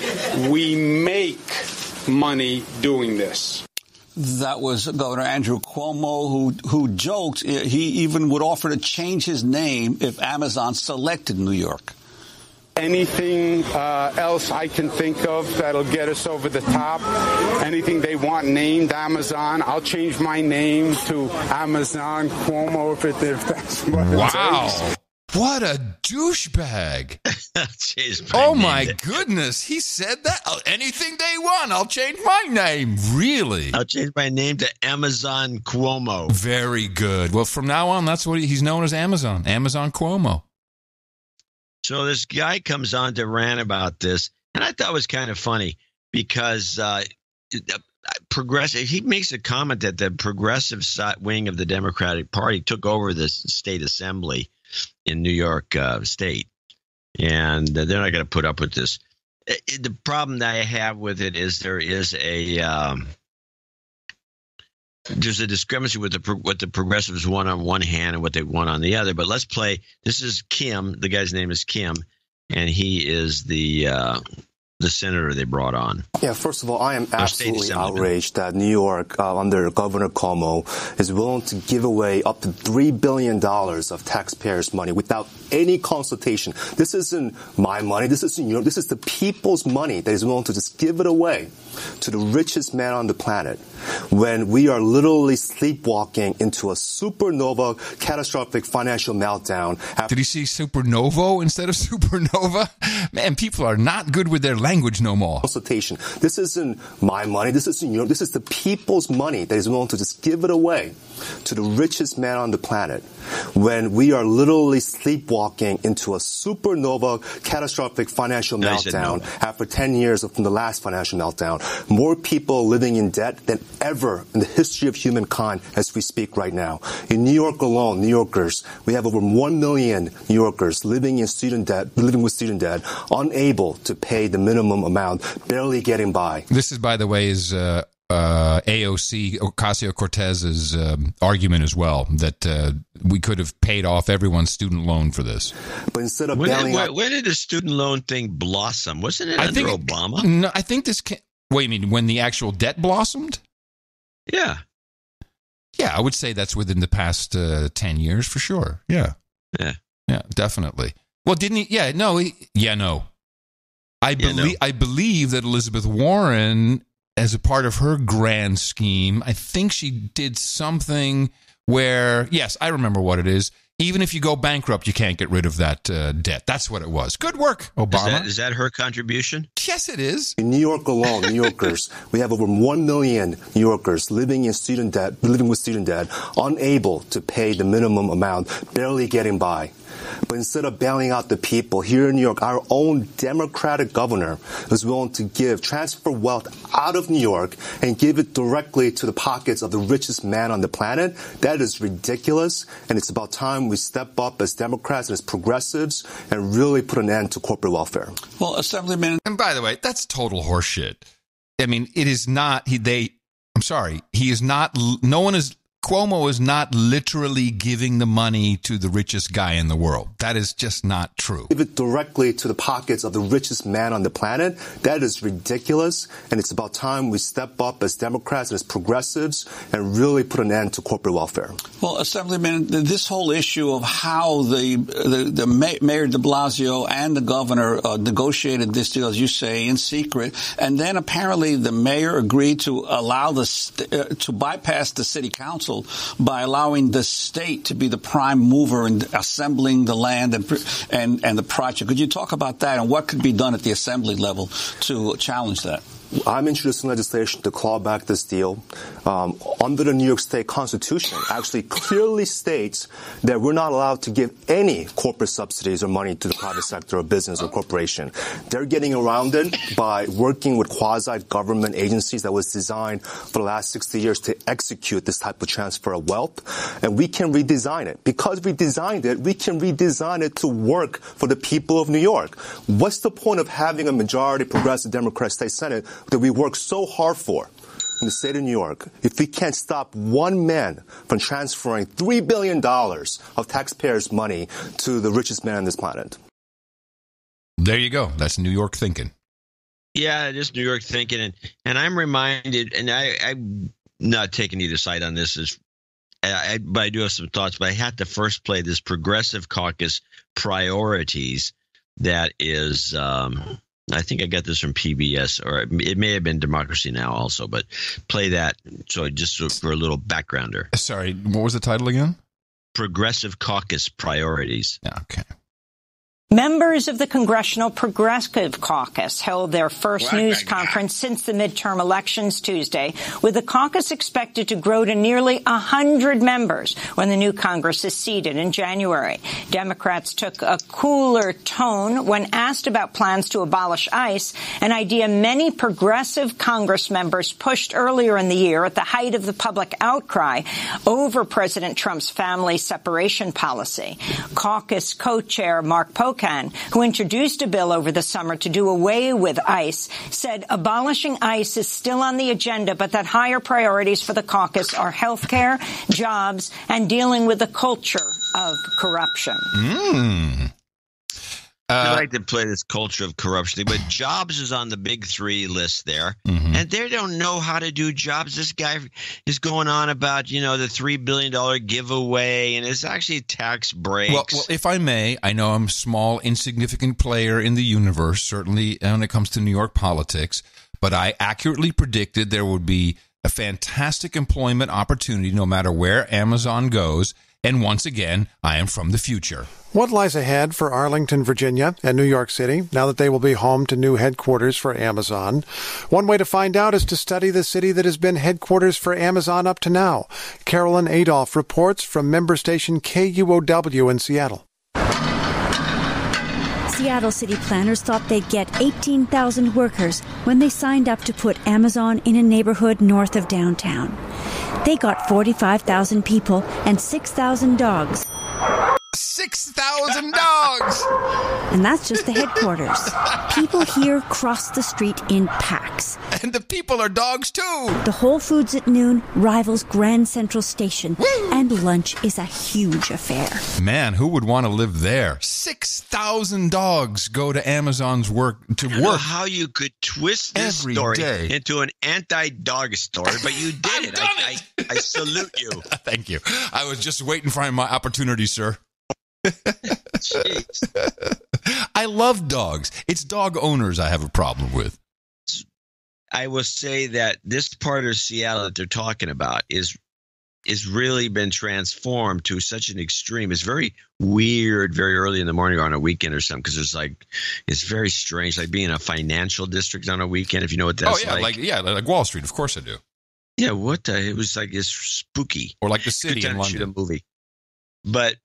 We make money doing this. That was Governor Andrew Cuomo, who joked he even would offer to change his name if Amazon selected New York. Anything else I can think of that'll get us over the top, anything they want named Amazon, I'll change my name to Amazon Cuomo if that's what it takes. What a douchebag. Oh, my goodness. He said that? Anything they want, I'll change my name. Really? I'll change my name to Amazon Cuomo. Very good. Well, from now on, that's what he's known as Amazon Cuomo. So this guy comes on to rant about this, and I thought it was kind of funny because he makes a comment that the progressive wing of the Democratic Party took over the state assembly in New York State, and they're not going to put up with this. The problem that I have with it is there's a discrepancy with what the progressives want on one hand and what they want on the other. But let's play. This is Kim. The guy's name is Kim, and he is the senator they brought on. Yeah, first of all, I am absolutely outraged that New York, under Governor Cuomo, is willing to give away up to $3 billion of taxpayers' money without any consultation. This isn't my money. This isn't your. This is the people's money that is willing to just give it away to the richest man on the planet when we are literally sleepwalking into a supernova catastrophic financial meltdown. Did he see supernova instead of supernova? Man, people are not good with their language no more. Consultation. This isn't my money. This isn't your. This is the people's money that is willing to just give it away to the richest man on the planet when we are literally sleepwalking into a supernova catastrophic financial meltdown after 10 years from the last financial meltdown. More people living in debt than ever in the history of humankind as we speak right now. In New York alone, New Yorkers, we have over 1 million New Yorkers living with student debt, unable to pay the minimum amount, barely getting by. This is, by the way, is AOC, Ocasio-Cortez's argument as well, that we could have paid off everyone's student loan for this. But instead of when did the student loan thing blossom? Wasn't it under Obama? No, I think this wait, you mean when the actual debt blossomed? Yeah. Yeah, I would say that's within the past 10 years for sure. Yeah. Yeah. Yeah, definitely. Well, didn't he? Yeah, no. I believe that Elizabeth Warren, as a part of her grand scheme, I think she did something where, yes, I remember what it is. Even if you go bankrupt, you can't get rid of that debt. That's what it was. Good work, Obama. Is that her contribution? Yes, it is. In New York alone, New Yorkers, we have over 1 million New Yorkers living with student debt, unable to pay the minimum amount, barely getting by. But instead of bailing out the people here in New York, our own Democratic governor is willing to transfer wealth out of New York and give it directly to the pockets of the richest man on the planet. That is ridiculous, and it's about time we step up as Democrats and as progressives and really put an end to corporate welfare. Well, Assemblyman... And by the way, that's total horseshit. I mean, it is not... I'm sorry. He is not... No one is Cuomo is not literally giving the money to the richest guy in the world. That is just not true. Give it directly to the pockets of the richest man on the planet. That is ridiculous. And it's about time we step up as Democrats and as progressives and really put an end to corporate welfare. Well, Assemblyman, this whole issue of how the Mayor de Blasio and the governor negotiated this deal, as you say, in secret, and then apparently the mayor agreed to allow to bypass the city council by allowing the state to be the prime mover in assembling the land and the project. Could you talk about that and what could be done at the assembly level to challenge that? I'm introducing legislation to claw back this deal. Under the New York State Constitution, actually clearly states that we're not allowed to give any corporate subsidies or money to the private sector or business or corporation. They're getting around it by working with quasi-government agencies that was designed for the last 60 years to execute this type of transfer of wealth. And we can redesign it. Because we designed it, we can redesign it to work for the people of New York. What's the point of having a majority progressive Democrat state Senate that we work so hard for in the state of New York if we can't stop one man from transferring $3 billion of taxpayers' money to the richest man on this planet? There you go. That's New York thinking. Yeah, just New York thinking. And I'm reminded, and I'm not taking either side on this, but I do have some thoughts, but I had to first play this Progressive Caucus Priorities that is I think I got this from PBS, or it may have been Democracy Now! Also, but play that just for a little backgrounder. Sorry, what was the title again? Progressive Caucus Priorities. Yeah, okay. Members of the Congressional Progressive Caucus held their first news conference since the midterm elections Tuesday, with the caucus expected to grow to nearly 100 members when the new Congress is seated in January. Democrats took a cooler tone when asked about plans to abolish ICE, an idea many progressive Congress members pushed earlier in the year at the height of the public outcry over President Trump's family separation policy. Caucus co-chair Mark Pocan, who introduced a bill over the summer to do away with ICE, said abolishing ICE is still on the agenda, but that higher priorities for the caucus are health care, jobs, and dealing with the culture of corruption. I like to play this culture of corruption thing, but jobs is on the big three list there, and they don't know how to do jobs. This guy is going on about, the $3 billion giveaway, and it's actually tax breaks. Well, if I may, I know I'm a small, insignificant player in the universe, certainly when it comes to New York politics, but I accurately predicted there would be a fantastic employment opportunity no matter where Amazon goes. And once again, I am from the future. What lies ahead for Arlington, Virginia, and New York City now that they will be home to new headquarters for Amazon? One way to find out is to study the city that has been headquarters for Amazon up to now. Carolyn Adolph reports from member station KUOW in Seattle. Seattle city planners thought they'd get 18,000 workers when they signed up to put Amazon in a neighborhood north of downtown. They got 45,000 people and 6,000 dogs. 6,000 dogs! And that's just the headquarters. People here cross the street in packs. And the people are dogs too! The Whole Foods at noon rivals Grand Central Station. Woo! And lunch is a huge affair. Man, who would want to live there? 6,000 dogs go to Amazon's work. I don't know how you could twist this story into an anti-dog story, but you did it. I salute you. Thank you. I was just waiting for my opportunity, sir. I love dogs. It's dog owners I have a problem with. I will say that this part of Seattle that they're talking about is really been transformed to such an extreme. It's very weird, very early in the morning or on a weekend or something, because it's very strange, like being a financial district on a weekend, if you know what that's like. Like Wall Street. Of course I do. Yeah, it was like it's spooky. Or like the city in London. Shoot a movie. But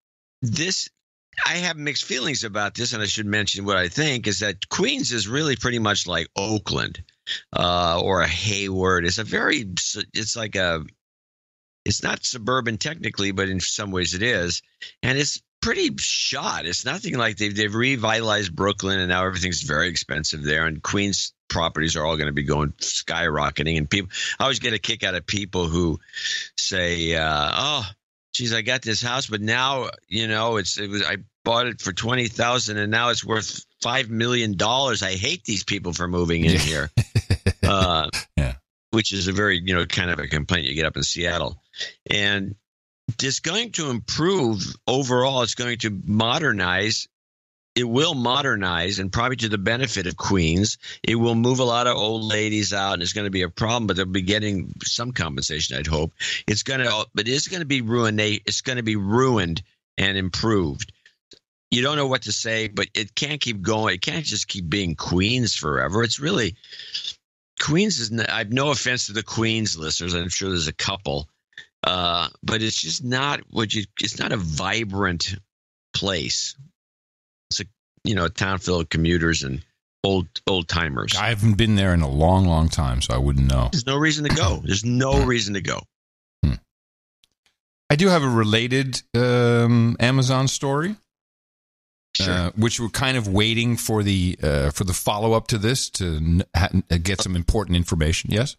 I have mixed feelings about this, and I should mention what I think is that Queens is really pretty much like Oakland or a Hayward. It's not suburban technically, but in some ways it is, and it's pretty shot. It's nothing like they've revitalized Brooklyn, and now everything's very expensive there, and Queens properties are all going to be going skyrocketing. And people, I always get a kick out of people who say, "Oh, geez, I got this house, but now I bought it for $20,000 and now it's worth $5 million. I hate these people for moving in here." Which is a very kind of a complaint you get up in Seattle. And it's going to improve overall. It's going to modernize. It will modernize, and probably to the benefit of Queens. It will move a lot of old ladies out, and it's going to be a problem, but they'll be getting some compensation, I'd hope. But it's going to be ruined. It's going to be ruined and improved. You don't know what to say, but it can't keep going. It can't just keep being Queens forever. It's really Queens is. I have no offense to the Queens listeners. I'm sure there's a couple, but it's just not it's not a vibrant place. It's a town full of commuters and old timers. I haven't been there in a long, long time, so I wouldn't know. There's no reason to go. There's no reason to go. I do have a related Amazon story, which we're kind of waiting for the follow up to this to get some important information. Yes,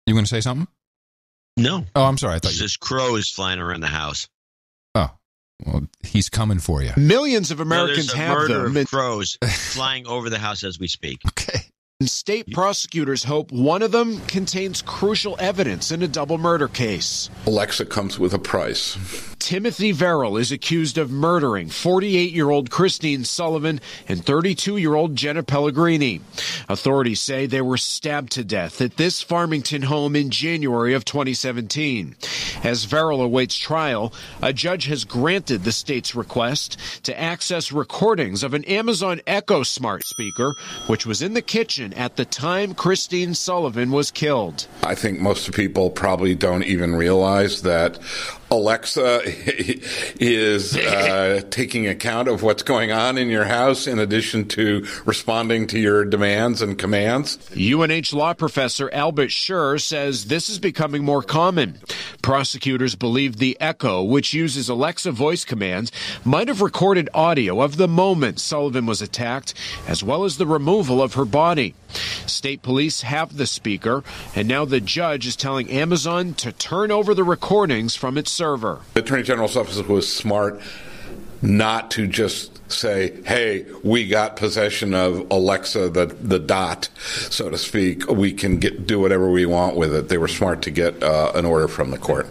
you going to say something? No. Oh, I'm sorry. I thought just crows flying around the house. Oh. Well, he's coming for you. Millions of Americans have them. Of crows flying over the house as we speak. Okay. And state prosecutors hope one of them contains crucial evidence in a double murder case. Alexa comes with a price. Timothy Verrill is accused of murdering 48-year-old Christine Sullivan and 32-year-old Jenna Pellegrini. Authorities say they were stabbed to death at this Farmington home in January of 2017. As Verrill awaits trial, a judge has granted the state's request to access recordings of an Amazon Echo smart speaker, which was in the kitchen at the time Christine Sullivan was killed. I think most people probably don't even realize that Alexa is taking account of what's going on in your house in addition to responding to your demands and commands. UNH law professor Albert Schur says this is becoming more common. Prosecutors believe the Echo, which uses Alexa voice commands, might have recorded audio of the moment Sullivan was attacked, as well as the removal of her body. State police have the speaker, and now the judge is telling Amazon to turn over the recordings from its server. The Attorney General's office was smart not to just say, hey, we got possession of Alexa, the dot, so to speak. We can do whatever we want with it. They were smart to get an order from the court.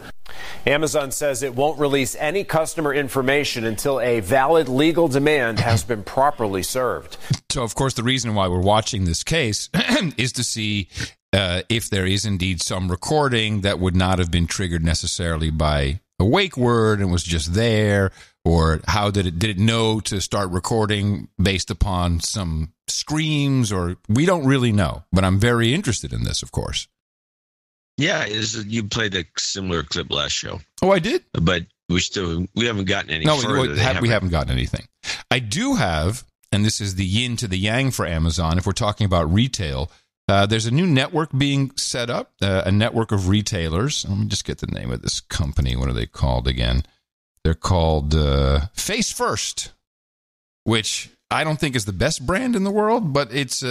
Amazon says it won't release any customer information until a valid legal demand has been properly served. So, of course, the reason why we're watching this case is to see if there is indeed some recording that would not have been triggered necessarily by a wake word and was just there, or how did it know to start recording based upon some screams, or we don't really know. But I'm very interested in this, of course. Yeah, you played a similar clip last show. Oh, I did? But we haven't gotten any further. We haven't gotten anything. I do have, and this is the yin to the yang for Amazon, if we're talking about retail, there's a new network being set up, a network of retailers. Let me just get the name of this company. What are they called again? They're called Face First, which I don't think is the best brand in the world, but it's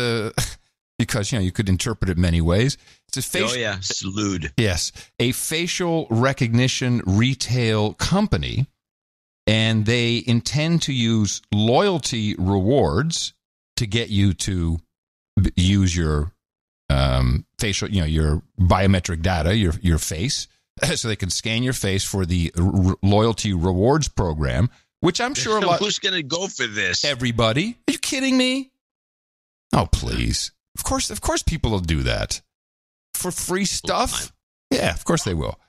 because you could interpret it many ways. It's a salute. Yes, a facial recognition retail company, and they intend to use loyalty rewards to get you to use your facial, your biometric data, your face, so they can scan your face for the loyalty rewards program, which I'm sure a lot. Who's going to go for this? Everybody. Are you kidding me? Oh, please. Of course people will do that. For free stuff? Yeah, of course they will.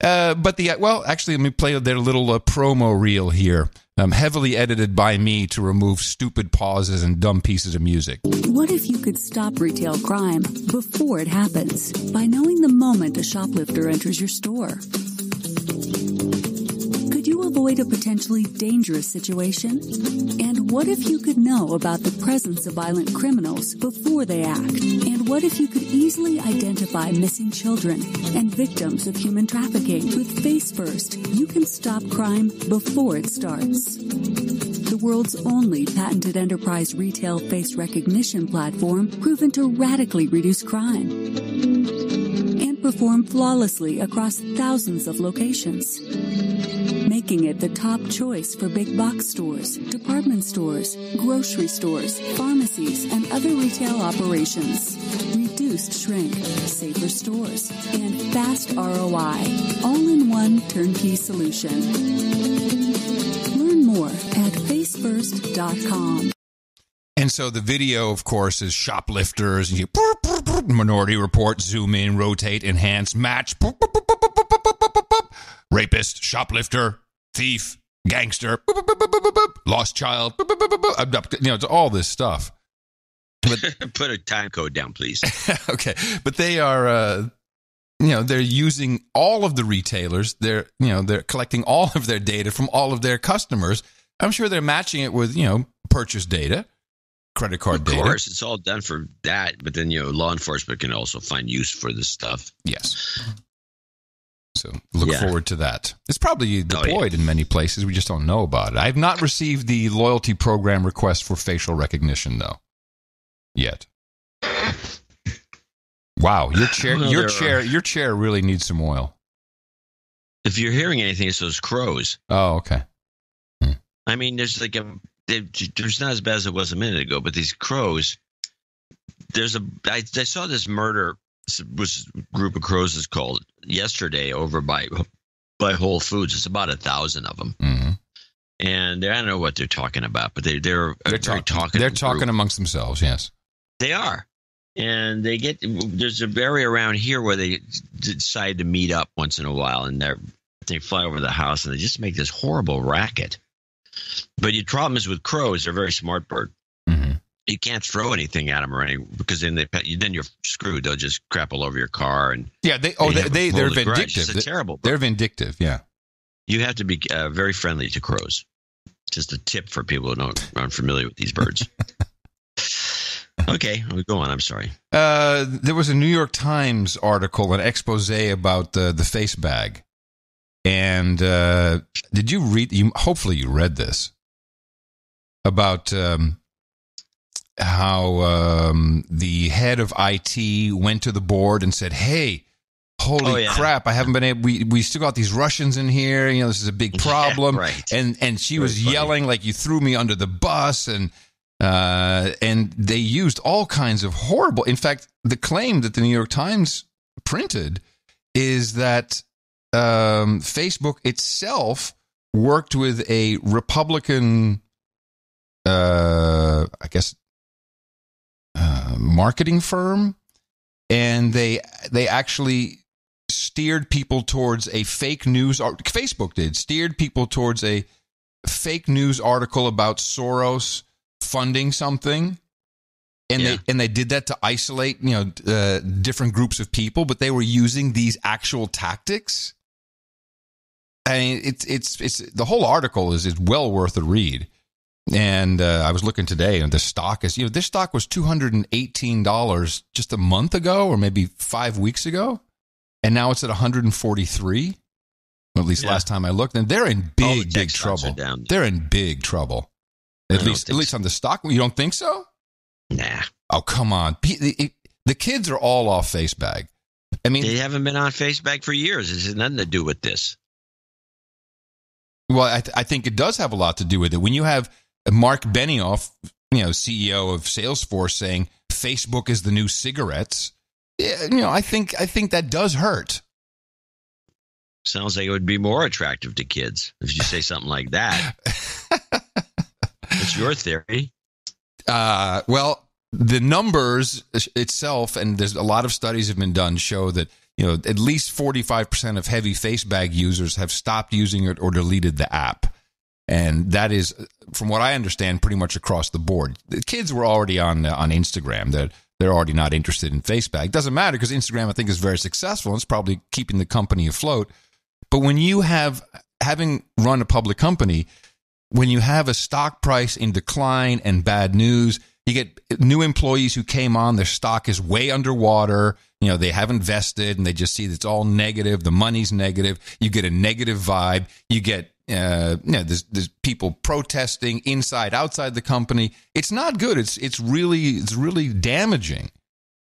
Actually, let me play their little promo reel here, heavily edited by me to remove stupid pauses and dumb pieces of music. What if you could stop retail crime before it happens by knowing the moment a shoplifter enters your store? Could you avoid a potentially dangerous situation? And what if you could know about the presence of violent criminals before they act? And what if you could easily identify missing children and victims of human trafficking? With Face First, you can stop crime before it starts. the world's only patented enterprise retail face recognition platform proven to radically reduce crime and perform flawlessly across thousands of locations, making it the top choice for big box stores, department stores, grocery stores, pharmacies, and other retail operations. Reduced shrink, safer stores, and fast ROI, all in one turnkey solution. Learn more at facefirst.com. And so the video, of course, is shoplifters. And you Minority Report, zoom in, rotate, enhance, match. Rapist, shoplifter, thief, gangster, lost child, it's all this stuff. But, put a time code down, please. Okay, but they are, they're using all of the retailers. They're collecting all of their data from all of their customers. I'm sure they're matching it with, purchase data, credit card data. Of course, it's all done for that. But then, law enforcement can also find use for this stuff. Yes. So look forward to that. It's probably deployed in many places. We just don't know about it. I have not received the loyalty program request for facial recognition, though, yet. Wow, your chair really needs some oil. If you're hearing anything, it's those crows. Oh, okay. I mean, there's there's not as bad as it was a minute ago, but these crows. I saw this murder. Was group of crows is called yesterday over by Whole Foods. It's about 1,000 of them, and I don't know what they're talking about, but they're talking. They're talking amongst themselves. Yes, they are, and there's an area around here where they decide to meet up once in a while, and they fly over the house and they just make this horrible racket. But your problem is with crows; they're a very smart bird. You can't throw anything at them or anything because then you're screwed. They'll just crap all over your car and they're vindictive. It's terrible. They're vindictive. Yeah, you have to be very friendly to crows. Just a tip for people who aren't familiar with these birds. Okay, go on. I'm sorry. There was a New York Times article, an expose about the face bag, and did you read? Hopefully, you read this about. How the head of IT went to the board and said, "Hey, holy crap! I haven't been able. We still got these Russians in here. This is a big problem." Yeah, right. And she was yelling like, "You threw me under the bus!" And they used all kinds of horrible. In fact, the claim that the New York Times printed is that Facebook itself worked with a Republican, marketing firm, and they actually steered people towards a fake news. Facebook steered people towards a fake news article about Soros funding something, and they did that to isolate different groups of people, but they were using these actual tactics. I mean, it's the whole article is well worth a read. And I was looking today, and the stock is, this stock was $218 just a month ago, or maybe 5 weeks ago, and now it's at $143. Well, at least last time I looked, and they're in big trouble. They're in big trouble. At least on the stock. You don't think so? Nah. Oh, come on. The kids are all off FaceBag. I mean, they haven't been on FaceBag for years. It has nothing to do with this. Well, I think it does have a lot to do with it. When you have Mark Benioff, CEO of Salesforce, saying Facebook is the new cigarettes, I think that does hurt. Sounds like it would be more attractive to kids if you say something like that. It's your theory. Well, the numbers itself, and there's a lot of studies have been done, show that at least 45% of heavy FaceBag users have stopped using it or deleted the app. And that is, from what I understand, pretty much across the board. The kids were already on Instagram. They're already not interested in FaceBag. Doesn't matter because Instagram, I think, is very successful. It's probably keeping the company afloat. But when you having run a public company, when you have a stock price in decline and bad news, you get new employees who came on, their stock is way underwater. They haven't vested and they just see that it's all negative. The money's negative. You get a negative vibe. You get There's people protesting inside, outside the company. It's not good. It's really damaging,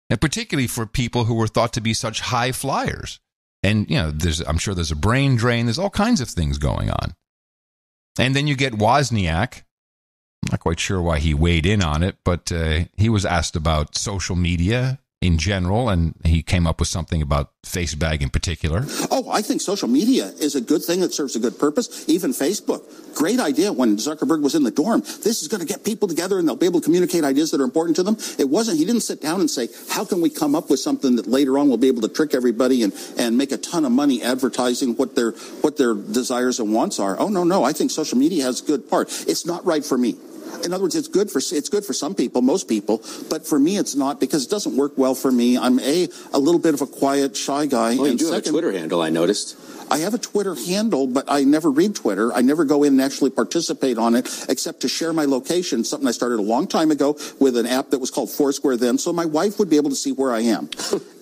and particularly for people who were thought to be such high flyers. And I'm sure there's a brain drain. There's all kinds of things going on. And then you get Wozniak. I'm not quite sure why he weighed in on it, but he was asked about social media in general, and he came up with something about FaceBag in particular. Oh, I think social media is a good thing that serves a good purpose. Even Facebook. Great idea when Zuckerberg was in the dorm. This is going to get people together and they'll be able to communicate ideas that are important to them. He didn't sit down and say, how can we come up with something that later on will be able to trick everybody and make a ton of money advertising what their desires and wants are. Oh, no. I think social media has a good part. It's not right for me. In other words, it's good for some people, most people, but for me it's not, because it doesn't work well for me. I'm a little bit of a quiet, shy guy. Well, you do have a Twitter handle, I noticed. I have a Twitter handle, but I never read Twitter. I never go in and actually participate on it, except to share my location, something I started a long time ago with an app that was called Foursquare then, so my wife would be able to see where I am.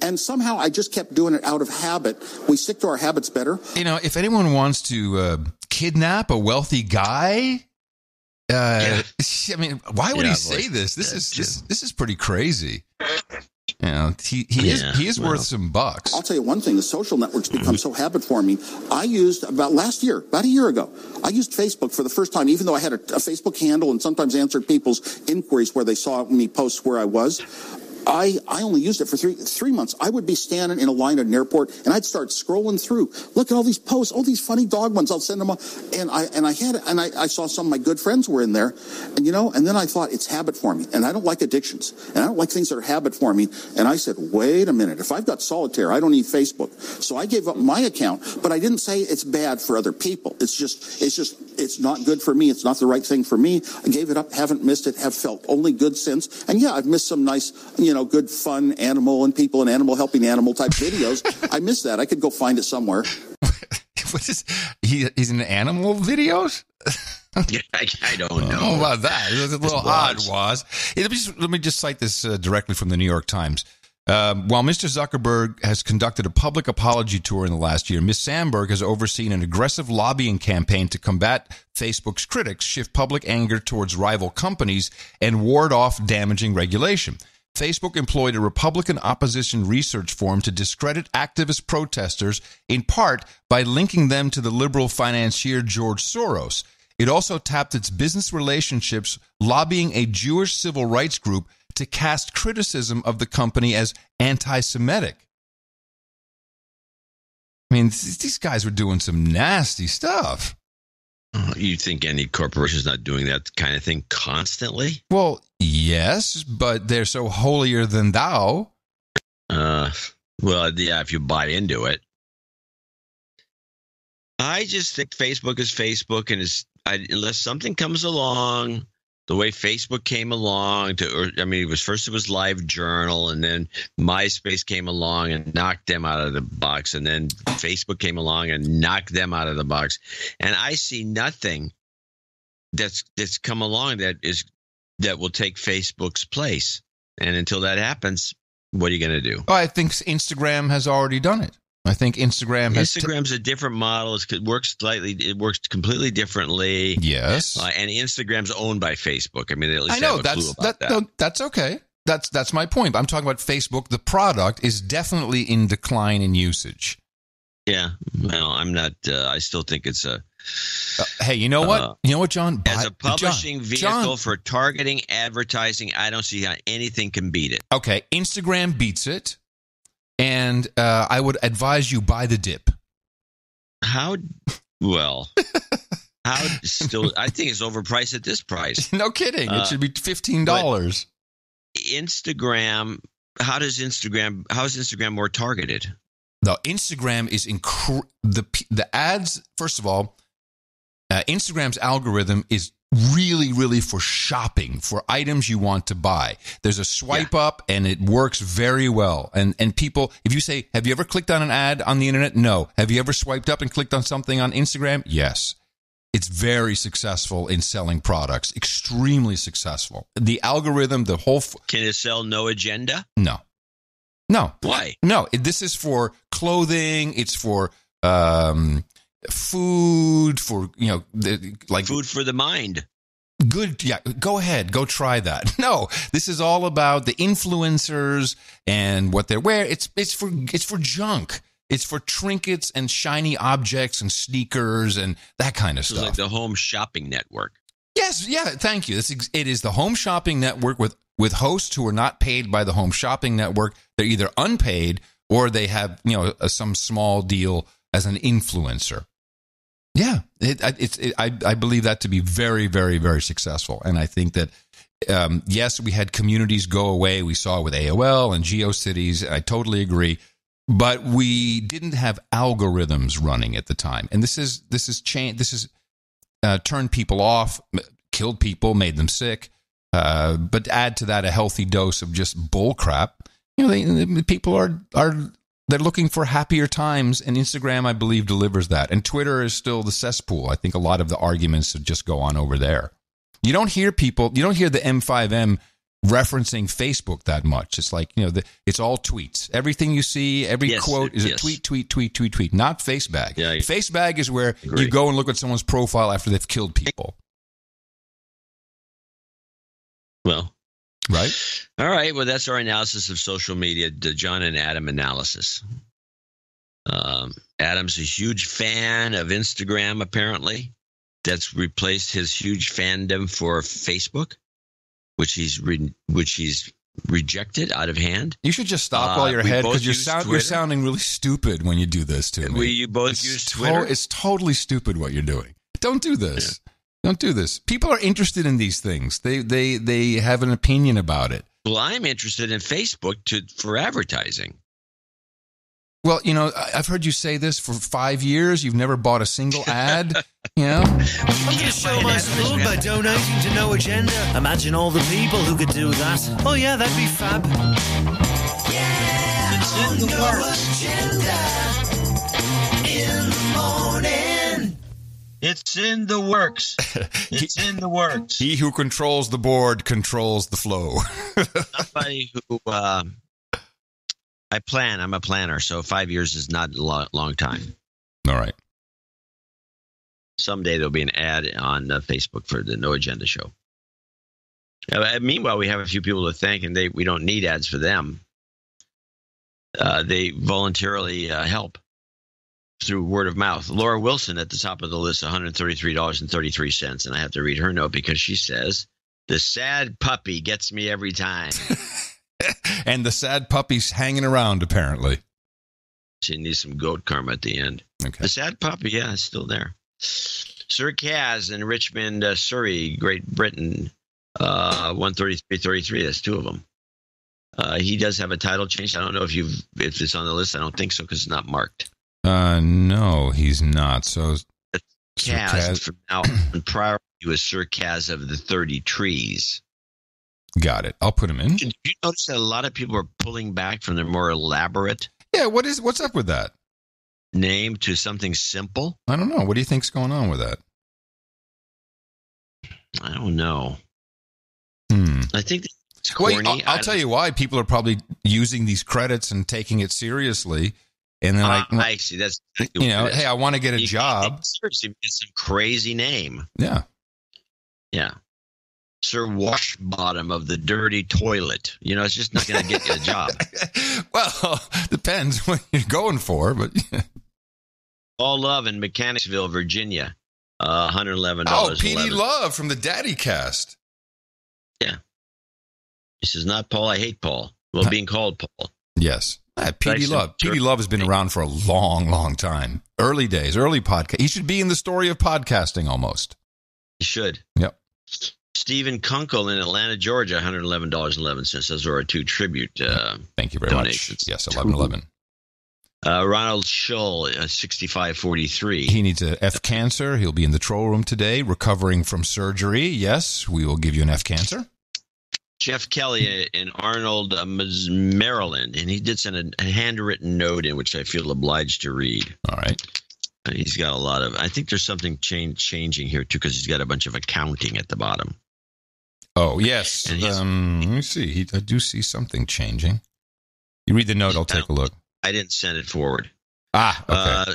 And somehow I just kept doing it out of habit. We stick to our habits better. If anyone wants to kidnap a wealthy guy... I mean, why would he say this? This is pretty crazy. He is worth some bucks. I'll tell you one thing: the social networks become so habit forming. I used about a year ago, I used Facebook for the first time, even though I had a Facebook handle and sometimes answered people's inquiries where they saw me post where I was. I only used it for three months. I would be standing in a line at an airport, and I'd start scrolling through. Look at all these posts, all these funny dog ones. I'll send them up, and I saw some of my good friends were in there, and then I thought it's habit forming, and I don't like addictions, and I don't like things that are habit forming. And I said, wait a minute, if I've got solitaire, I don't need Facebook. So I gave up my account, but I didn't say it's bad for other people. It's not good for me. It's not the right thing for me. I gave it up, haven't missed it, have felt only good since. And yeah, I've missed some nice, good fun animal and people and animal helping animal type videos. I miss that. I could go find it somewhere. What is he's in animal videos? Yeah, I don't know about that. It was a little odd, Woz. Let me just cite this directly from the New York Times. While Mr. Zuckerberg has conducted a public apology tour in the last year, Ms. Sandberg has overseen an aggressive lobbying campaign to combat Facebook's critics, shift public anger towards rival companies, and ward off damaging regulation. Facebook employed a Republican opposition research firm to discredit activist protesters, in part by linking them to the liberal financier George Soros. It also tapped its business relationships, lobbying a Jewish civil rights group to cast criticism of the company as anti-Semitic. I mean, these guys were doing some nasty stuff. You think any corporation's not doing that kind of thing constantly? Well, yes, but they're so holier than thou. Well, yeah, if you buy into it. I just think Facebook is Facebook, and unless something comes along the way Facebook came along it was LiveJournal, and then MySpace came along and knocked them out of the box, and then Facebook came along and knocked them out of the box. And I see nothing that's come along that will take Facebook's place. And until that happens, what are you going to do? Oh, I think Instagram has already done it. I think Instagram's a different model. It works completely differently. Yes. And Instagram's owned by Facebook. I mean, at least I have a clue about that. No, that's okay. That's my point. I'm talking about Facebook. The product is definitely in decline in usage. Yeah. Well, I'm not. I still think it's a. Hey, you know what? John? As a publishing vehicle for targeting advertising, I don't see how anything can beat it. Okay, Instagram beats it. And I would advise you buy the dip. I think it's overpriced at this price. No kidding. It should be $15. Instagram, how is Instagram more targeted? No, Instagram is the ads. First of all, Instagram's algorithm is really, really for shopping, for items you want to buy. There's a swipe up, and it works very well. And people, if you say, have you ever clicked on an ad on the internet? No. Have you ever swiped up and clicked on something on Instagram? Yes. It's very successful in selling products. Extremely successful. The algorithm, the whole... Can it sell no agenda? No. Why? No. This is for clothing. It's for... food, for, food for the mind. Good. Yeah. Go ahead. Go try that. No, this is all about the influencers and what they're wearing. It's for junk. It's for trinkets and shiny objects and sneakers and that kind of stuff. It's like the Home Shopping Network. Yes. Yeah. Thank you. It is the Home Shopping Network with hosts who are not paid by the Home Shopping Network. They're either unpaid or they have, some small deal as an influencer. Yeah. I believe that to be very, very, very successful. And I think that, yes, we had communities go away. We saw it with AOL and GeoCities. I totally agree. But we didn't have algorithms running at the time, and this is turned people off, killed people, made them sick. But add to that a healthy dose of just bull crap. People they're looking for happier times, and Instagram, I believe, delivers that. And Twitter is still the cesspool. I think a lot of the arguments have just go on over there. You don't hear the M5M referencing Facebook that much. It's like, it's all tweets. Everything you see, every quote is a tweet, not Facebag. Yeah, Facebag is where you go and look at someone's profile after they've killed people. Well, right. All right. Well, that's our analysis of social media, the John and Adam analysis. Adam's a huge fan of Instagram, apparently. That's replaced his huge fandom for Facebook, which he's rejected out of hand. You should just stop while you're ahead, because you're sounding really stupid when you do this to me. You both use Twitter? It's totally stupid what you're doing. Don't do this. Yeah. Don't do this. People are interested in these things. They have an opinion about it. Well, I'm interested in Facebook for advertising. Well, I've heard you say this for 5 years. You've never bought a single ad. I'm going to show my support by donating to No Agenda. Imagine all the people who could do that. Oh, yeah, that'd be fab. Yeah, it's in the works. Agenda in the morning. It's in the works. It's in the works. He who controls the board controls the flow. Somebody who... I'm a planner, so 5 years is not a long time. All right. Someday there'll be an ad on Facebook for the No Agenda show. Meanwhile, we have a few people to thank, and we don't need ads for them. They voluntarily help through word of mouth. Laura Wilson at the top of the list, $133.33, and I have to read her note because she says, "The sad puppy gets me every time." And the sad puppy's hanging around, apparently. She needs some goat karma at the end. Okay. The sad puppy, yeah, is still there. Sir Kaz in Richmond, Surrey, Great Britain, 133.33. That's two of them. He does have a title change. I don't know if it's on the list. I don't think so because it's not marked. No, he's not. So Kaz from now on. Prior, he was Sir Kaz of the 30 Trees. Got it. I'll put him in. Did you notice that a lot of people are pulling back from their more elaborate? Yeah, what's up with that? Name to something simple? I don't know. What do you think's going on with that? I don't know. I think it's corny. Well, I'll tell you why. People are probably using these credits and taking it seriously. And then I see. That's hey, I want to get a job. Seriously, it's a crazy name. Yeah. Yeah. Sir Washbottom of the dirty toilet. It's just not going to get you a job. Well, depends what you're going for, but All Love in Mechanicsville, Virginia, $111. Oh, P.D. Love from the Daddy Cast. Yeah. He says, "Not Paul, I hate Paul." Well, being called Paul. Yes. P.D. Love. P.D. Love has been around for a long, long time. Early days, early podcast. He should be in the story of podcasting almost. He should. Yep. Stephen Kunkel in Atlanta, Georgia, $111.11. Those are our two tribute Thank you very donations. Much. Yes, 1111. Ronald Schull, $65.43. He needs a F cancer. He'll be in the troll room today, recovering from surgery. Yes, we will give you an F cancer. Jeff Kelly in Arnold, Maryland, and he did send a handwritten note in, which I feel obliged to read. All right. He's got a lot of. I think there's something changing here too, because he's got a bunch of accounting at the bottom. Oh yes. Let me see. I do see something changing. You read the note. I'll take a look. I didn't send it forward. Okay.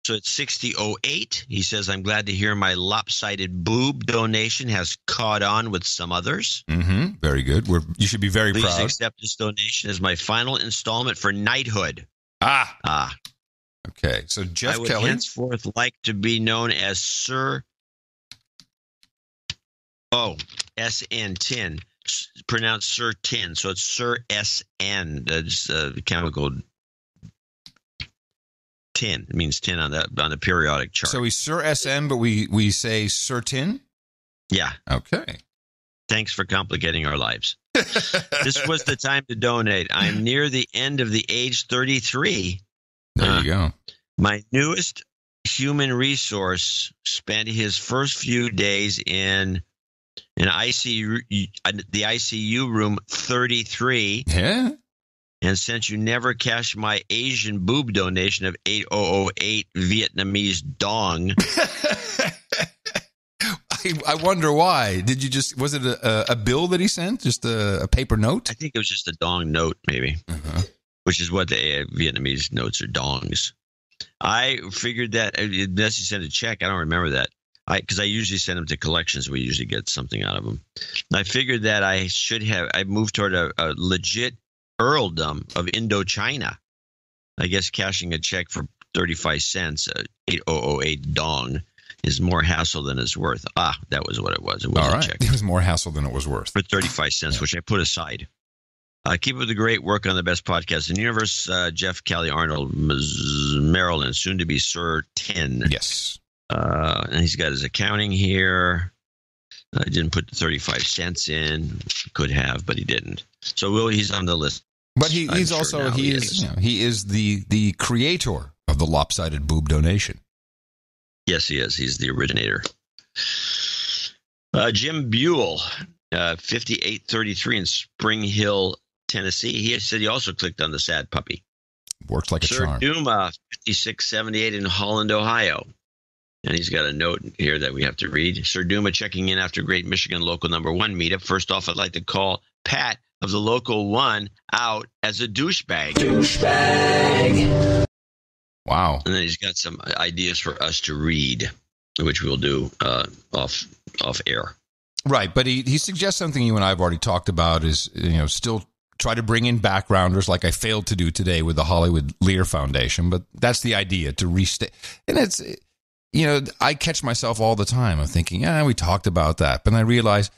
So it's 6008. He says, I'm glad to hear my lopsided boob donation has caught on with some others. Mm-hmm. Very good. You should be very Please proud. Please accept this donation as my final installment for knighthood. Okay. So Jeff I would Kelly. henceforth like to be known as Sir. SN10. Pronounced Sir 10. So it's Sir SN. That's chemical 10. It means 10 on the periodic chart. So he's Sir SM, but we say Sir 10? Yeah. Okay. Thanks for complicating our lives. This was the time to donate. I'm near the end of the age 33. There you go. My newest human resource spent his first few days in the ICU room 33. Yeah. And since you never cashed my Asian boob donation of 8008 Vietnamese dong. I wonder why. Did you was it a bill that he sent? Just a paper note? I think it was just a dong note, maybe, which is what the Vietnamese notes are, dongs. I figured that unless you send a check, I don't remember that. Because I usually send them to collections. We usually get something out of them. And I figured that I moved toward a legit earldom of Indochina. I guess cashing a check for 35 cents, 8008 dong, is more hassle than it's worth. That was what it was. It was a check. It was more hassle than it was worth. For 35 cents, which I put aside. Keep up the great work on the best podcast in the universe. Jeff Kelly Arnold, Maryland, soon to be Sir 10. Yes. And he's got his accounting here. I didn't put the 35 cents in. Could have, but he didn't. So he's on the list. But he is the creator of the lopsided boob donation. Yes, he is. He's the originator. Jim Buell, 5833 in Spring Hill, Tennessee. He said he also clicked on the sad puppy. Works like a charm. Sir Duma, 5678 in Holland, Ohio. And he's got a note here that we have to read. Sir Duma checking in after Great Michigan Local Number 1 meetup. First off, I'd like to call Pat of the Local 1 out as a douchebag. Douchebag. Wow. And then he's got some ideas for us to read, which we'll do off air. Right, but he suggests something you and I have already talked about is, still try to bring in backgrounders like I failed to do today with the Hollywood Lear Foundation, but that's the idea, to restate. And it's, I catch myself all the time of thinking, we talked about that, but I realize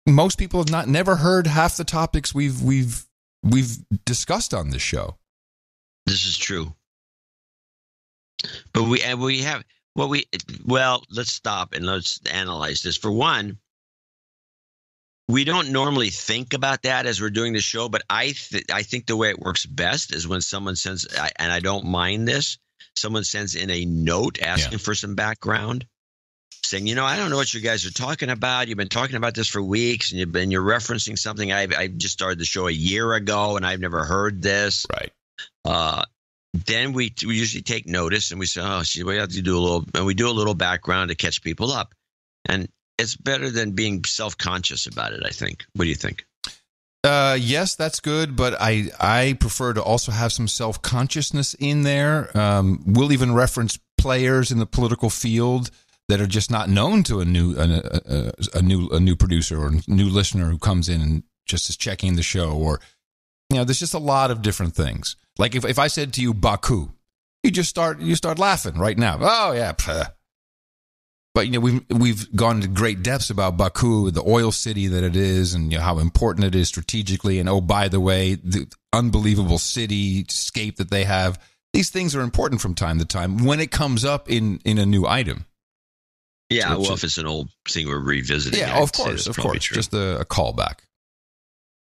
most people have never heard half the topics we've discussed on this show. This is true. But we have let's stop and let's analyze this. For one, we don't normally think about that as we're doing the show, but I think the way it works best is when someone sends, and I don't mind this, someone sends in a note asking for some background, saying, I don't know what you guys are talking about. You've been talking about this for weeks, and you're referencing something I just started the show a year ago, and I've never heard this. Right. Then we usually take notice and we say, we have to do a little, and we do a little background to catch people up. And it's better than being self-conscious about it, I think. What do you think? Yes, that's good, but I prefer to also have some self-consciousness in there. We'll even reference players in the political field that are just not known to a new producer or new listener who comes in and just is checking the show, or there's just a lot of different things. Like if I said to you Baku, you start laughing right now. Oh yeah. But we've gone to great depths about Baku, the oil city that it is, and how important it is strategically. And oh, by the way, the unbelievable cityscape that they have. These things are important from time to time when it comes up in a new item. Yeah, if it's an old thing we're revisiting. Yeah, of course. Just a callback.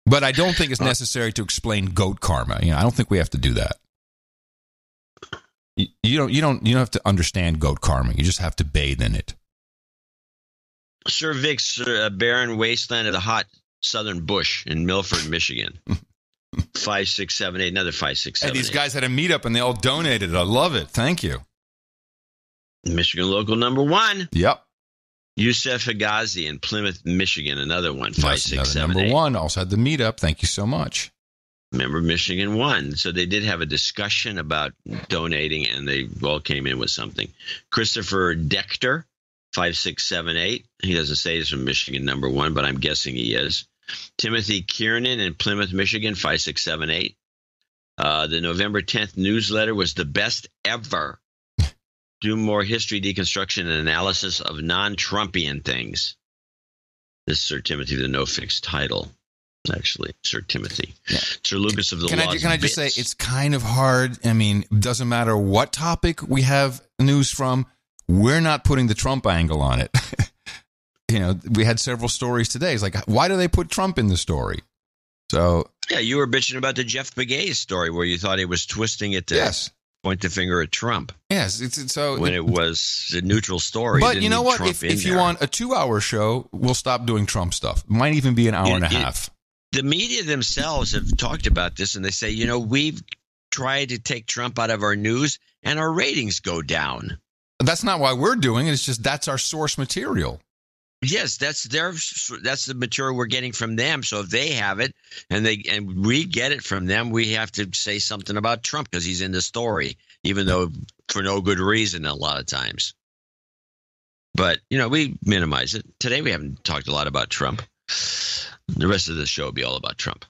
But I don't think it's necessary to explain goat karma. I don't think we have to do that. You don't have to understand goat karma. You just have to bathe in it. Sir Vic's barren wasteland of the hot southern bush in Milford, Michigan. 5678, another 5678. Hey, these guys had a meetup and they all donated. I love it. Thank you. Michigan Local Number 1. Yep. Yusef Higazi in Plymouth, Michigan, another one, 5678. Number 1 also had the meetup. Thank you so much. Remember, Michigan won. So they did have a discussion about donating, and they all came in with something. Christopher Dechter, 5678. He doesn't say he's from Michigan, number one, but I'm guessing he is. Timothy Kiernan in Plymouth, Michigan, 5678. The November 10th newsletter was the best ever. Do more history, deconstruction, and analysis of non-Trumpian things. This is Sir Timothy, the no-fix title. Actually, Sir Timothy. Yeah. Sir Lucas of the Lost Can I just say, it's kind of hard. I mean, it doesn't matter what topic we have news from. We're not putting the Trump angle on it. We had several stories today. It's like, why do they put Trump in the story? So yeah, you were bitching about the Jeff Begay story where you thought he was twisting it to point the finger at Trump. Yes, when it was a neutral story. But you know what? If you want a 2-hour show, we'll stop doing Trump stuff. It might even be an hour and a half. The media themselves have talked about this, and they say, we've tried to take Trump out of our news, and our ratings go down. That's not why we're doing it. It's just that's our source material. Yes, that's the material we're getting from them. So if they have it and we get it from them, we have to say something about Trump because he's in the story, even though for no good reason a lot of times. But, we minimize it. Today we haven't talked a lot about Trump. The rest of the show will be all about Trump.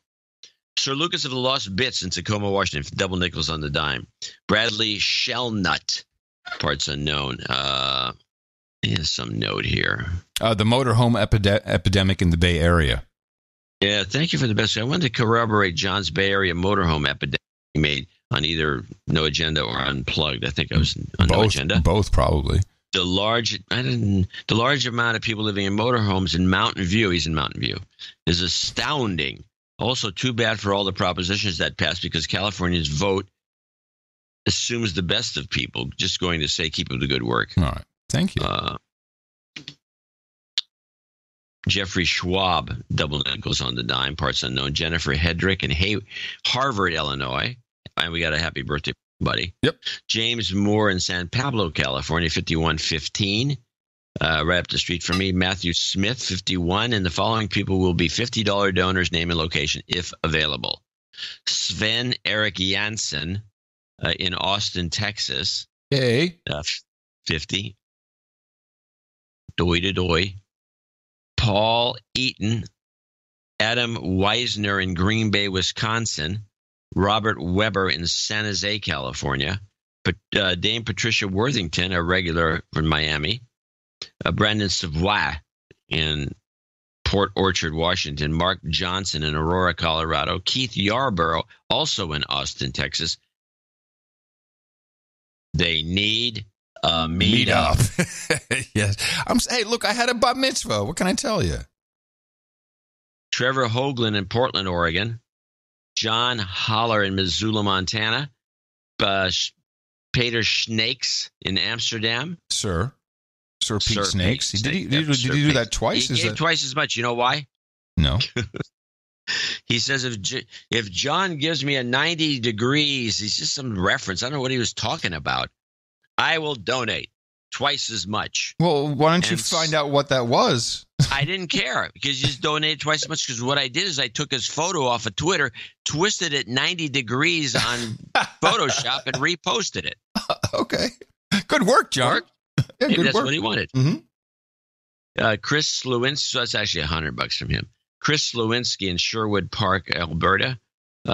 Sir Lucas of the Lost Bits in Tacoma, Washington, double nickels on the dime. Bradley Shellnut, parts unknown. Here's some note here. The motorhome epidemic in the Bay Area. Yeah, thank you for the best. I wanted to corroborate John's Bay Area motorhome epidemic he made on either No Agenda or Unplugged. I think I was on No Agenda. Both, probably. The large amount of people living in motorhomes in Mountain View, he's in Mountain View, is astounding. Also, too bad for all the propositions that passed because California's vote assumes the best of people. Just going to say, keep up the good work. All right. Thank you. Jeffrey Schwab, double nickels on the dime, parts unknown. Jennifer Hedrick in Harvard, Illinois. And we got a happy birthday, buddy. Yep. James Moore in San Pablo, California, 5115. Right up the street from me. Matthew Smith, 51. And the following people will be $50 donors, name and location, if available. Sven Eric Janssen in Austin, Texas. Hey. 50. Doi to doi. Paul Eaton. Adam Weisner in Green Bay, Wisconsin. Robert Weber in San Jose, California. Dame Patricia Worthington, a regular from Miami. Brandon Savoy in Port Orchard, Washington. Mark Johnson in Aurora, Colorado. Keith Yarborough, also in Austin, Texas. They need a meetup. Yes. Hey, look, I had a bat mitzvah. What can I tell you? Trevor Hoagland in Portland, Oregon. John Holler in Missoula, Montana. Peter Snakes in Amsterdam. Sir Pete Snakes. Did he do that twice? He gave twice as much. You know why? No. He says if John gives me a 90 degrees, he's just some reference. I don't know what he was talking about. I will donate twice as much. Well, why don't you find out what that was? I didn't care because you just donated twice as much because what I did is I took his photo off of Twitter, twisted it 90 degrees on Photoshop, and reposted it. Okay. Good work, John. Yeah, maybe that's what he wanted. Mm-hmm. Chris Lewinsky, so that's actually $100 from him. Chris Lewinsky in Sherwood Park, Alberta.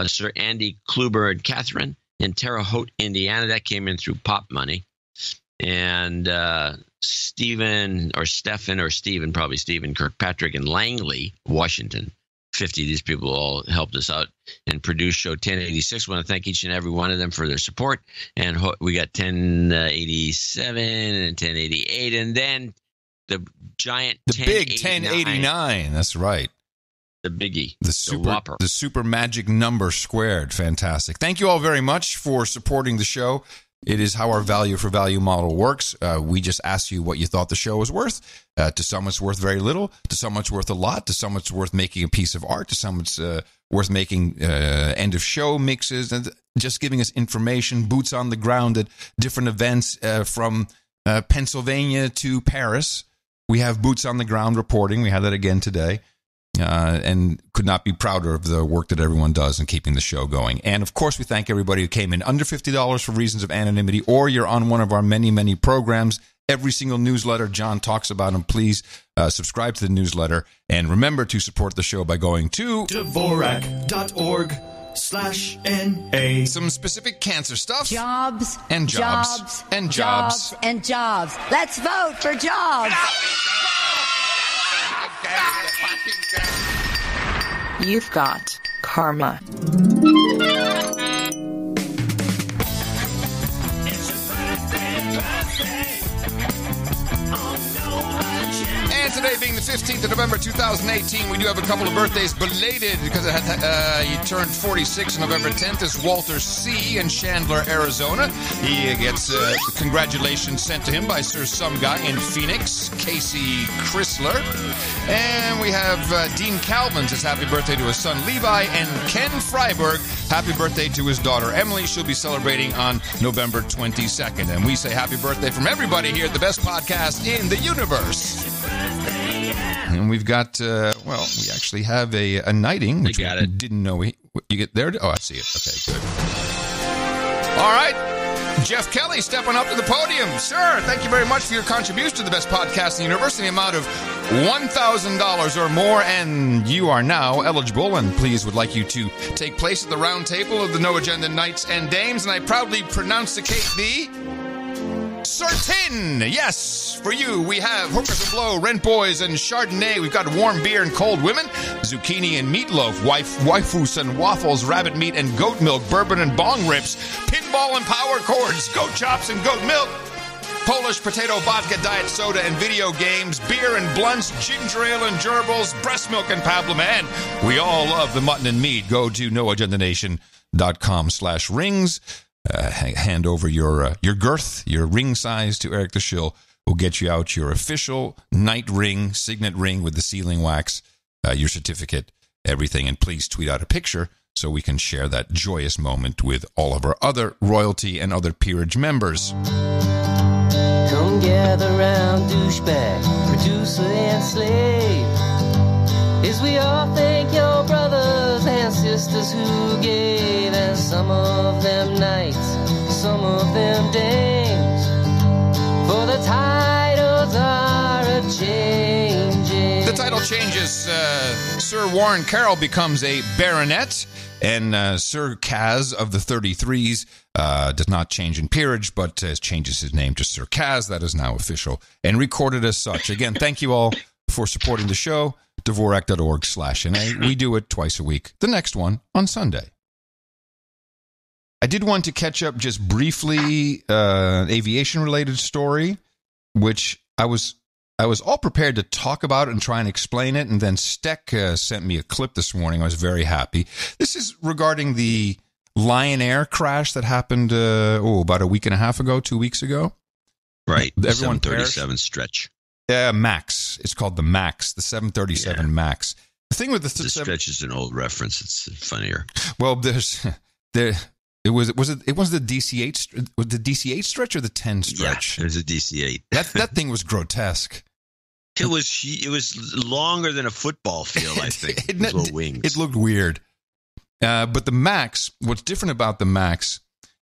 Sir Andy Kluber and Catherine in Terre Haute, Indiana. That came in through Pop Money. And Stephen Kirkpatrick in Langley, Washington. 50. These people all helped us out and produced show 1086. I want to thank each and every one of them for their support. And we got 1087 and 1088. And then the giant big 1089. That's right. The biggie. The Whopper. The super magic number squared. Fantastic. Thank you all very much for supporting the show. It is how our value for value model works. We just asked you what you thought the show was worth. To some, it's worth very little. To some, it's worth a lot. To some, it's worth making a piece of art. To some, it's worth making end of show mixes and just giving us information, boots on the ground at different events from Pennsylvania to Paris. We have boots on the ground reporting. We had that again today. and could not be prouder of the work that everyone does in keeping the show going. And, of course, we thank everybody who came in under $50 for reasons of anonymity, or you're on one of our many, many programs. Every single newsletter John talks about them. Please subscribe to the newsletter. And remember to support the show by going to Dvorak.org/NA. Some specific cancer stuff. Jobs. And jobs. And jobs. And jobs. Let's vote for jobs. You've got karma. And today being the 15th of November 2018, we do have a couple of birthdays belated because he turned 46 on November 10th. Is Walter C. in Chandler, Arizona. He gets congratulations sent to him by Sir Some Guy in Phoenix, Casey Chrysler. And we have Dean Calvin says happy birthday to his son Levi, and Ken Freiberg, happy birthday to his daughter Emily. She'll be celebrating on November 22nd. And we say happy birthday from everybody here at the best podcast in the universe. And we've got, we actually have a knighting, which we didn't know. You get there? Oh, I see it. Okay, good. All right. Jeff Kelly stepping up to the podium. Sir, thank you very much for your contribution to the best podcast in the universe in the amount of $1,000 or more, and you are now eligible, and please would like you to take place at the round table of the No Agenda Knights and Dames, and I proudly pronounceate thee certain. Yes, for you, we have Hookers and Blow, Rent Boys, and Chardonnay. We've got warm beer and cold women, zucchini and meatloaf, waifus and waffles, rabbit meat and goat milk, bourbon and bong rips, pinball and power cords, goat chops and goat milk, Polish potato vodka, diet soda, and video games, beer and blunts, ginger ale and gerbils, breast milk and pablum, and we all love the mutton and meat. Go to noagendanation.com/rings. Hand over your girth, your ring size to Eric the Shill. We'll get you out your official night ring, signet ring with the sealing wax, your certificate, everything. And please tweet out a picture so we can share that joyous moment with all of our other royalty and other peerage members. Come gather round, douchebag, producer and slave, as we all thank your brothers and sisters who gave, and some of them knights, some of them dames, for the titles are a-changing. The title changes. Sir Warren Carroll becomes a baronet, and Sir Kaz of the 33s does not change in peerage, but changes his name to Sir Kaz. That is now official and recorded as such. Again, thank you all for supporting the show. Dvorak.org/NA. We do it twice a week. The next one on Sunday. I did want to catch up just briefly, aviation-related story, which I was all prepared to talk about it and try and explain it, and then Steck sent me a clip this morning. I was very happy. This is regarding the Lion Air crash that happened about a week and a half ago, 2 weeks ago. Right. Everyone 737 stretch. Max. It's called the Max, the 737 Max. The thing with the stretch is an old reference. It's funnier. Well, it was the DC-8 was the DC-8 stretch or the 10 stretch? Yeah, it was a DC-8. That thing was grotesque. It was longer than a football field, I think. Little wings. It looked weird. But the Max, what's different about the Max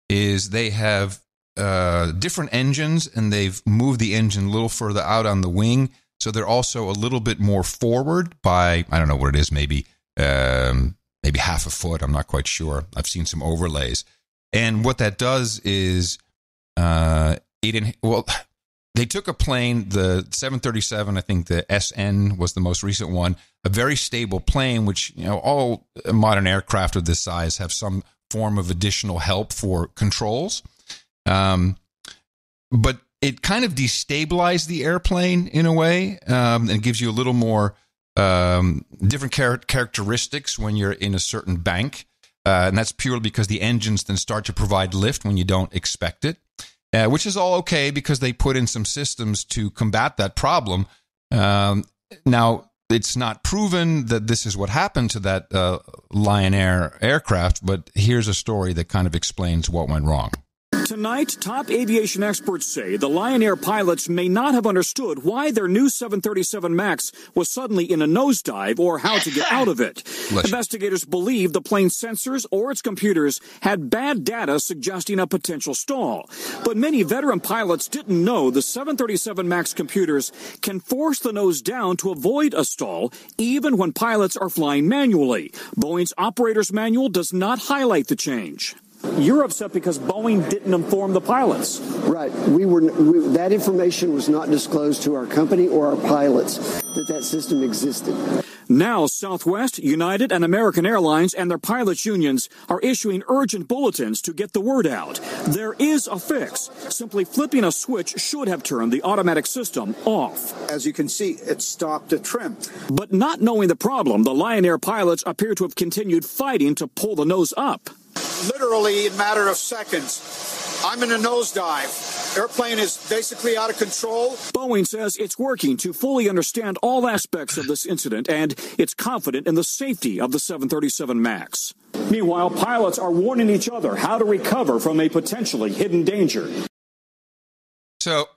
is they have different engines, and they've moved the engine a little further out on the wing, so they're also a little bit more forward by, I don't know what it is, maybe half a foot. I'm not quite sure. I've seen some overlays, and what that does is they took a plane, the 737, I think the SN was the most recent one, a very stable plane, which all modern aircraft of this size have some form of additional help for controls. But it kind of destabilized the airplane in a way, and gives you a little more different characteristics when you're in a certain bank. And that's purely because the engines then start to provide lift when you don't expect it, which is all okay because they put in some systems to combat that problem. Now, it's not proven that this is what happened to that Lion Air aircraft, but here's a story that kind of explains what went wrong. Tonight, top aviation experts say the Lion Air pilots may not have understood why their new 737 MAX was suddenly in a nosedive or how to get out of it. Investigators believe the plane's sensors or its computers had bad data suggesting a potential stall. But many veteran pilots didn't know the 737 MAX computers can force the nose down to avoid a stall, even when pilots are flying manually. Boeing's operator's manual does not highlight the change. You're upset because Boeing didn't inform the pilots. Right. That information was not disclosed to our company or our pilots that system existed. Now, Southwest, United, and American Airlines and their pilots' unions are issuing urgent bulletins to get the word out. There is a fix. Simply flipping a switch should have turned the automatic system off. As you can see, it stopped a trim. But not knowing the problem, the Lion Air pilots appear to have continued fighting to pull the nose up. Literally in a matter of seconds, I'm in a nosedive. Airplane is basically out of control. Boeing says it's working to fully understand all aspects of this incident, and it's confident in the safety of the 737 MAX. Meanwhile, pilots are warning each other how to recover from a potentially hidden danger. So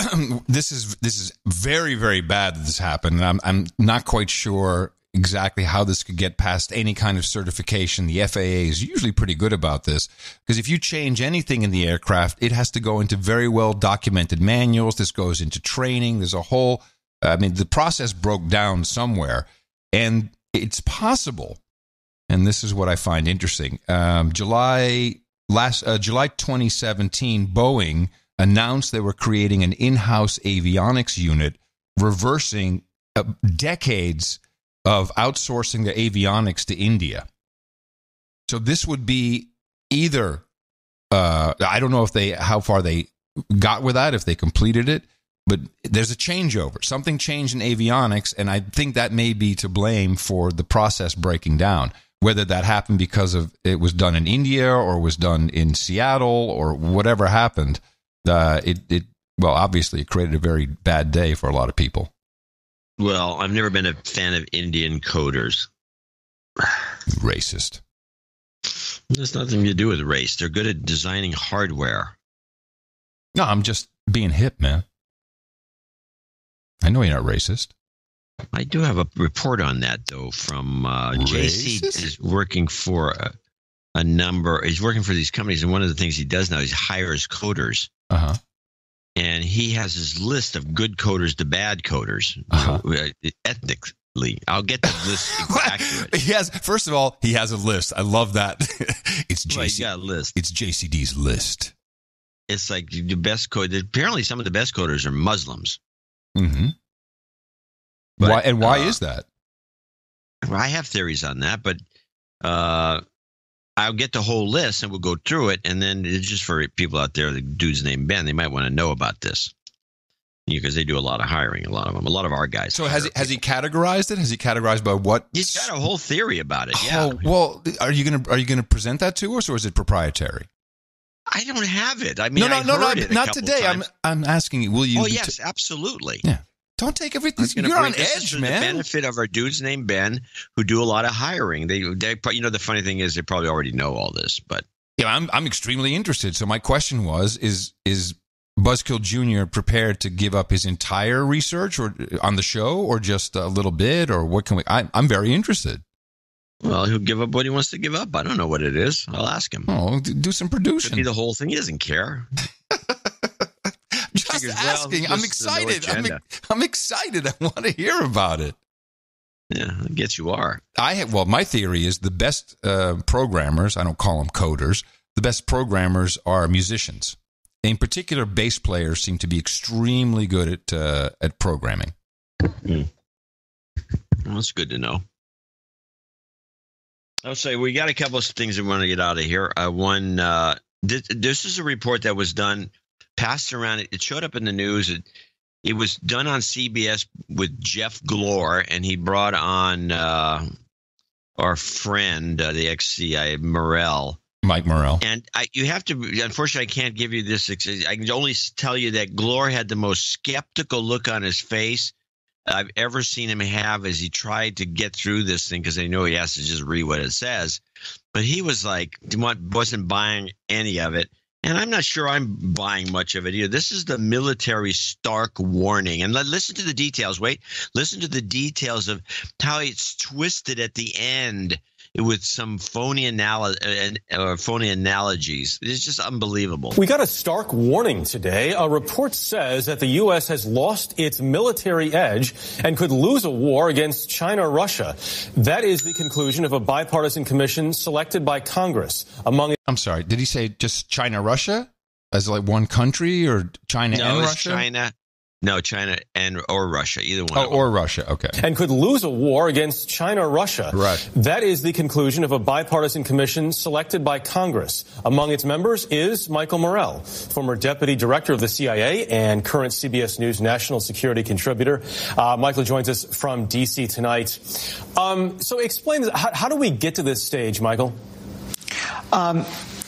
this is very, very bad that this happened. And I'm not quite sure exactly how this could get past any kind of certification. The FAA is usually pretty good about this, because if you change anything in the aircraft, it has to go into very well documented manuals. This goes into training. There's a whole, the process broke down somewhere, and it's possible. And this is what I find interesting. July 2017, Boeing announced they were creating an in-house avionics unit, reversing decades of outsourcing the avionics to India. So this would be either, I don't know how far they got with that, if they completed it, but there's a changeover. Something changed in avionics, and I think that may be to blame for the process breaking down. Whether that happened because of it was done in India or was done in Seattle or whatever happened, obviously it created a very bad day for a lot of people. Well, I've never been a fan of Indian coders. Racist. There's nothing to do with race. They're good at designing hardware. No, I'm just being hip, man. I know you're not racist. I do have a report on that, though, from JC. Is working for a number. He's working for these companies, and one of the things he does now is hires coders. Uh-huh. And he has his list of good coders to bad coders, ethnically. I'll get the list accurate. First of all, he has a list. I love that. It's JC. Got a list. It's JCD's list. It's like the best code. Apparently, some of the best coders are Muslims. Mm-hmm. But, why is that? I have theories on that, but I'll get the whole list and we'll go through it. And then it's just for people out there, the dude's named Ben, they might want to know about this because they do a lot of hiring, a lot of our guys. So has he categorized it? Has he categorized by what? He's got a whole theory about it. Yeah. Oh, well, are you gonna present that to us, or is it proprietary? I don't have it. I mean, no, not today. I'm asking you. Will you? Oh, yes, absolutely. Yeah. Don't take everything. You're on edge, man. The benefit of our dudes named Ben who do a lot of hiring. They the funny thing is they probably already know all this, but yeah, I'm extremely interested. So my question was: Is Buzzkill Jr. prepared to give up his entire research or on the show, or just a little bit, or what can we? I'm very interested. Well, he'll give up what he wants to give up. I don't know what it is. I'll ask him. Oh, do some producing. Could be the whole thing. He doesn't care. Just asking. I'm excited. I'm excited. I want to hear about it. Yeah, I guess you are. My theory is the best programmers, I don't call them coders, the best programmers are musicians. In particular, bass players seem to be extremely good at programming. Well, that's good to know. I'll say we got a couple of things we want to get out of here. One, this is a report that was done, passed around. It showed up in the news. It was done on CBS with Jeff Glor, and he brought on our friend, the ex-CIA, Mike Morrell. And you have to, unfortunately, I can't give you this. I can only tell you that Glor had the most skeptical look on his face I've ever seen him have as he tried to get through this thing, because I know he has to just read what it says. But he was like, wasn't buying any of it. And I'm not sure I'm buying much of it either. This is the military stark warning. And listen to the details. Wait, listen to the details of how it's twisted at the end with some phony analogies. It's just unbelievable. We got a stark warning today. A report says that the U.S. has lost its military edge and could lose a war against China or Russia. That is the conclusion of a bipartisan commission selected by Congress. I'm sorry, did he say just China, Russia? As like one country, or China and Russia? China or Russia, either one. Oh, or Russia, okay. And could lose a war against China or Russia. Right. That is the conclusion of a bipartisan commission selected by Congress. Among its members is Michael Morell, former deputy director of the CIA and current CBS News national security contributor. Michael joins us from D.C. tonight. So explain, how do we get to this stage, Michael?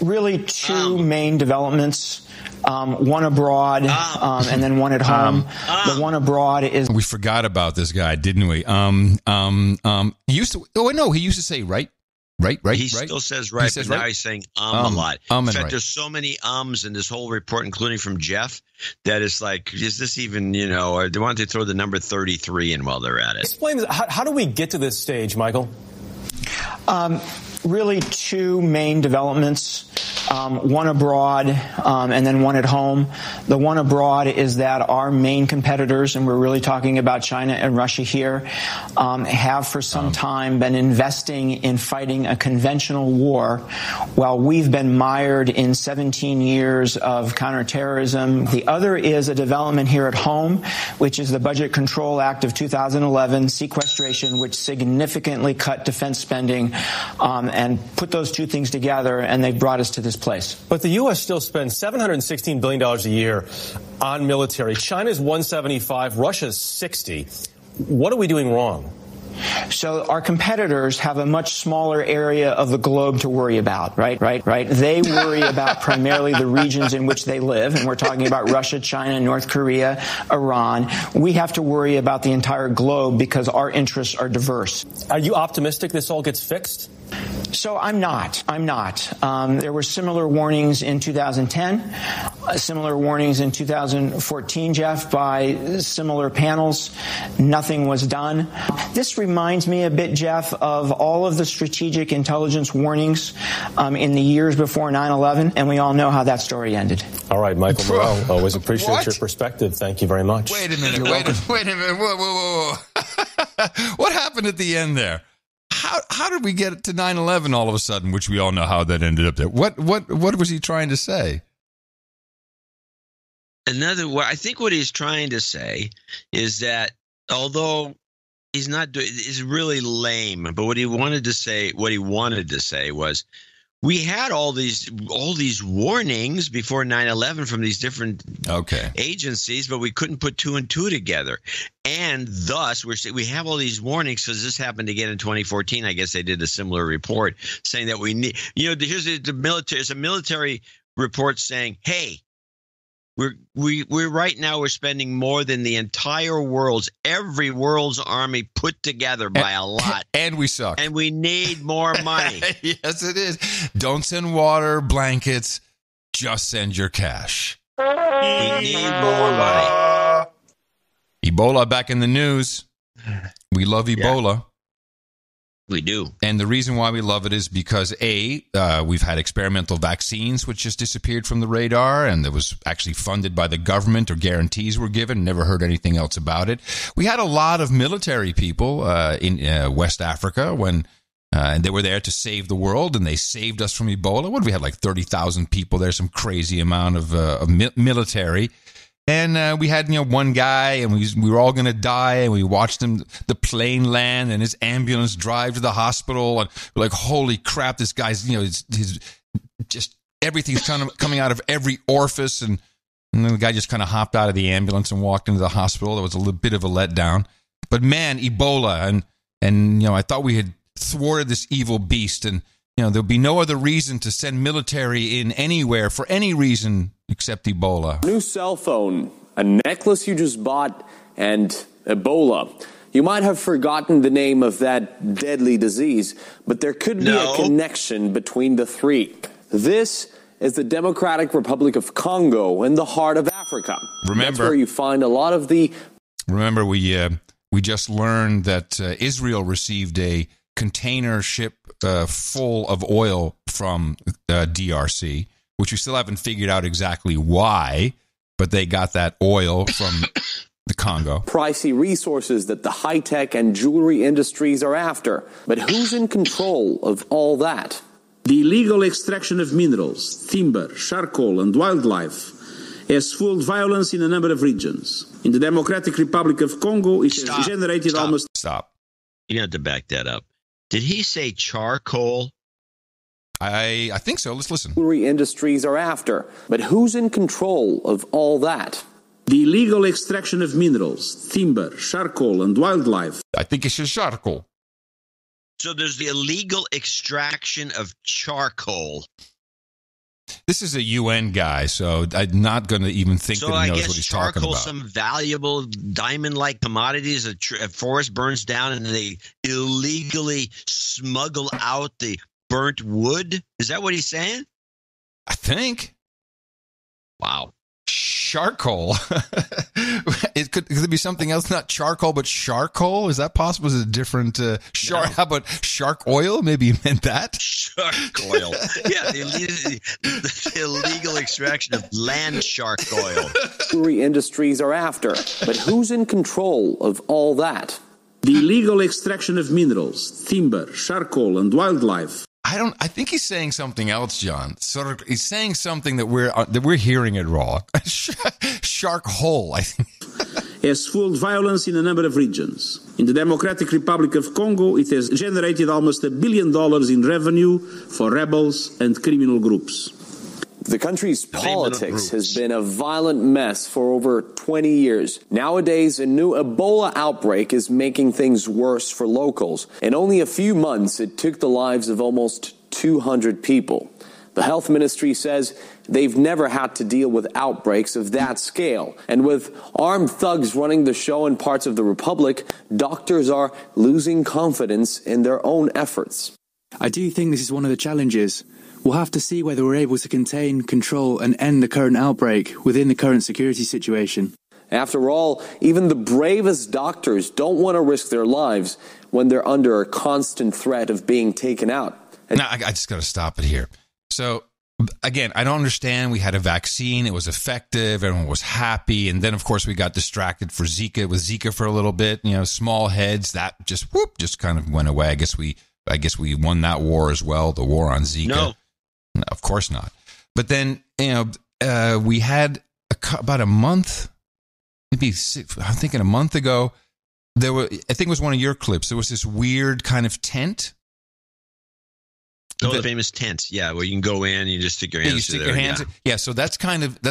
Really two main developments. One abroad, and then one at home. The one abroad is... We forgot about this guy, didn't we? He used to... Oh, no, he used to say right. He still says right, but now he's saying a lot. In fact, there's so many ums in this whole report, including from Jeff, that it's like, is this even, or they want to throw the number 33 in while they're at it. Explain, how do we get to this stage, Michael? Really two main developments. One abroad, and then one at home. The one abroad is that our main competitors, and we're really talking about China and Russia here, have for some time been investing in fighting a conventional war, while we've been mired in 17 years of counterterrorism. The other is a development here at home, which is the Budget Control Act of 2011, sequestration, which significantly cut defense spending, and put those two things together, and they've brought us to this place. But the U.S. still spends $716 billion a year on military. China's $175, Russia's $60. What are we doing wrong? So our competitors have a much smaller area of the globe to worry about, right? They worry about primarily the regions in which they live, and we're talking about Russia, China, North Korea, Iran. We have to worry about the entire globe because our interests are diverse. Are you optimistic this all gets fixed? So I'm not. There were similar warnings in 2010, similar warnings in 2014, Jeff, by similar panels. Nothing was done. This reminds me a bit, Jeff, of all of the strategic intelligence warnings in the years before 9/11, and we all know how that story ended. All right, Michael Morell, always appreciate your perspective. Thank you very much. Wait a minute. Whoa. What happened at the end there? How did we get to 9/11 all of a sudden, which we all know how that ended up there? What was he trying to say? I think what he's trying to say is that although he's not doing, it's really lame, but what he wanted to say was, we had all these warnings before 9/11 from these different agencies, but we couldn't put two and two together. And thus, we have all these warnings because this happened again in 2014. I guess they did a similar report saying that we need, here's the military. It's a military report saying, hey, we're right now we're spending more than the entire every world's army put together by a lot. And we suck. And we need more money. Yes, it is. Don't send water, blankets, just send your cash. We need more money. Ebola back in the news. We love Ebola. Yeah. We do. And the reason why we love it is because, we've had experimental vaccines which just disappeared from the radar, and it was actually funded by the government, or guarantees were given. Never heard anything else about it. We had a lot of military people in West Africa when and they were there to save the world, and they saved us from Ebola. What, we had like 30,000 people there, some crazy amount of military. And we had, one guy, and we were all going to die, and we watched the plane land and his ambulance drive to the hospital, and we're like, holy crap, this guy's, his just everything's kind of coming out of every orifice, and then the guy just kind of hopped out of the ambulance and walked into the hospital. That was a little bit of a letdown. But man, Ebola, and I thought we had thwarted this evil beast, and there'll be no other reason to send military in anywhere for any reason except Ebola. New cell phone, a necklace you just bought, and Ebola. You might have forgotten the name of that deadly disease, but there could be a connection between the three. This is the Democratic Republic of Congo in the heart of Africa. That's where you find a lot of the... Remember, we just learned that Israel received a container ship full of oil from DRC, which we still haven't figured out exactly why, but they got that oil from the Congo. Pricey resources that the high-tech and jewelry industries are after. But who's in control of all that? The illegal extraction of minerals, timber, charcoal, and wildlife has fueled violence in a number of regions. In the Democratic Republic of Congo, it has generated almost... Stop. You have to back that up. Did he say charcoal? I think so. Let's listen. Jewelry industries are after. But who's in control of all that? The illegal extraction of minerals, timber, charcoal, and wildlife. I think it's just charcoal. So there's the illegal extraction of charcoal. This is a UN guy, so I'm not going to even think that he knows what he's talking about. So I guess charcoal, some valuable diamond-like commodities, a forest burns down and they illegally smuggle out the burnt wood? Is that what he's saying? I think. Wow. Charcoal. It could be something else, not charcoal, but charcoal. Is that possible? Is it a different shark? No. How about shark oil? Maybe you meant that. Shark oil. Yeah, the illegal extraction of land shark oil. Jewelry industries are after, but who's in control of all that? The illegal extraction of minerals, timber, charcoal, and wildlife. I think he's saying something else, John. He's saying something that we're hearing it wrong. Shark hole, I think. Has fueled violence in a number of regions. In the Democratic Republic of Congo, it has generated almost $1 billion in revenue for rebels and criminal groups. The country's politics has been a violent mess for over 20 years. Nowadays, a new Ebola outbreak is making things worse for locals. In only a few months, it took the lives of almost 200 people. The health ministry says they've never had to deal with outbreaks of that scale. And with armed thugs running the show in parts of the republic, doctors are losing confidence in their own efforts. I do think this is one of the challenges. We'll have to see whether we're able to contain, control, and end the current outbreak within the current security situation. After all, even the bravest doctors don't want to risk their lives when they're under a constant threat of being taken out. Now, I just got to stop it here. So, again, I don't understand. We had a vaccine. It was effective. Everyone was happy. And then, of course, we got distracted with Zika for a little bit. You know, small heads, that just kind of went away. I guess we won that war as well, the war on Zika. No, of course not. But then, we had about a month, maybe I'm thinking a month ago, I think it was one of your clips. There was this weird kind of tent. Oh, the famous tent. Yeah, where you can go in and you just stick your hands in. Yeah, so that's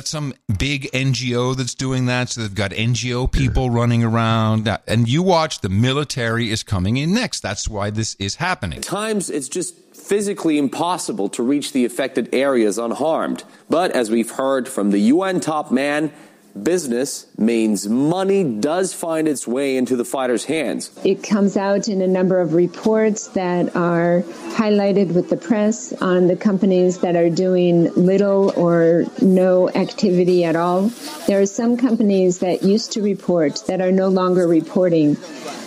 some big NGO that's doing that. So they've got NGO people running around. And you watch, the military is coming in next. That's why this is happening. At times, it's just physically impossible to reach the affected areas unharmed. But as we've heard from the UN top man, business means money does find its way into the fighters' hands. It comes out in a number of reports that are highlighted with the press on the companies that are doing little or no activity at all. There are some companies that used to report that are no longer reporting.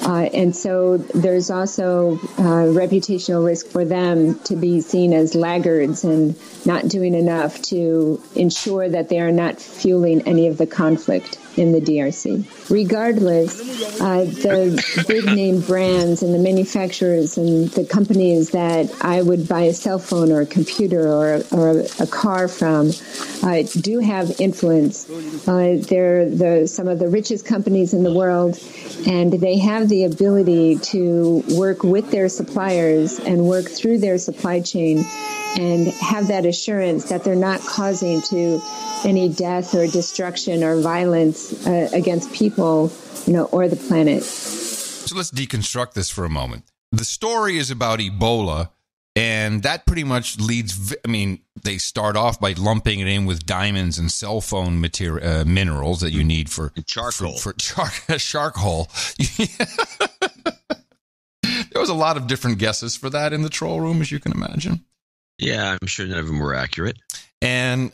And so there's also reputational risk for them to be seen as laggards and not doing enough to ensure that they are not fueling any of the conflict in the DRC. Regardless, the big name brands and the manufacturers and the companies that I would buy a cell phone or a computer or a car from do have influence. They're some of the richest companies in the world, and they have the ability to work with their suppliers and work through their supply chain and have that assurance that they're not causing any death or destruction or violence against people, or the planet. So let's deconstruct this for a moment. The story is about Ebola, and that pretty much leads. They start off by lumping it in with diamonds and cell phone minerals that you need for charcoal. For shark hole. There was a lot of different guesses for that in the troll room, as you can imagine. Yeah, I'm sure none of them were accurate. And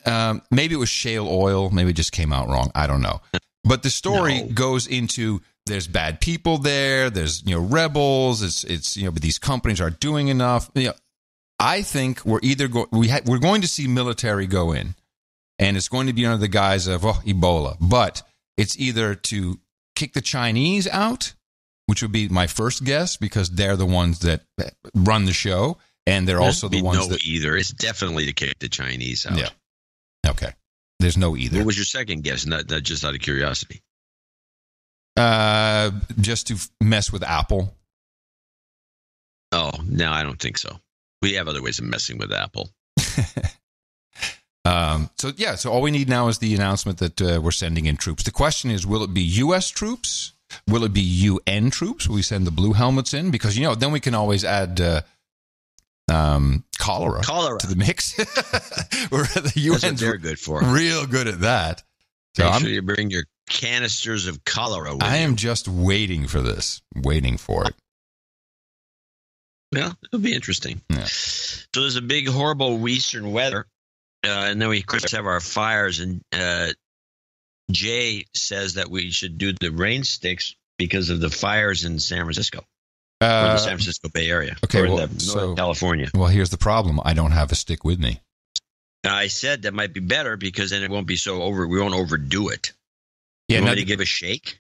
maybe it was shale oil. Maybe it just came out wrong. I don't know. But the story goes into there's bad people there. There's rebels. It's but these companies aren't doing enough. I think we're either we're going to see military go in, and it's going to be under the guise of Ebola. But it's either to kick the Chinese out, which would be my first guess because they're the ones that run the show, and they're also the ones that either. It's definitely to kick the Chinese out. Yeah. Okay. There's no either. What was your second guess? Not just out of curiosity. Just to mess with Apple. Oh, no, I don't think so. We have other ways of messing with Apple. So all we need now is the announcement that we're sending in troops. The question is, will it be U.S. troops? Will it be UN troops? Will we send the blue helmets in? Because, then we can always add cholera to the mix. The UN's they're good for. Real good at that. So Make sure you bring your canisters of cholera with I you. am just waiting for this. Waiting for it. Well, it'll be interesting. Yeah. So there's a big, horrible eastern weather. And then we, of course, have our fires. And Jay says that we should do the rain sticks because of the fires in San Francisco. Or the San Francisco Bay Area. Okay, or Northern California. Well, here's the problem. I don't have a stick with me. I said that might be better because then it won't be so we won't overdo it. Yeah, you want me to give a shake?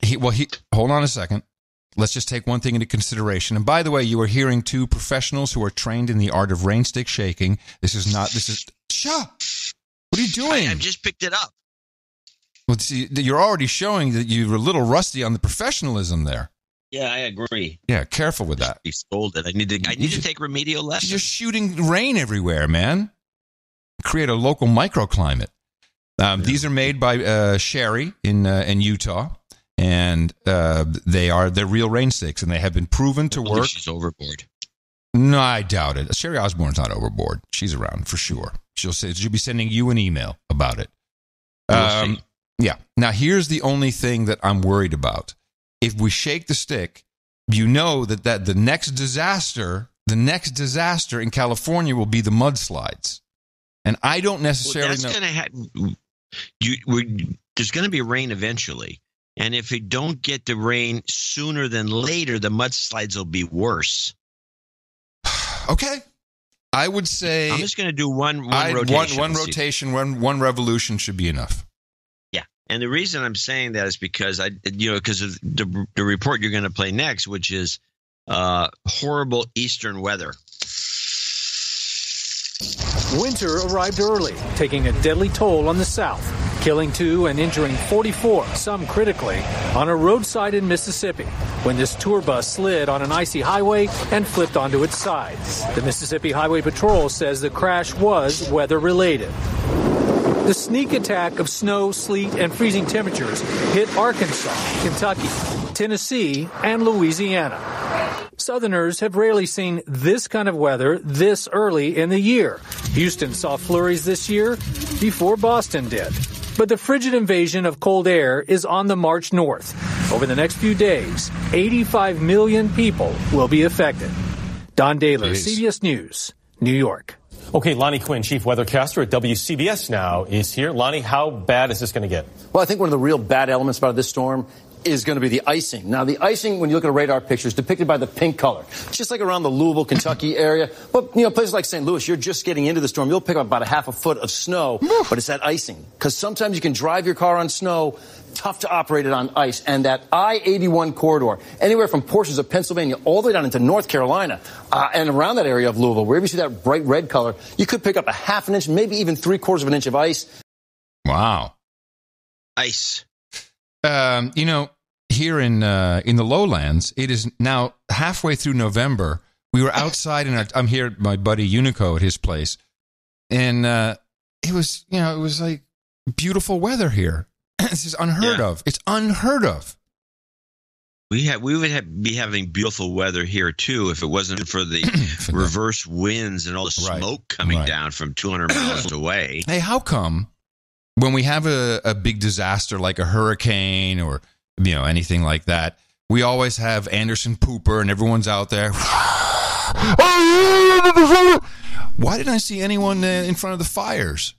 Hold on a second. Let's just take one thing into consideration. And by the way, you are hearing two professionals who are trained in the art of rain stick shaking. Shut. What are you doing? I've just picked it up. Well, see, you're already showing that you're a little rusty on the professionalism there. Yeah, I agree. Yeah, careful with that. Be scolded. I need to take remedial lessons. You're shooting rain everywhere, man. Create a local microclimate. These are made by Sherry in Utah, and they're real rain sticks, and they have been proven to work. She's overboard. No, I doubt it. Sherry Osborne's not overboard. She's around for sure. She'll be sending you an email about it. We'll see. Yeah. Now, here's the only thing that I'm worried about. If we shake the stick, that the next disaster in California will be the mudslides. And I don't necessarily know. There's going to be rain eventually. And if we don't get the rain sooner than later, the mudslides will be worse. Okay. I would say I'm just going to do one rotation. One rotation, one revolution should be enough. Yeah. And the reason I'm saying that is because because of the report you're going to play next, which is horrible eastern weather. Winter arrived early, taking a deadly toll on the South, killing 2 and injuring 44, some critically, on a roadside in Mississippi when this tour bus slid on an icy highway and flipped onto its sides. The Mississippi Highway Patrol says the crash was weather-related. The sneak attack of snow, sleet, and freezing temperatures hit Arkansas, Kentucky, Tennessee, and Louisiana. Southerners have rarely seen this kind of weather this early in the year. Houston saw flurries this year before Boston did. But the frigid invasion of cold air is on the march north. Over the next few days, 85 million people will be affected. Don Daler, CBS News, New York. Okay, Lonnie Quinn, chief weathercaster at WCBS now is here. Lonnie, how bad is this going to get? Well, I think one of the real bad elements about this storm is going to be the icing. Now, the icing, when you look at a radar picture, is depicted by the pink color. It's just like around the Louisville, Kentucky area. But, places like St. Louis, you're just getting into the storm. You'll pick up about a half a foot of snow, but it's that icing. Because sometimes you can drive your car on snow, tough to operate it on ice. And that I-81 corridor, anywhere from portions of Pennsylvania all the way down into North Carolina and around that area of Louisville, wherever you see that bright red color, you could pick up a half an inch, maybe even 3/4 of an inch of ice. Wow. Ice. Here in the lowlands, it is now halfway through November. We were outside, and I'm here at my buddy Unico at his place, and it was like beautiful weather here. This is unheard of. It's unheard of. We would be having beautiful weather here too if it wasn't for the reverse winds and all the smoke coming down from 200 miles away. Hey, how come when we have a big disaster like a hurricane or anything like that, we always have Anderson Pooper and everyone's out there? Why didn't I see anyone in front of the fires?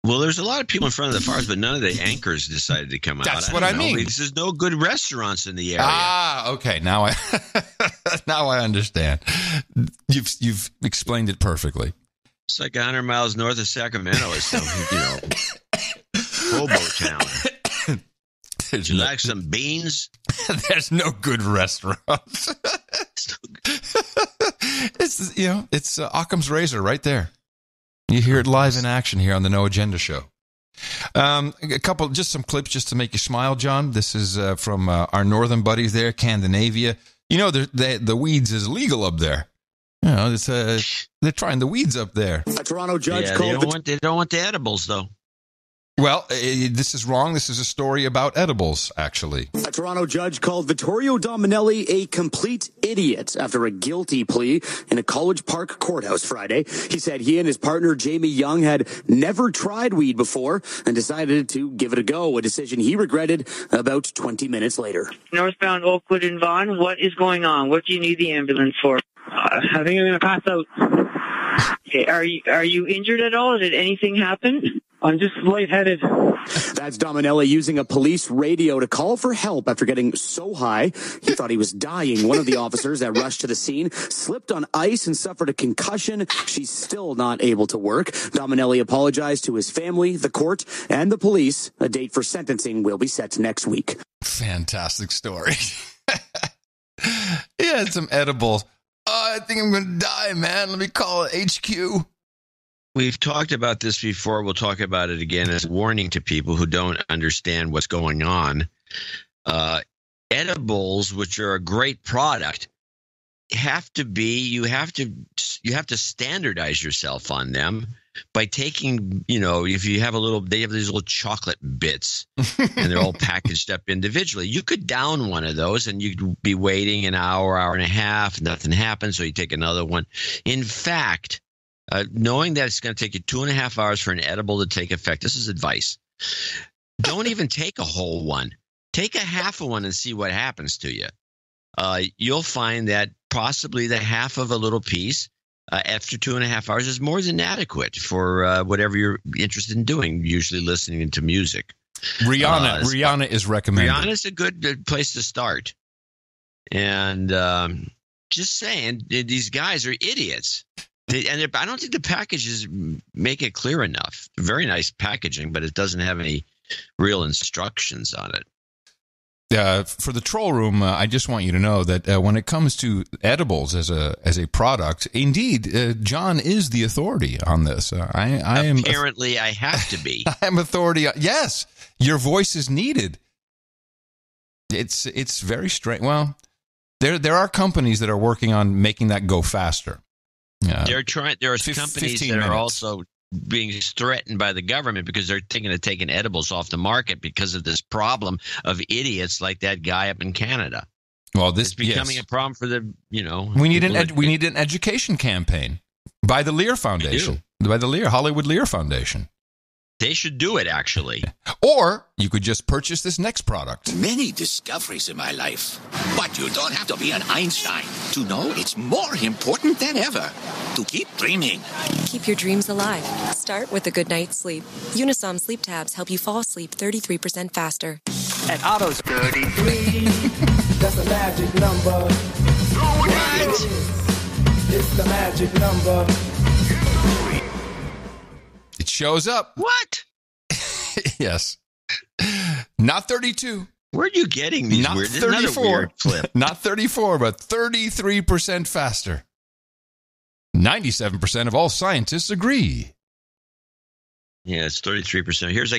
Well, there's a lot of people in front of the fires, but none of the anchors decided to come out. That's what I mean. There's no good restaurants in the area. Okay. Now I understand. You've explained it perfectly. It's like 100 miles north of Sacramento. It's some, hobo town. Would you like some beans? There's no good restaurants. It's Occam's razor right there. You hear it live in action here on the No Agenda Show. Just some clips just to make you smile, John. This is from our northern buddies there, Scandinavia. The weeds is legal up there. They're trying the weeds up there. A Toronto judge they don't want the edibles, though. Well, this is wrong. This is a story about edibles, actually. A Toronto judge called Vittorio Dominelli a complete idiot after a guilty plea in a College Park courthouse Friday. He said he and his partner, Jamie Young, had never tried weed before and decided to give it a go, a decision he regretted about 20 minutes later. Northbound Oakwood and Vaughan, what is going on? What do you need the ambulance for? I think I'm going to pass out. Okay, are you injured at all? Did anything happen? I'm just lightheaded. That's Dominelli using a police radio to call for help after getting so high he thought he was dying. One of the officers that rushed to the scene slipped on ice and suffered a concussion. She's still not able to work. Dominelli apologized to his family, the court, and the police. A date for sentencing will be set next week. Fantastic story. He had some edibles. I think I'm going to die, man. Let me call it HQ. We've talked about this before. We'll talk about it again as a warning to people who don't understand what's going on. Edibles, which are a great product, you have to standardize yourself on them by taking, if you have they have these little chocolate bits and they're all packaged up individually. You could down one of those and you'd be waiting an hour and a half, nothing happens. So you take another one. In fact, knowing that it's going to take you 2.5 hours for an edible to take effect, this is advice. Don't even take a whole one. Take a half of one and see what happens to you. You'll find that possibly the half of a little piece after 2.5 hours is more than adequate for whatever you're interested in doing, usually listening to music. Rihanna is recommended. Rihanna's a good place to start. And just saying, these guys are idiots. I don't think the packages make it clear enough. Very nice packaging, but it doesn't have any real instructions on it. For the troll room, I just want you to know that when it comes to edibles as a product, indeed, John is the authority on this. Apparently, I have to be. I am authority. Yes, your voice is needed. It's very strange. Well, there are companies that are working on making that go faster. They're trying. There are companies that are also being threatened by the government because they're thinking of taking edibles off the market because of this problem of idiots like that guy up in Canada. Well, it's becoming a problem for the We need an education campaign by the Lear Foundation, by the Hollywood Lear Foundation. They should do it, actually. Or you could just purchase this next product. Many discoveries in my life, but you don't have to be an Einstein to know it's more important than ever to keep dreaming. Keep your dreams alive. Start with a good night's sleep. Unisom sleep tabs help you fall asleep 33% faster. At Otto's 33, that's a magic number. What? It's the magic number. It shows up. What? Yes. Not 32. Where are you getting these Not weird? 34. Weird clip. Not 34, but 33% faster. 97% of all scientists agree. Yeah, it's 33%. Here's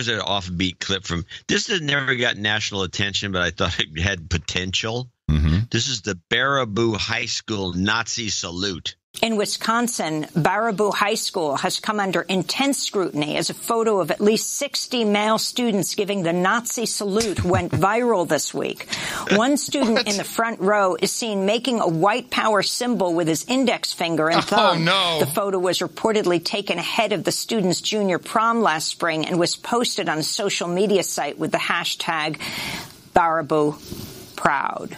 an offbeat clip from this. Has never got national attention, but I thought it had potential. Mm-hmm. This is the Baraboo High School Nazi salute. In Wisconsin, Baraboo High School has come under intense scrutiny as a photo of at least 60 male students giving the Nazi salute went viral this week. One student in the front row is seen making a white power symbol with his index finger and thumb. Oh, no. The photo was reportedly taken ahead of the student's junior prom last spring and was posted on a social media site with the hashtag BarabooProud.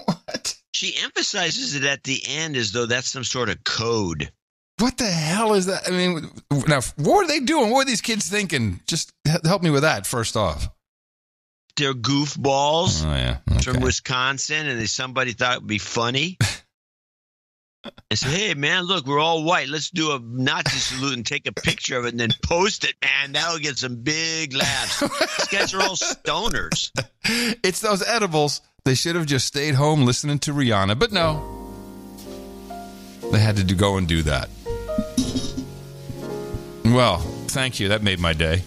What? She emphasizes it at the end as though that's some sort of code. What the hell is that? I mean, now, what were they doing? What were these kids thinking? Just help me with that, first off. They're goofballs from Wisconsin, and somebody thought it would be funny. And said, hey, man, look, we're all white. Let's do a Nazi salute and take a picture of it and then post it, man. That'll get some big laughs. These guys are all stoners. It's those edibles. They should have just stayed home listening to Rihanna. But no. They had to go and do that. Well, thank you. That made my day.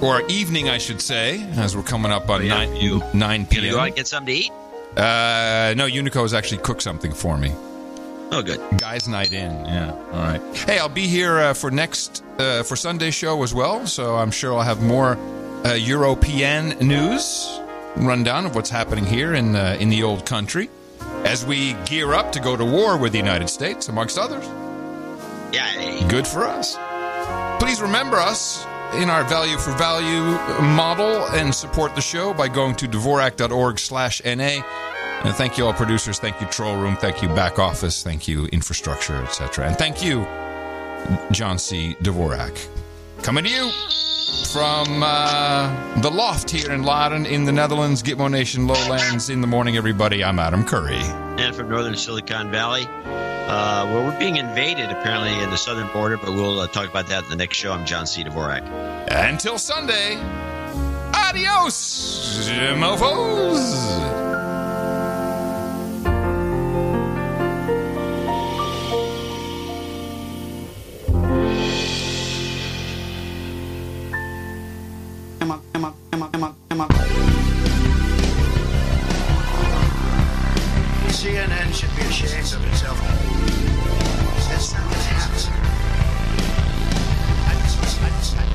Or evening, I should say, as we're coming up on 9 p.m. You gonna go out and get something to eat? No, Unico has actually cooked something for me. Oh, good. Guys' night in. Yeah. All right. Hey, I'll be here for Sunday's show as well. So I'm sure I'll have more European news rundown of what's happening here in the old country as we gear up to go to war with the United States, amongst others. Yay. Good for us. Please remember us in our value for value model and support the show by going to Dvorak.org/NA. And thank you all producers. Thank you Troll Room. Thank you back office. Thank you infrastructure, etc. And thank you, John C. Dvorak. Coming to you from the loft here in Laren in the Netherlands, Gitmo Nation Lowlands. In the morning, everybody. I'm Adam Curry. And from northern Silicon Valley. Well, we're being invaded, apparently, in the southern border, but we'll talk about that in the next show. I'm John C. Dvorak. Until Sunday, adios, mofos. CNN should be ashamed of itself. That's not what happens.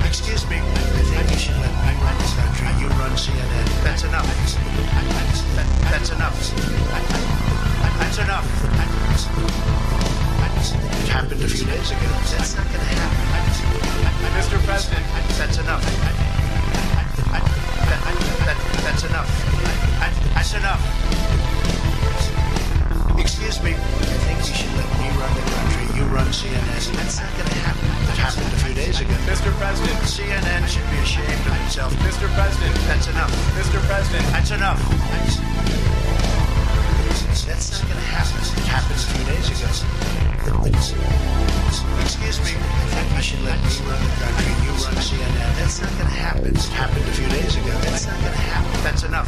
Excuse me. I think you should let me run this country. You run CNN. That's enough. That's enough. That's enough. It happened a few days ago. That's not going to happen. Mr. President, that's enough. That's enough. That's enough. Excuse me. I think you should let me run the country. You run CNN. That's not going to happen. It happened a few days ago. Mr. President, CNN should be ashamed of itself. Mr. President, that's enough. Mr. President, that's enough. That's not going to happen. It happened a few days ago. Excuse me. I think you should let me run the country. You run CNN. That's not going to happen. It happened a few days ago. That's not going to happen. That's enough.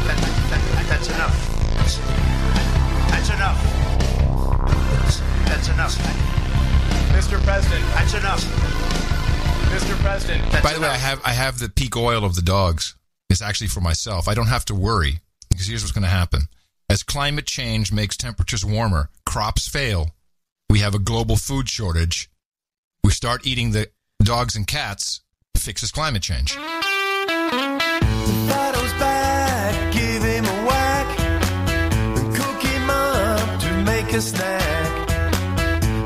That's enough. That's enough. That's enough. Mr. President, that's enough. Mr. President, that's By the way, I have the peak oil of the dogs. It's actually for myself. I don't have to worry because here's what's going to happen. As climate change makes temperatures warmer, crops fail, we have a global food shortage. We start eating the dogs and cats, fixes climate change. The battle's back, give him a whack, and cook him up to make a snack.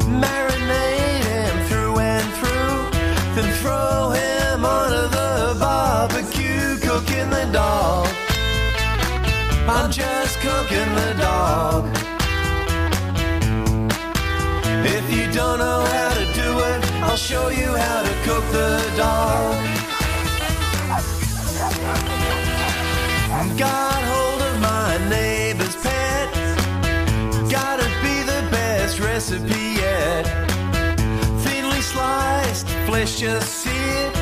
Marinate him through and through, then throw him onto the barbecue, cooking the dog. I'm just cooking the dog. If you don't know how to do it, I'll show you how to cook the dog. Got hold of my neighbor's pet. Gotta be the best recipe yet. Thinly sliced, flesh just seared,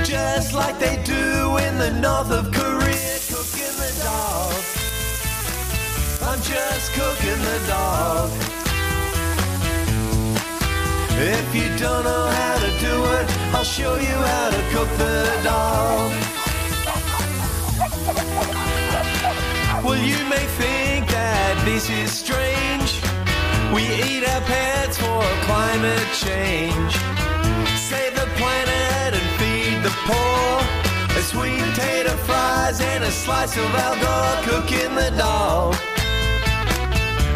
just like they do in the north of Korea. Cooking the dog. I'm just cooking the dog. If you don't know how to do it, I'll show you how to cook the dog. Well, you may think that this is strange. We eat our pets for climate change. Save the planet and feed the poor. A sweet potato fries and a slice of Al Gore. Cooking the dog.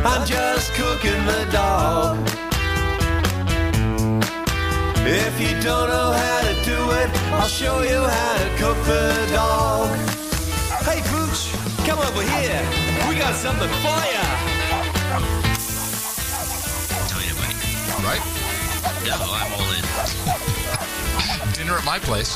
I'm just cooking the dog. If you don't know how to do it, I'll show you how to cook the dog. Hey, Pooch, come over here. We got something for ya. right? No, I'm all in. Dinner at my place.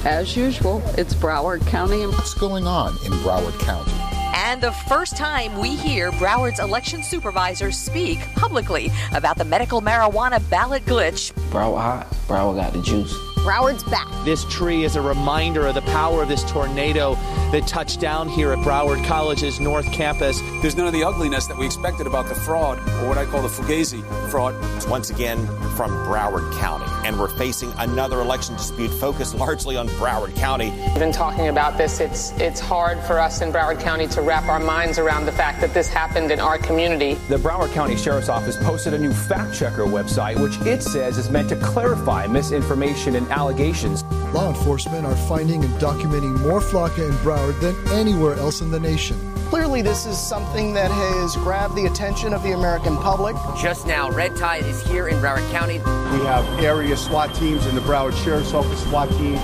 As usual, it's Broward County. What's going on in Broward County? And the first time we hear Broward's election supervisors speak publicly about the medical marijuana ballot glitch. Broward hot. Broward got the juice. Broward's back. This tree is a reminder of the power of this tornado that touched down here at Broward College's North Campus. There's none of the ugliness that we expected about the fraud, or what I call the Fugazi fraud. Once again from Broward County, and we're facing another election dispute focused largely on Broward County. We've been talking about this. It's hard for us in Broward County to wrap our minds around the fact that this happened in our community. The Broward County Sheriff's Office posted a new fact-checker website, which it says is meant to clarify misinformation and allegations. Law enforcement are finding and documenting more flocka in Broward than anywhere else in the nation. Clearly, this is something that has grabbed the attention of the American public. Just now, Red Tide is here in Broward County. We have area SWAT teams and the Broward Sheriff's Office SWAT team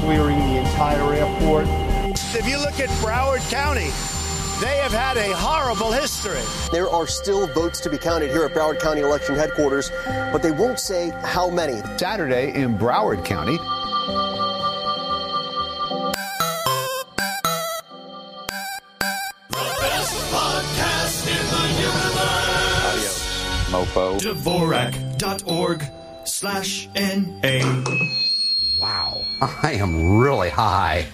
clearing the entire airport. If you look at Broward County, they have had a horrible history. There are still votes to be counted here at Broward County Election Headquarters, but they won't say how many. Saturday in Broward County. Mofo. Dvorak.org/NA. Wow. I am really high.